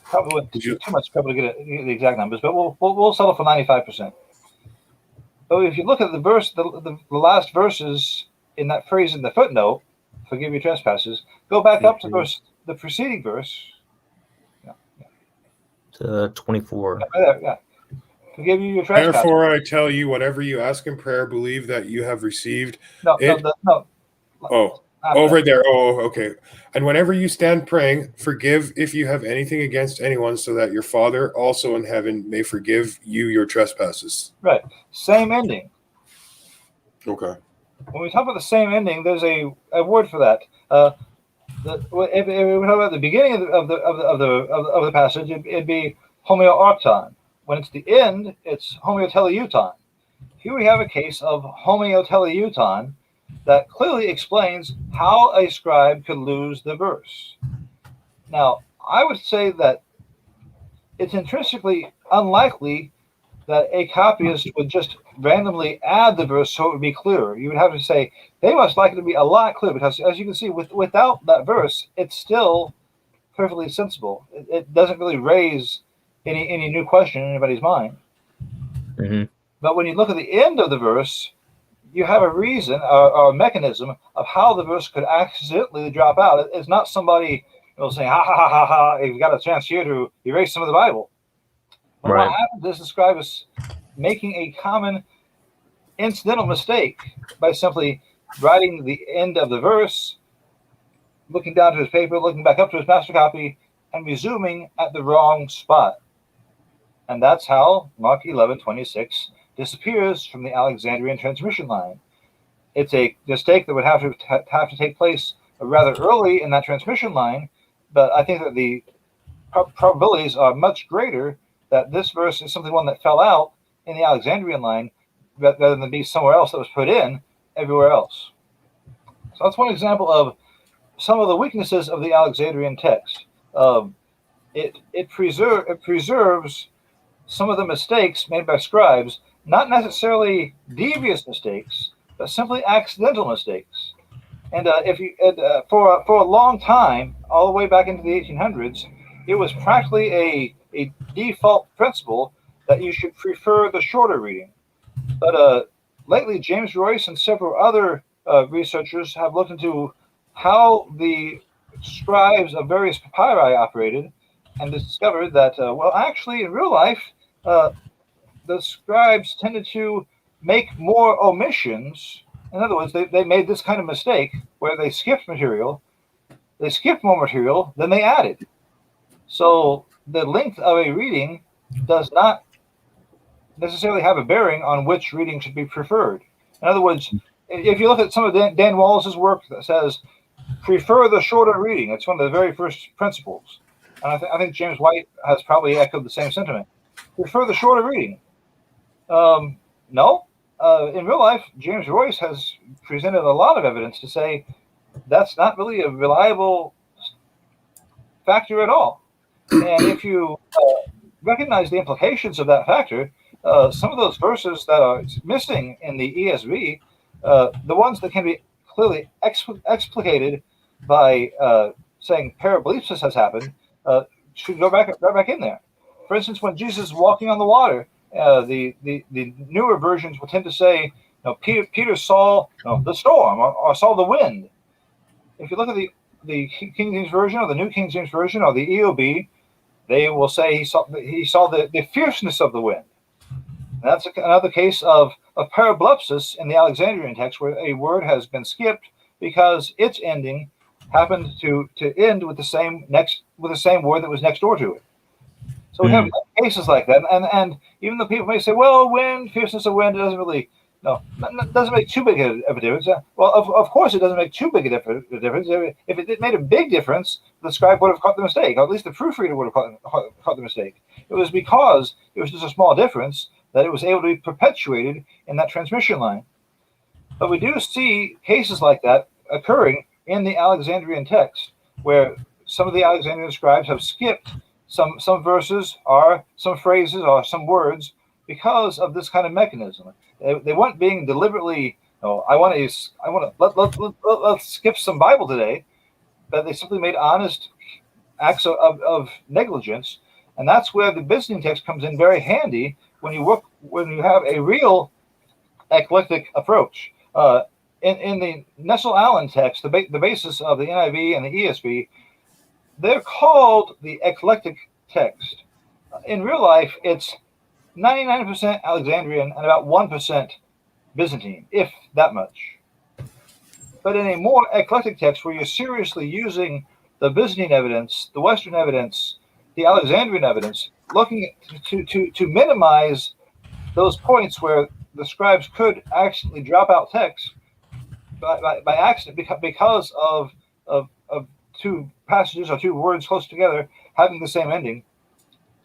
probably wouldn't too much trouble to get the exact numbers, but we'll settle for 95%. But if you look at the verse, the last verses in that phrase in the footnote, forgive your trespasses, go back up to the preceding verse. To 24. Yeah. Forgive you your trespasses. Therefore, I tell you, whatever you ask in prayer, believe that you have received. No. Oh, right there. Oh, okay. And whenever you stand praying, forgive if you have anything against anyone, so that your Father also in heaven may forgive you your trespasses. Right. Same ending. Okay. When we talk about the same ending, there's a word for that. If we talk about the beginning of the passage, it'd be homeoarchton. When it's the end, it's homeoteleuton. Here we have a case of homeoteleuton that clearly explains how a scribe could lose the verse. Now, I would say that it's intrinsically unlikely that a copyist would just randomly add the verse so it would be clearer. You would have to say, they must like it to be a lot clearer, because as you can see, without that verse, it's still perfectly sensible. It doesn't really raise any new question in anybody's mind. Mm-hmm. But when you look at the end of the verse, you have a reason or a mechanism of how the verse could accidentally drop out. It's not somebody saying, ha, ha, ha, ha, ha, you've got a chance here to erase some of the Bible. But right. What happens is the scribe is making a common incidental mistake by simply writing the end of the verse, looking down to his paper, looking back up to his master copy, and resuming at the wrong spot. And that's how Mark 11:26 disappears from the Alexandrian transmission line. it's a mistake that would have to take place rather early in that transmission line. But I think that the probabilities are much greater that this verse is simply one that fell out in the Alexandrian line rather than be somewhere else that was put in everywhere else. So that's one example of some of the weaknesses of the Alexandrian text. It preserves some of the mistakes made by scribes, not necessarily devious mistakes, but simply accidental mistakes. And for a long time, all the way back into the 1800s, it was practically a default principle that you should prefer the shorter reading. But lately, James Royce and several other researchers have looked into how the scribes of various papyri operated, and discovered that, well, actually, in real life, the scribes tended to make more omissions. In other words, they made this kind of mistake where they skipped material. They skipped more material than they added. So the length of a reading does not necessarily have a bearing on which reading should be preferred. In other words, if you look at some of Dan Wallace's work that says, prefer the shorter reading, it's one of the very first principles. And I think James White has probably echoed the same sentiment. Prefer the shorter reading. No. In real life, James Royce has presented a lot of evidence to say that's not really a reliable factor at all. And if you recognize the implications of that factor, some of those verses that are missing in the ESV, the ones that can be clearly explicated by saying Parablepsis has happened, should go back in there. For instance, when Jesus is walking on the water, the newer versions will tend to say, Peter saw the storm or saw the wind. If you look at the King James Version or the New King James Version or the EOB, they will say he saw the fierceness of the wind. And that's another case of parablepsis in the Alexandrian text, where a word has been skipped because its ending happened to end with the same word that was next door to it. So we have cases like that, and even though people may say, well, wind, fierceness of wind, it doesn't make too big of a difference. Well, of course it doesn't make too big a difference. If it made a big difference, the scribe would have caught the mistake, or at least the proofreader would have caught the mistake. It was because it was just a small difference that it was able to be perpetuated in that transmission line. But we do see cases like that occurring in the Alexandrian text, where some of the Alexandrian scribes have skipped some verses or some phrases or some words because of this kind of mechanism. They weren't being deliberately, let's skip some Bible today, but they simply made honest acts of negligence, and that's where the Byzantine text comes in very handy when you have a real eclectic approach. In the Nestle-Aland text, the basis of the NIV and the ESV, they're called the eclectic text. In real life, it's 99% Alexandrian and about 1% Byzantine, if that much. But in a more eclectic text, where you're seriously using the Byzantine evidence, the Western evidence, the Alexandrian evidence, looking to minimize those points where the scribes could actually drop out text by accident because of two passages or two words close together having the same ending.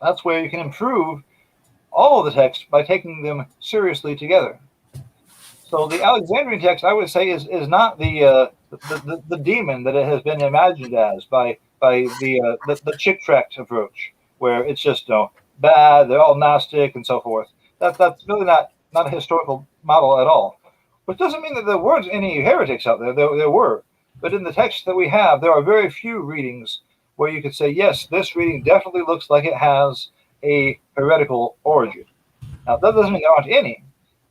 That's where you can improve all of the text by taking them seriously together. So the Alexandrian text, I would say, is not the demon that it has been imagined as by the chick tract approach, where it's just bad, they're all Gnostic and so forth. That's really not a historical model at all. Which doesn't mean that there weren't any heretics out there. There were. But in the text that we have, there are very few readings where you could say, yes, this reading definitely looks like it has a heretical origin. Now, that doesn't mean there aren't any.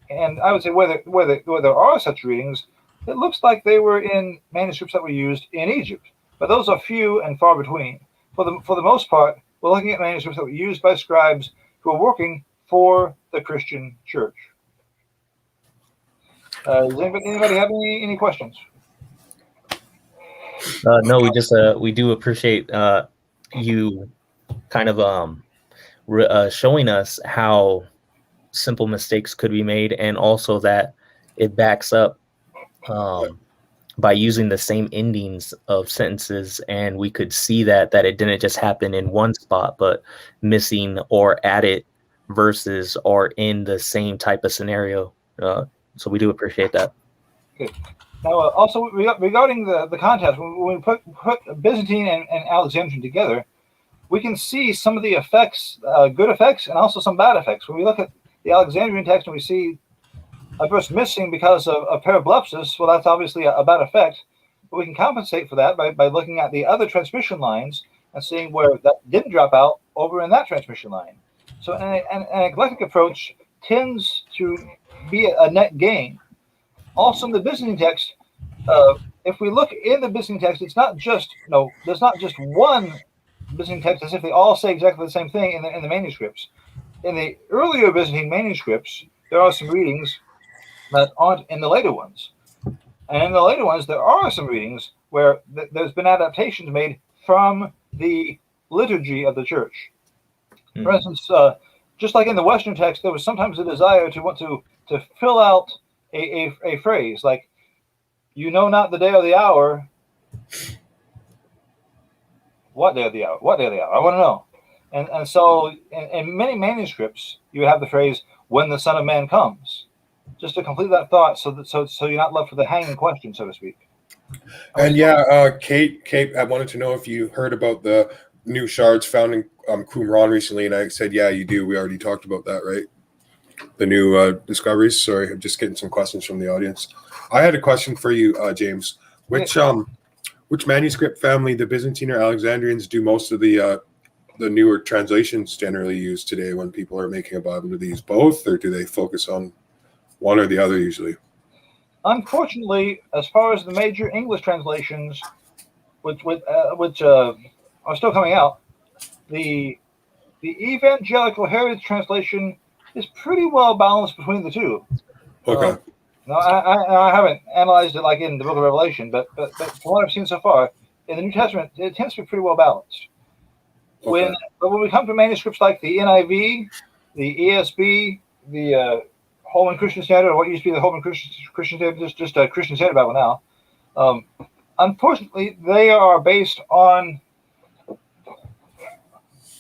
And I would say where there are such readings, it looks like they were in manuscripts that were used in Egypt. But those are few and far between. For the most part, we're looking at manuscripts that were used by scribes who are working for the Christian church. Does anybody have any questions? No, we do appreciate you kind of showing us how simple mistakes could be made, and also that it backs up by using the same endings of sentences, and we could see that it didn't just happen in one spot, but missing or added verses or in the same type of scenario. So we do appreciate that. Good. Now, also regarding the contest, when we put Byzantine and Alexandrian together, we can see some of the effects, good effects, and also some bad effects. When we look at the Alexandrian text and we see a verse missing because of Parablepsis, well, that's obviously a bad effect. But we can compensate for that by looking at the other transmission lines and seeing where that didn't drop out over in that transmission line. So an eclectic approach tends to be a net gain. Also in the Byzantine text, if we look in the Byzantine text, it's not just, there's not just one Byzantine text as if they all say exactly the same thing in the manuscripts. In the earlier Byzantine manuscripts, there are some readings that aren't in the later ones. And in the later ones, there are some readings where there's been adaptations made from the liturgy of the church. Mm-hmm. For instance, just like in the Western text, there was sometimes a desire to want to fill out a phrase like, "You know not the day or the hour." What day of the hour? What day of the hour? I want to know. And so in many manuscripts, you have the phrase, "when the Son of Man comes," just to complete that thought, so you're not left with a hanging question, so to speak. And Kate, I wanted to know if you heard about the new shards found in Qumran recently, and I said, yeah, you do. We already talked about that, right? The new discoveries. Sorry, I'm just getting some questions from the audience. I had a question for you, James. Which manuscript family, the Byzantine or Alexandrians, do most of the newer translations generally use today when people are making a Bible? Do they use both, or do they focus on one or the other usually? Unfortunately, as far as the major English translations, which are still coming out, the Evangelical Heritage translation is pretty well balanced between the two. Okay. No, I haven't analyzed it like in the Book of Revelation, but from what I've seen so far, in the New Testament, it tends to be pretty well balanced. Okay. When we come to manuscripts like the NIV, the ESV, the Holman Christian Standard, or what used to be the Holman Christian Standard, just a Christian Standard Bible now. Unfortunately, they are based on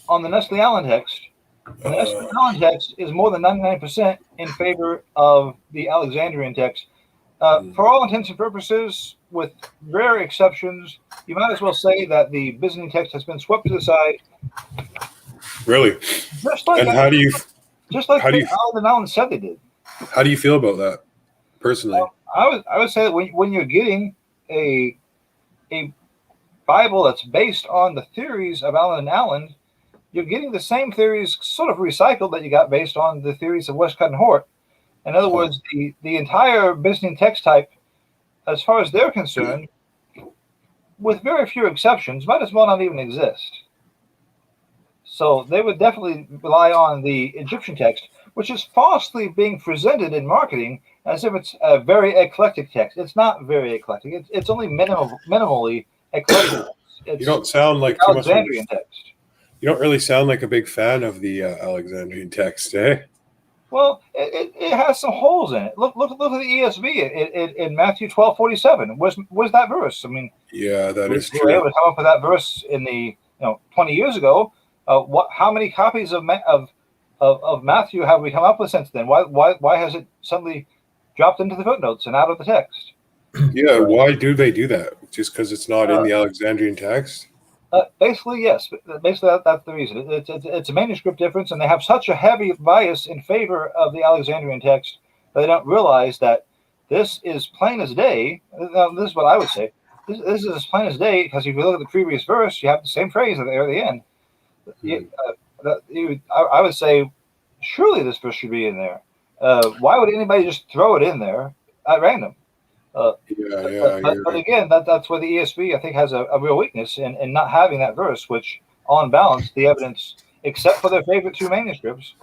the Nestle-Aland text. The Nestle-Aland text is more than 99% in favor of the Alexandrian text. For all intents and purposes, with rare exceptions, you might as well say that the Byzantine text has been swept to the side. Really? Just like Allen said they did. How do you feel about that, personally? I would say that when you're getting a Bible that's based on the theories of Allen and Allen, you're getting the same theories sort of recycled that you got based on the theories of Westcott and Hort. In other words, the entire Byzantine text type, as far as they're concerned, with very few exceptions, might as well not even exist. So they would definitely rely on the Egyptian text, which is falsely being presented in marketing as if it's a very eclectic text. It's not very eclectic. It's only minimally eclectic. You don't sound like Alexandrian text. You don't really sound like a big fan of the Alexandrian text, eh? Well, it has some holes in it. Look at the ESV in Matthew 12:47. Where's that verse? I mean, yeah, that is true. We were able to come up with that verse in the 20 years ago. How many copies of Matthew have we come up with since then? Why has it suddenly dropped into the footnotes and out of the text? Yeah, why do they do that? Just because it's not in the Alexandrian text? Basically, yes. Basically, that's the reason. It's a manuscript difference, and they have such a heavy bias in favor of the Alexandrian text that they don't realize that this is plain as day. Now, this is what I would say. This is as plain as day, because if you look at the previous verse, you have the same phrase there at the end. I would say, surely this verse should be in there. Why would anybody just throw it in there at random? But again, that's where the ESV, I think, has a real weakness in not having that verse, which, on balance, the evidence, except for their favorite two manuscripts,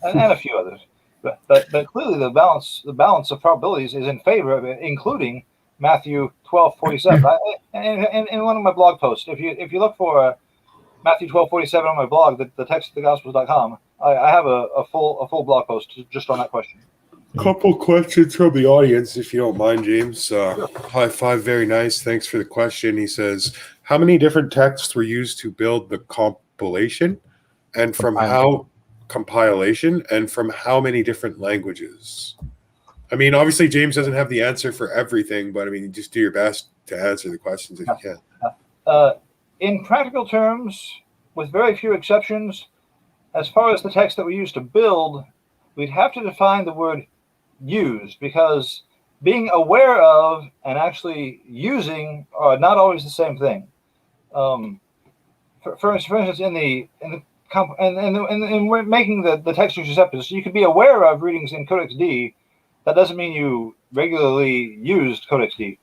and a few others, but clearly the balance of probabilities is in favor of it, including Matthew 12:47. In one of my blog posts, if you look for Matthew 12:47 on my blog, the textofthegospels.com, I have a full blog post just on that question. Couple questions from the audience, if you don't mind, James. High five, very nice. Thanks for the question. He says, how many different texts were used to build the compilation, and from how many different languages? I mean, obviously, James doesn't have the answer for everything, but I mean, just do your best to answer the questions if you can. In practical terms, with very few exceptions, as far as the text that we use to build, we'd have to define the word used, because being aware of and actually using are not always the same thing. For instance, in making the Textus Receptus, you could be aware of readings in Codex D. That doesn't mean you regularly used Codex D.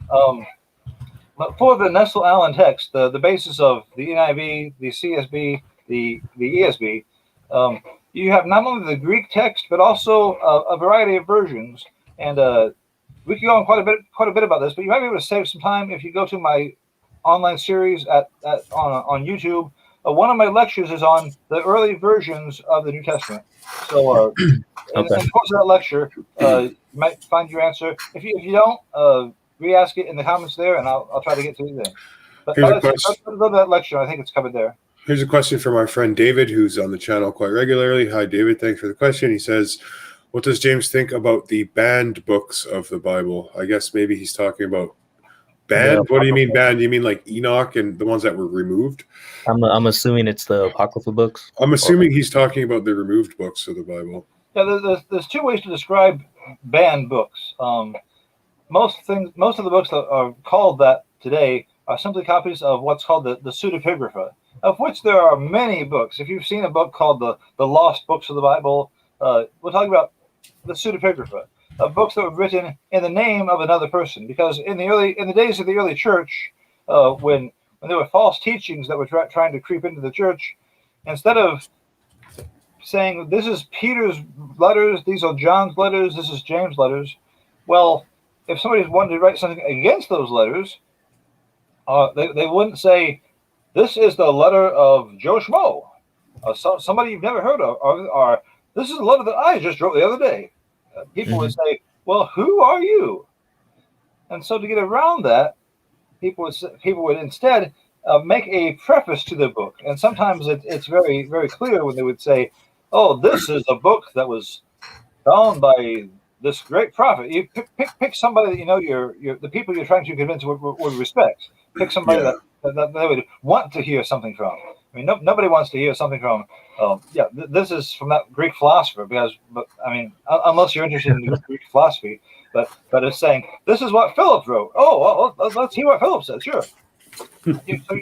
But for the Nestle-Aland text, the basis of the NIV, the CSB, the ESB, you have not only the Greek text, but also a variety of versions. And we could go on quite a bit about this, but you might be able to save some time if you go to my online series on YouTube. One of my lectures is on the early versions of the New Testament. So in the course of that lecture, you might find your answer. If you don't, re-ask it in the comments there, and I'll try to get to it then. But let's go to that lecture. I think it's covered there. Here's a question from our friend David, who's on the channel quite regularly. Hi, David. Thanks for the question. He says, what does James think about the banned books of the Bible? I guess maybe he's talking about banned. Yeah, what do you mean banned? You mean like Enoch and the ones that were removed? I'm assuming it's the Apocrypha books. I'm assuming he's talking about the removed books of the Bible. Yeah, there's two ways to describe banned books. Most of the books that are called that today are simply copies of what's called the pseudepigrapha, of which there are many books. If you've seen a book called the Lost Books of the Bible, we're talking about the pseudepigrapha, of books that were written in the name of another person. Because in the days of the early church, when there were false teachings that were trying to creep into the church, instead of saying this is Peter's letters, these are John's letters, this is James' letters, well, if somebody wanted to write something against those letters, they wouldn't say, this is the letter of Joe Schmo, somebody you've never heard of, or this is a letter that I just wrote the other day. People would say, well, who are you? And so to get around that, people would instead make a preface to the book. And sometimes it's very, very clear when they would say, oh, this is a book that was found by this great prophet. You pick somebody that you know the people you're trying to convince would respect. Pick somebody that they would want to hear something from. I mean, nobody wants to hear something from. This is from that Greek philosopher, unless you're interested in Greek philosophy, but it's saying this is what Philip wrote. Oh, well, let's hear what Philip said. Sure.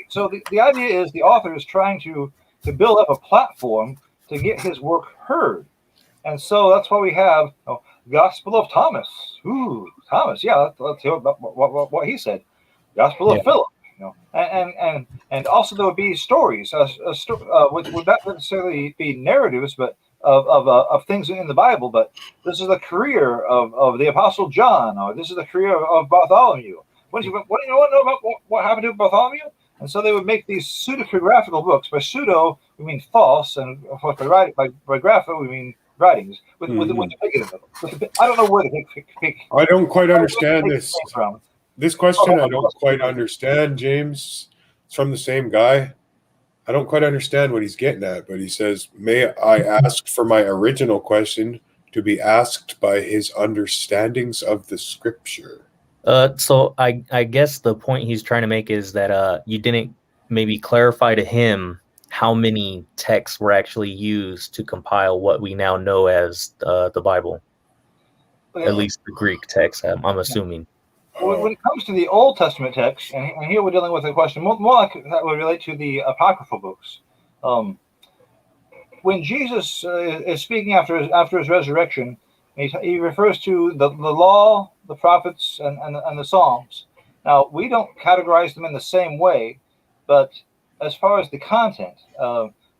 So the idea is the author is trying to build up a platform to get his work heard, and so that's why we have Gospel of Thomas. Ooh, Thomas. Yeah, let's hear about what he said. Gospel of Philip. And also there would be stories, which would not necessarily be narratives, but of things in the Bible. But this is the career of the Apostle John, or this is the career of Bartholomew. What do you want to know about what happened to Bartholomew? And so they would make these pseudepigraphical books. By pseudo, we mean false, and of course by grapha, we mean writings with the pig in it. I don't know where the pig. I don't quite understand this. From. This question I don't quite understand, James. It's from the same guy. I don't quite understand what he's getting at, but he says, may I ask for my original question to be asked by his understandings of the scripture? So I guess the point he's trying to make is that you didn't maybe clarify to him how many texts were actually used to compile what we now know as the Bible. At least the Greek text, I'm assuming. When it comes to the Old Testament text, and here we're dealing with a question more like that would relate to the apocryphal books. When Jesus is speaking after his resurrection, he refers to the law, the prophets, and the Psalms. Now, we don't categorize them in the same way, but as far as the content,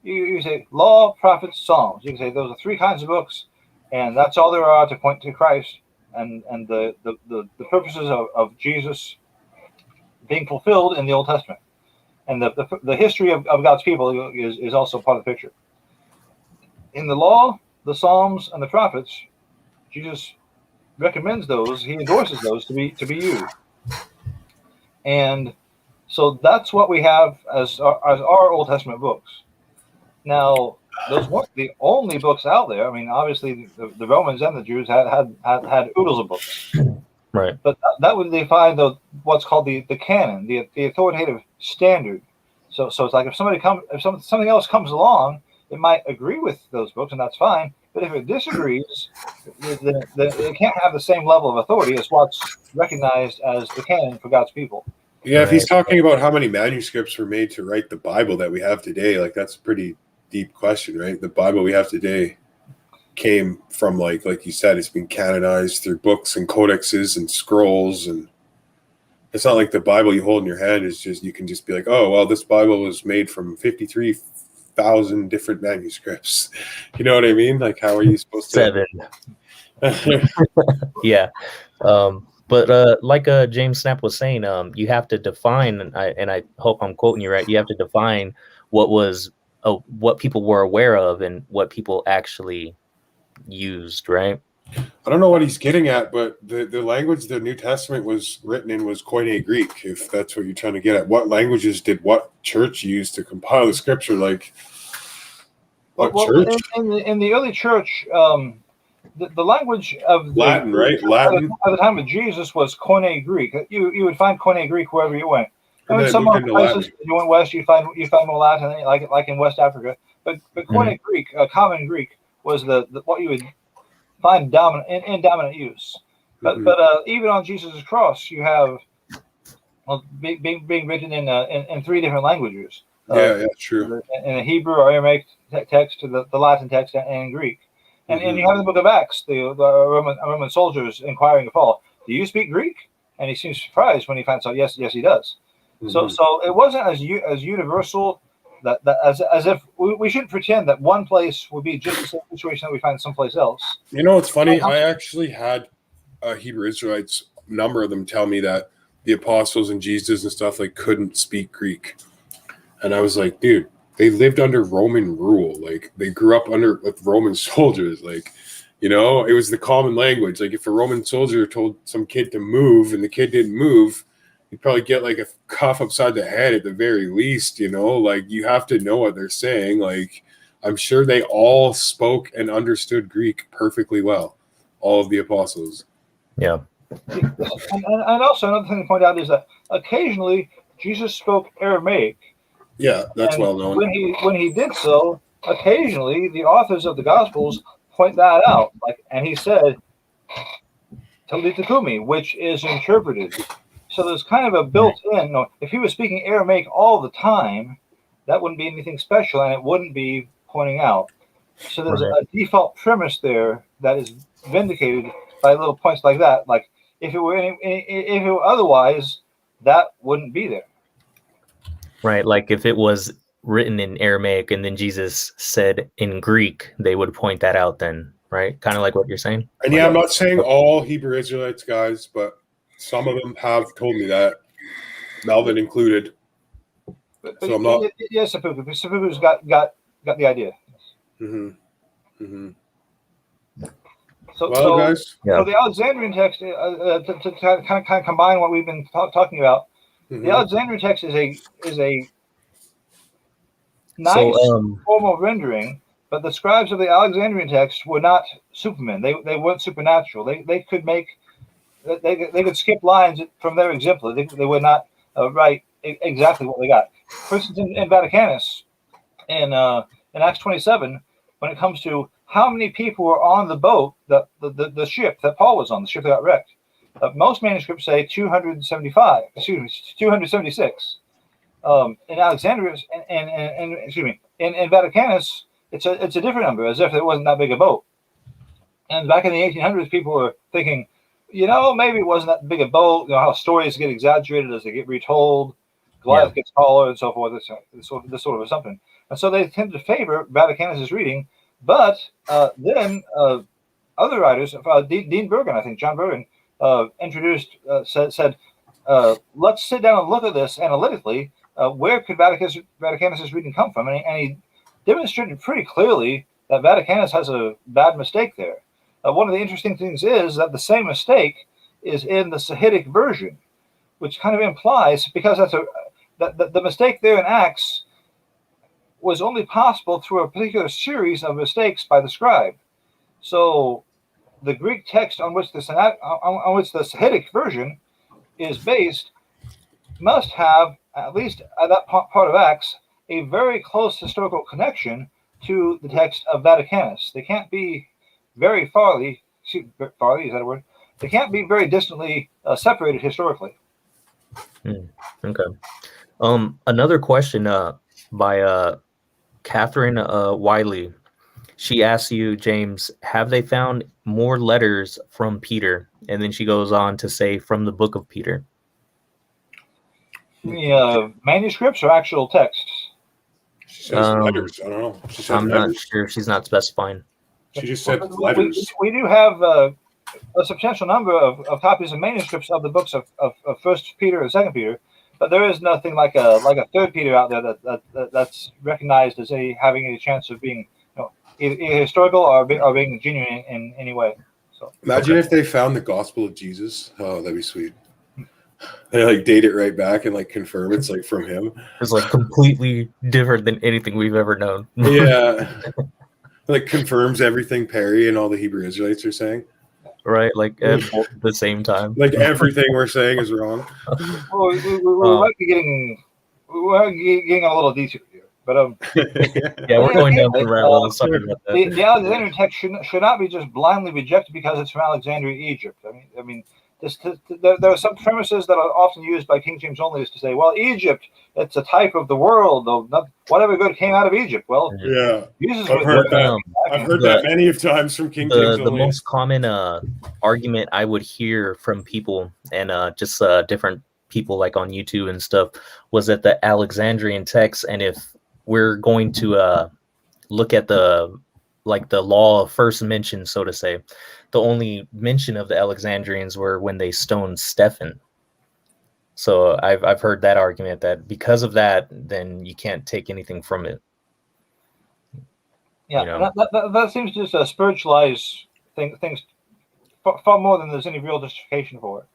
you say law, prophets, Psalms. You can say those are three kinds of books, and that's all there are to point to Christ. And the purposes of Jesus being fulfilled in the Old Testament, and the history of God's people is also part of the picture. In the law, the Psalms, and the prophets, Jesus recommends those, he endorses those to be used. And so that's what we have as our Old Testament books. Now, those weren't the only books out there. I mean, obviously, the Romans and the Jews had oodles of books. Right. But that would define what's called the canon, the authoritative standard. So it's like if something else comes along, it might agree with those books, and that's fine. But if it disagrees, then it can't have the same level of authority as what's recognized as the canon for God's people. Yeah, if he's talking about how many manuscripts were made to write the Bible that we have today, like that's a pretty deep question, right? The Bible we have today came from like you said, it's been canonized through books and codexes and scrolls, and it's not like the Bible you hold in your hand is just, you can just be like, oh well, this Bible was made from 53,000 different manuscripts. You know what I mean? Like, how are you supposed to? 7. Yeah. But like James Snapp was saying, you have to define, and I hope I'm quoting you right. You have to define what people were aware of and what people actually used, right? I don't know what he's getting at, but the language the New Testament was written in was Koine Greek, if that's what you're trying to get at. What languages did what church use to compile the scripture? Like, what church? In the early church, the language of Latin, right? Latin. At the time of Jesus was Koine Greek. You would find Koine Greek wherever you went. And in some other places, you went west, you find more Latin, like in West Africa. But Koine Greek, Common Greek, was the what you would find in dominant use. But even on Jesus' cross, you have being written in 3 different languages. Yeah, true. In a Hebrew or Aramaic text, to the Latin text, and Greek. And you have in the book of Acts, the Roman soldiers inquiring of Paul, do you speak Greek? And he seems surprised when he finds out, yes, he does. So it wasn't as universal that as if we shouldn't pretend that one place would be just the same situation that we find someplace else. You know, it's funny. I actually had Hebrew Israelites, a number of them, tell me that the apostles and Jesus and stuff couldn't speak Greek, and I was like, dude, they lived under Roman rule. Like, they grew up with Roman soldiers. Like, you know, it was the common language. Like, if a Roman soldier told some kid to move and the kid didn't move, you'd probably get a cuff upside the head at the very least, you know? Like, you have to know what they're saying. Like, I'm sure they all spoke and understood Greek perfectly well, all of the apostles. Yeah. And also another thing to point out is that occasionally Jesus spoke Aramaic. Yeah, that's well known. When he did so, occasionally the authors of the Gospels point that out. And he said, Talitha Kumi, which is interpreted. So there's kind of a built-in. If he was speaking Aramaic all the time, that wouldn't be anything special, and it wouldn't be pointing out. So there's a default premise there that is vindicated by little points like that. Like, if it were otherwise, that wouldn't be there. Right, like if it was written in Aramaic and then Jesus said in Greek, they would point that out then, right? Kind of like what you're saying. And yeah, I'm not saying all Hebrew Israelites, guys, but some of them have told me that, Melvin included. But so I'm not. Yes, Seppuku's got the idea. So guys, so the Alexandrian text, to kind of combine what we've been talking about, the Alexandrian text is a nice formal rendering, but the scribes of the Alexandrian text were not supermen. They weren't supernatural. They could could skip lines from their exemplar. They would not write exactly what they got. For instance, in Vaticanus, in Acts 27, when it comes to how many people were on the boat, the ship that Paul was on, the ship that got wrecked, most manuscripts say 275. Excuse me, 276. In Alexandria, in Vaticanus, it's a different number, as if it wasn't that big a boat. And back in the 1800s, people were thinking, maybe it wasn't that big a boat. How stories get exaggerated as they get retold. Goliath gets taller and so forth. This sort of something. And so they tend to favor Vaticanus' reading. But then other writers, Dean Bergen, I think John Bergen, said, let's sit down and look at this analytically. Where could Vaticanus' reading come from? And he demonstrated pretty clearly that Vaticanus has a bad mistake there. One of the interesting things is that the same mistake is in the Sinaitic version, which kind of implies, because the mistake there in Acts was only possible through a particular series of mistakes by the scribe. So the Greek text on which the Sinaitic version is based must have, at least at that part of Acts, a very close historical connection to the text of Vaticanus. They can't be very farly, is that a word? They can't be very distantly separated historically. Okay. Another question by Catherine Wiley. She asks you, James, have they found more letters from Peter? And then she goes on to say, from the book of Peter. The manuscripts or actual texts? She says letters. I don't know. She said I'm letters. not sure. She's not specifying. She just said letters. We do have a substantial number of copies of manuscripts of the books of First Peter and Second Peter, but there is nothing like a Third Peter out there that's recognized as having a chance of being either historical or being genuine in any way. So imagine if they found the Gospel of Jesus. Oh, that'd be sweet. They like date it right back and like confirm it's like from him. It's like completely different than anything we've ever known. Yeah. Like confirms everything Perry and all the Hebrew Israelites are saying. Right, like at the same time. Like everything we're saying is wrong. Well, we might be getting a little detour here, but yeah, we're going down the rabbit hole. Sorry about that. The Alexandrian text should not be just blindly rejected because it's from Alexandria, Egypt. I mean, there are some premises that are often used by King James only is to say, well, Egypt, it's a type of the world, though whatever good came out of Egypt. Well, yeah, Jesus I've heard that. I've heard that many of times from King James only. The most common argument I would hear from people and just different people like on YouTube and stuff was that the Alexandrian text, and if we're going to look at the law of first mention, so to say, the only mention of the Alexandrians were when they stoned Stephen. So I've heard that argument that because of that, then you can't take anything from it. Yeah, that seems to just spiritualize things far more than there's any real justification for it.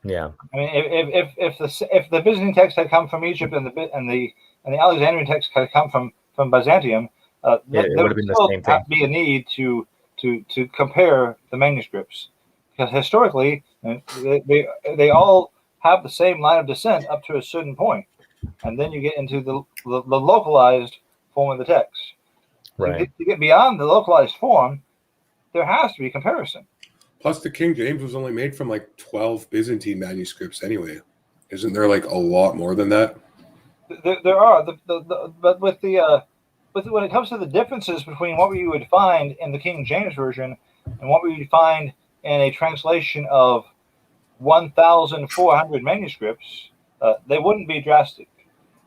Yeah, I mean, if the Byzantine text had come from Egypt and the Alexandrian text had come from Byzantium, it would have been the same thing. Be a need to compare the manuscripts, because historically they all have the same line of descent up to a certain point, and then you get into the localized form of the text. Right. To get beyond the localized form, there has to be comparison. Plus, the King James was only made from like 12 Byzantine manuscripts anyway. Isn't there like a lot more than that? There are, but when it comes to the differences between what we would find in the King James Version and what we would find in a translation of 1,400 manuscripts, they wouldn't be drastic.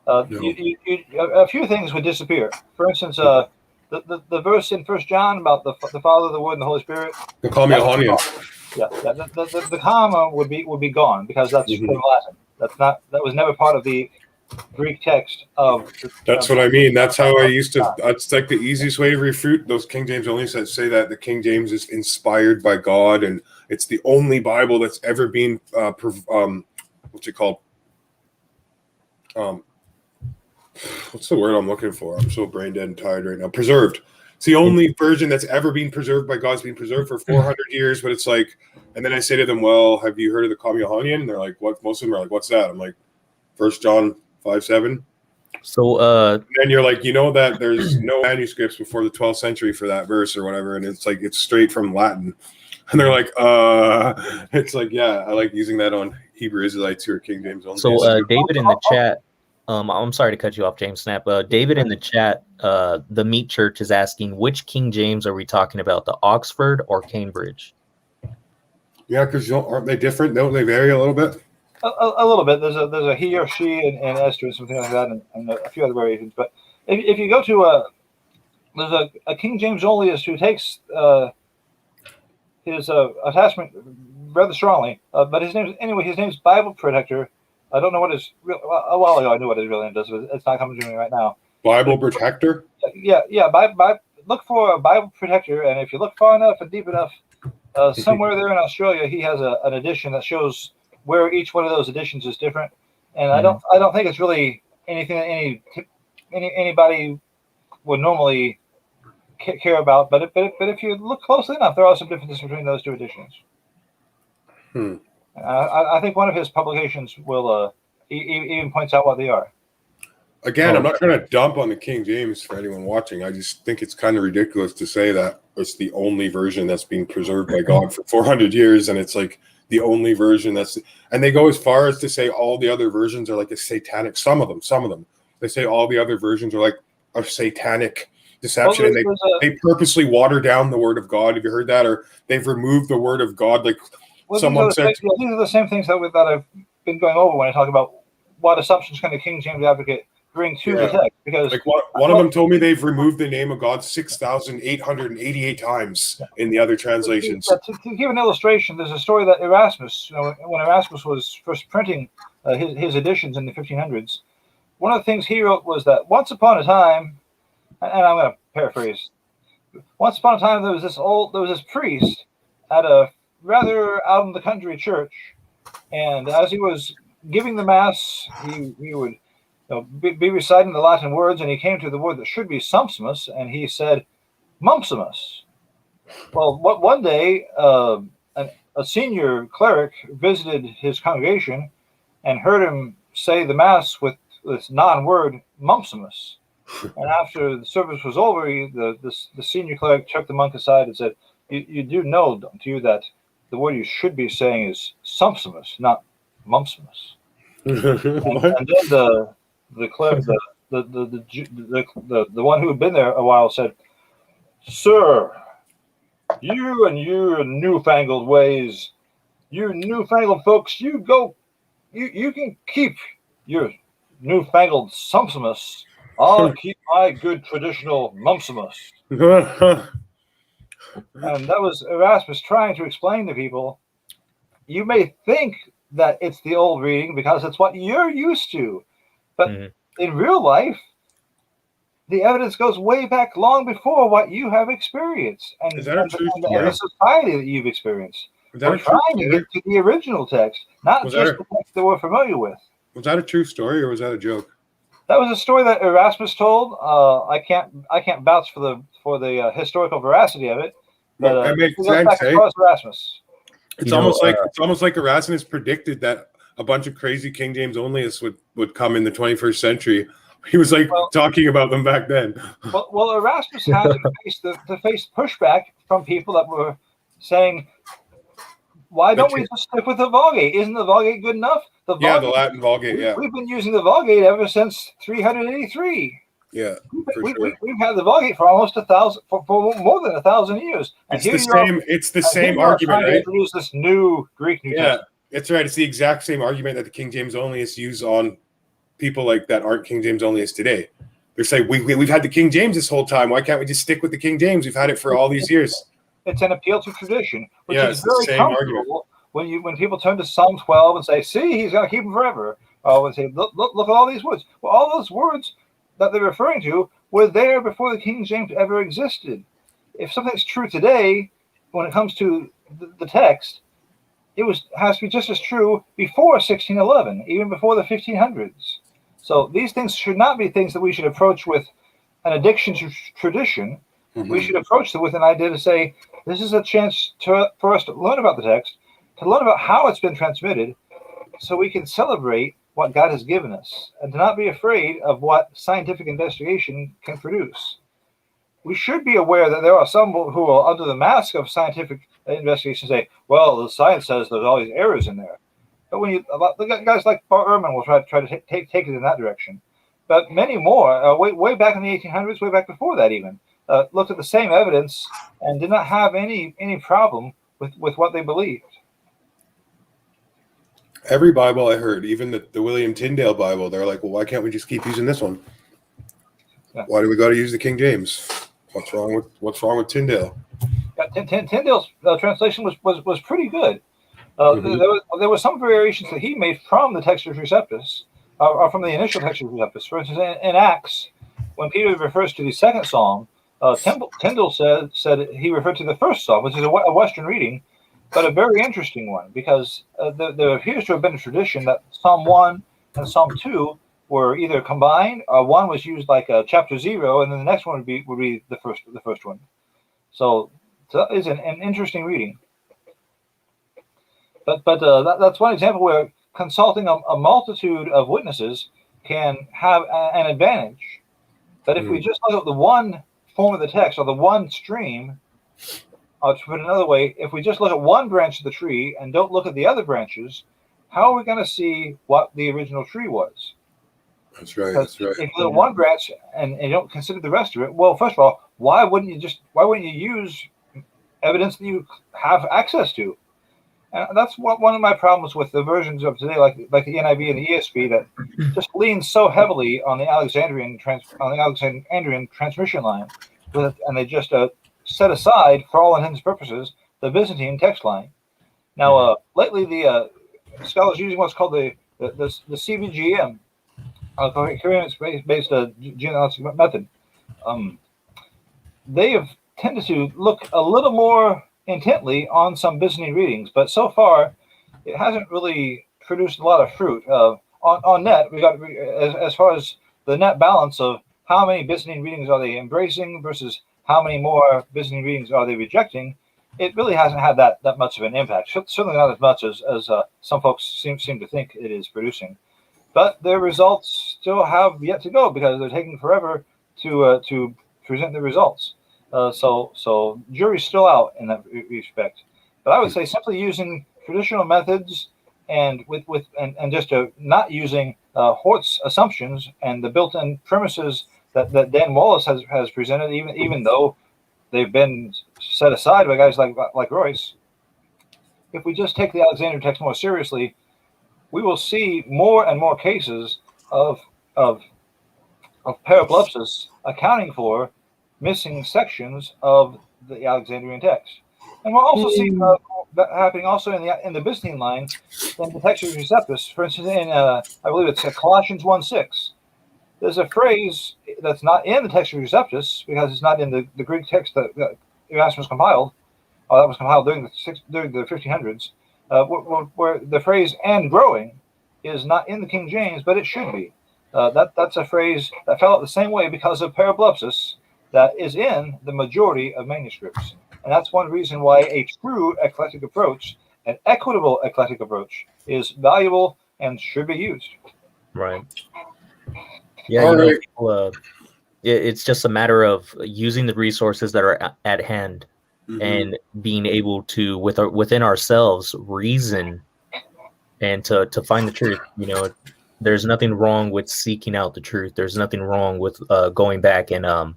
No. A few things would disappear. For instance, the verse in 1 John about the Father, the Word, and the Holy Spirit. The comma. Yeah, the comma would be gone because that's from Latin. That was never part of the Greek text of. That's what I mean. That's how I used to. That's like the easiest way to refute those King James only say that the King James is inspired by God and it's the only Bible that's ever been what's it called? What's the word I'm looking for? I'm so brain dead and tired right now. Preserved. It's the only version that's ever been preserved by God. It's been preserved for 400 years, but it's like, and then I say to them, well, have you heard of the Communion? And they're like, what? Most of them are like, what's that? I'm like, 1 John 5:7. So and then you're like, you know that there's no manuscripts before the 12th century for that verse or whatever, and it's like it's straight from Latin. And they're like, it's like, yeah, I like using that on Hebrew Israelites who are King James only. So David in the chat, I'm sorry to cut you off, James Snap. David in the chat, the Meat Church is asking, which King James are we talking about, the Oxford or Cambridge? Yeah, because aren't they different? Don't they vary a little bit? A little bit. There's a he or she and Esther and something like that, and a few other variations. But if you go to there's a King James onlyist who takes his attachment rather strongly, but his name's Bible Protector. I don't know what his a while ago I knew what his real name does, but it's not coming to me right now. Bible Protector. Yeah. Look for a Bible Protector, and if you look far enough and deep enough, Somewhere there in Australia, he has an edition that shows where each one of those editions is different, and I don't think it's really anything that anybody would normally care about. But if you look closely enough, there are some differences between those two editions. I think one of his publications will even points out what they are. Again, I'm not trying to dump on the King James for anyone watching. I just think it's kind of ridiculous to say that it's the only version that's being preserved by God for 400 years, and it's like the only version and they go as far as to say all the other versions are like a satanic. Some of them. They say all the other versions are like a satanic deception, and they purposely water down the Word of God. Have you heard that? Or they've removed the Word of God. Like someone said, these are the same things that I've been going over when I talk about what assumptions can the King James advocate bring to the text, because like one of them told me they've removed the name of God 6,888 times in the other translations. To give an illustration, there's a story that Erasmus, when Erasmus was first printing his editions in the 1500s, one of the things he wrote was that once upon a time, and I'm going to paraphrase, once upon a time there was this priest at a rather out in the country church, and as he was giving the mass, he would be reciting the Latin words, and he came to the word that should be sumpsimus, and he said, Mumpsimus. Well, one day, a senior cleric visited his congregation and heard him say the mass with this non-word Mumpsimus. And after the service was over, the senior cleric took the monk aside and said, you do know, don't you, that the word you should be saying is Sumpsimus, not Mumpsimus. and then the cleric, the one who had been there a while said, Sir, you and your newfangled ways, you newfangled folks, you can keep your newfangled Sumpsimus. I'll keep my good traditional Mumpsimus. And that was Erasmus trying to explain to people, you may think that it's the old reading because it's what you're used to. But in real life, the evidence goes way back long before what you have experienced and the society that you've experienced. We're trying to get to the original text, not just the text that we're familiar with. Was that a true story or was that a joke? That was a story that Erasmus told. I can't vouch for the historical veracity of it. But it makes sense. Erasmus. It's almost like Erasmus predicted that a bunch of crazy King James onlyists would come in the 21st century. He was talking about them back then. Well, Erasmus had to face pushback from people that were saying, why don't we just stick with the Vulgate? Isn't the Vulgate good enough? The Latin Vulgate, yeah. We've been using the Vulgate ever since 383. Yeah, we've had the Vulgate for almost 1,000, for more than 1,000 years. And it's the same argument, right? Introduce this new Greek New Testament. That's right. It's the exact same argument that the King James onlyists use on people like that aren't King James onlyists today. They're saying we've had the King James this whole time. Why can't we just stick with the King James? We've had it for all these years. It's an appeal to tradition, which is very comfortable when people turn to Psalm 12 and say, "See, he's going to keep them forever." And say, "Look at all these words." Well, all those words that they're referring to were there before the King James ever existed. If something's true today, when it comes to the text, has to be just as true before 1611, even before the 1500s. So these things should not be things that we should approach with an addiction to tradition. Mm-hmm. We should approach them with an idea to say, this is a chance for us to learn about the text, to learn about how it's been transmitted, so we can celebrate what God has given us, and to not be afraid of what scientific investigation can produce. We should be aware that there are some who are under the mask of scientific investigation say, well, the science says there's all these errors in there. But when the guys like Bart Ehrman will try to take it in that direction. But many more, way back in the 1800s, way back before that even, looked at the same evidence and did not have any problem with what they believed. Every Bible I heard, even the William Tyndale Bible, they're like, well, why can't we just keep using this one? Yeah. Why do we got to use the King James? What's wrong with Tyndale? Yeah, Tyndale's translation was pretty good. There were some variations that he made from the Textus Receptus, or from the initial Textus Receptus. For instance, in Acts, when Peter refers to the second psalm, Tyndall said he referred to the first psalm, which is a Western reading, but a very interesting one, because there appears to have been a tradition that Psalm 1 and Psalm 2 were either combined, or one was used like chapter 0, and then the next one would be the first one. So that is an interesting reading. But that's one example where consulting a multitude of witnesses can have an advantage. But if we just look at the one form of the text or the one stream, or to put it another way, if we just look at one branch of the tree and don't look at the other branches, how are we going to see what the original tree was? That's right. If you look at one branch and you don't consider the rest of it, well, first of all, why wouldn't you use evidence that you have access to? And that's one of my problems with the versions of today, like the NIV and the ESV, that just leans so heavily on the Alexandrian transmission line, and they just set aside, for all intents and purposes, the Byzantine text line. Now, lately, the scholars using what's called the CBGM, coherence-based genealogical method. They have tended to look a little more intently on some Byzantine readings, but so far it hasn't really produced a lot of fruit. On net, we got as far as the net balance of how many Byzantine readings are they embracing versus how many more Byzantine readings are they rejecting. It really hasn't had that much of an impact. Certainly not as much as some folks seem to think it is producing. But their results still have yet to go, because they're taking forever to present the results. So jury's still out in that respect. But I would say simply using traditional methods and just not using Hort's assumptions and the built-in premises that Dan Wallace has presented, even though they've been set aside by guys like Royce. If we just take the Alexandrian text more seriously, we will see more and more cases of Parablepsis accounting for missing sections of the Alexandrian text. And we'll also see that happening also in the Byzantine line, in the Textus Receptus. For instance, in I believe it's Colossians 1:6. There's a phrase that's not in the Textus Receptus, because it's not in the Greek text that Erasmus compiled, or that was compiled during the 1500s, where the phrase "and growing" is not in the King James, but it should be. That's a phrase that fell out the same way because of Parablepsis, that is in the majority of manuscripts. And that's one reason why a true eclectic approach, an equitable eclectic approach, is valuable and should be used. Right. Yeah, people, it's just a matter of using the resources that are at hand, and being able to, within ourselves, reason and to find the truth. There's nothing wrong with seeking out the truth. There's nothing wrong with going back and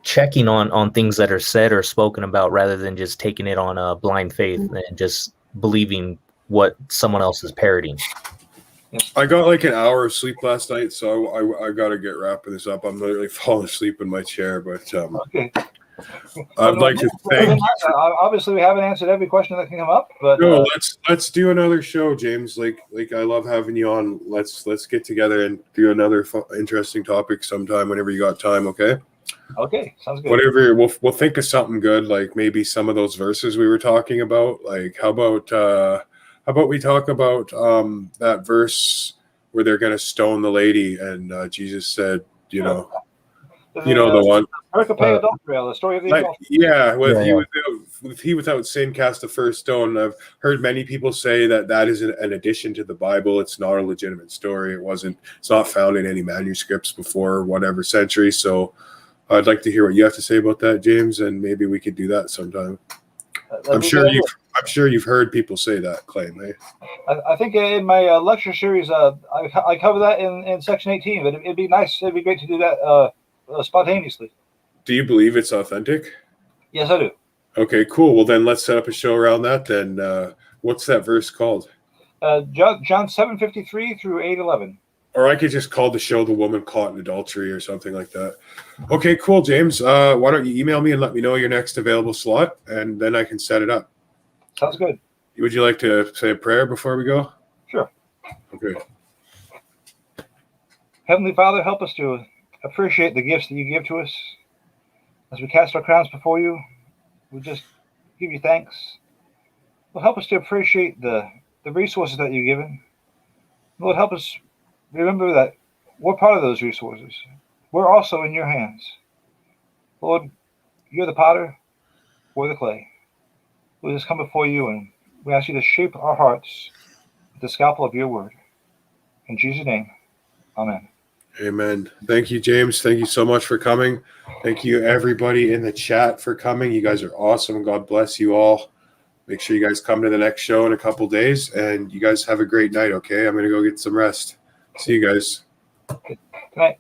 checking on things that are said or spoken about, rather than just taking it on a blind faith and just believing what someone else is parroting. I got like an hour of sleep last night, so I got to get wrapping this up. I'm literally falling asleep in my chair, but okay. I'd like to thank you. Obviously, we haven't answered every question that can come up, but no, let's do another show, James. Like I love having you on. Let's get together and do another interesting topic sometime whenever you got time. Okay. Okay, sounds good. Whatever, we'll think of something good, like maybe some of those verses we were talking about. Like how about we talk about that verse where they're going to stone the lady, and Jesus said, the one. The story of the adultery. Yeah, he without sin cast the first stone. I've heard many people say that is an addition to the Bible. It's not a legitimate story. It's not found in any manuscripts before whatever century. So I'd like to hear what you have to say about that, James, and maybe we could do that sometime. I'm sure you've heard people say that claim, eh? I think in my lecture series, I cover that in section 18. But it'd be nice. It'd be great to do that spontaneously. Do you believe it's authentic? Yes, I do. Okay, cool. Well, then let's set up a show around that. Then, what's that verse called? John 7:53 through 8:11. Or I could just call the show "The Woman Caught in Adultery" or something like that. Okay, cool, James. Why don't you email me and let me know your next available slot, and then I can set it up. Sounds good. Would you like to say a prayer before we go? Sure. Okay. Heavenly Father, help us to appreciate the gifts that you give to us. As we cast our crowns before you, we just give you thanks. Lord, help us to appreciate the resources that you've given. Lord, help us remember that we're part of those resources. We're also in your hands. Lord, you're the potter, we're the clay. We just come before you and we ask you to shape our hearts with the scalpel of your word. In Jesus' name, amen. Amen. Thank you, James. Thank you so much for coming. Thank you, everybody in the chat, for coming. You guys are awesome. God bless you all. Make sure you guys come to the next show in a couple days, and you guys have a great night, okay? I'm going to go get some rest. See you guys. Good night.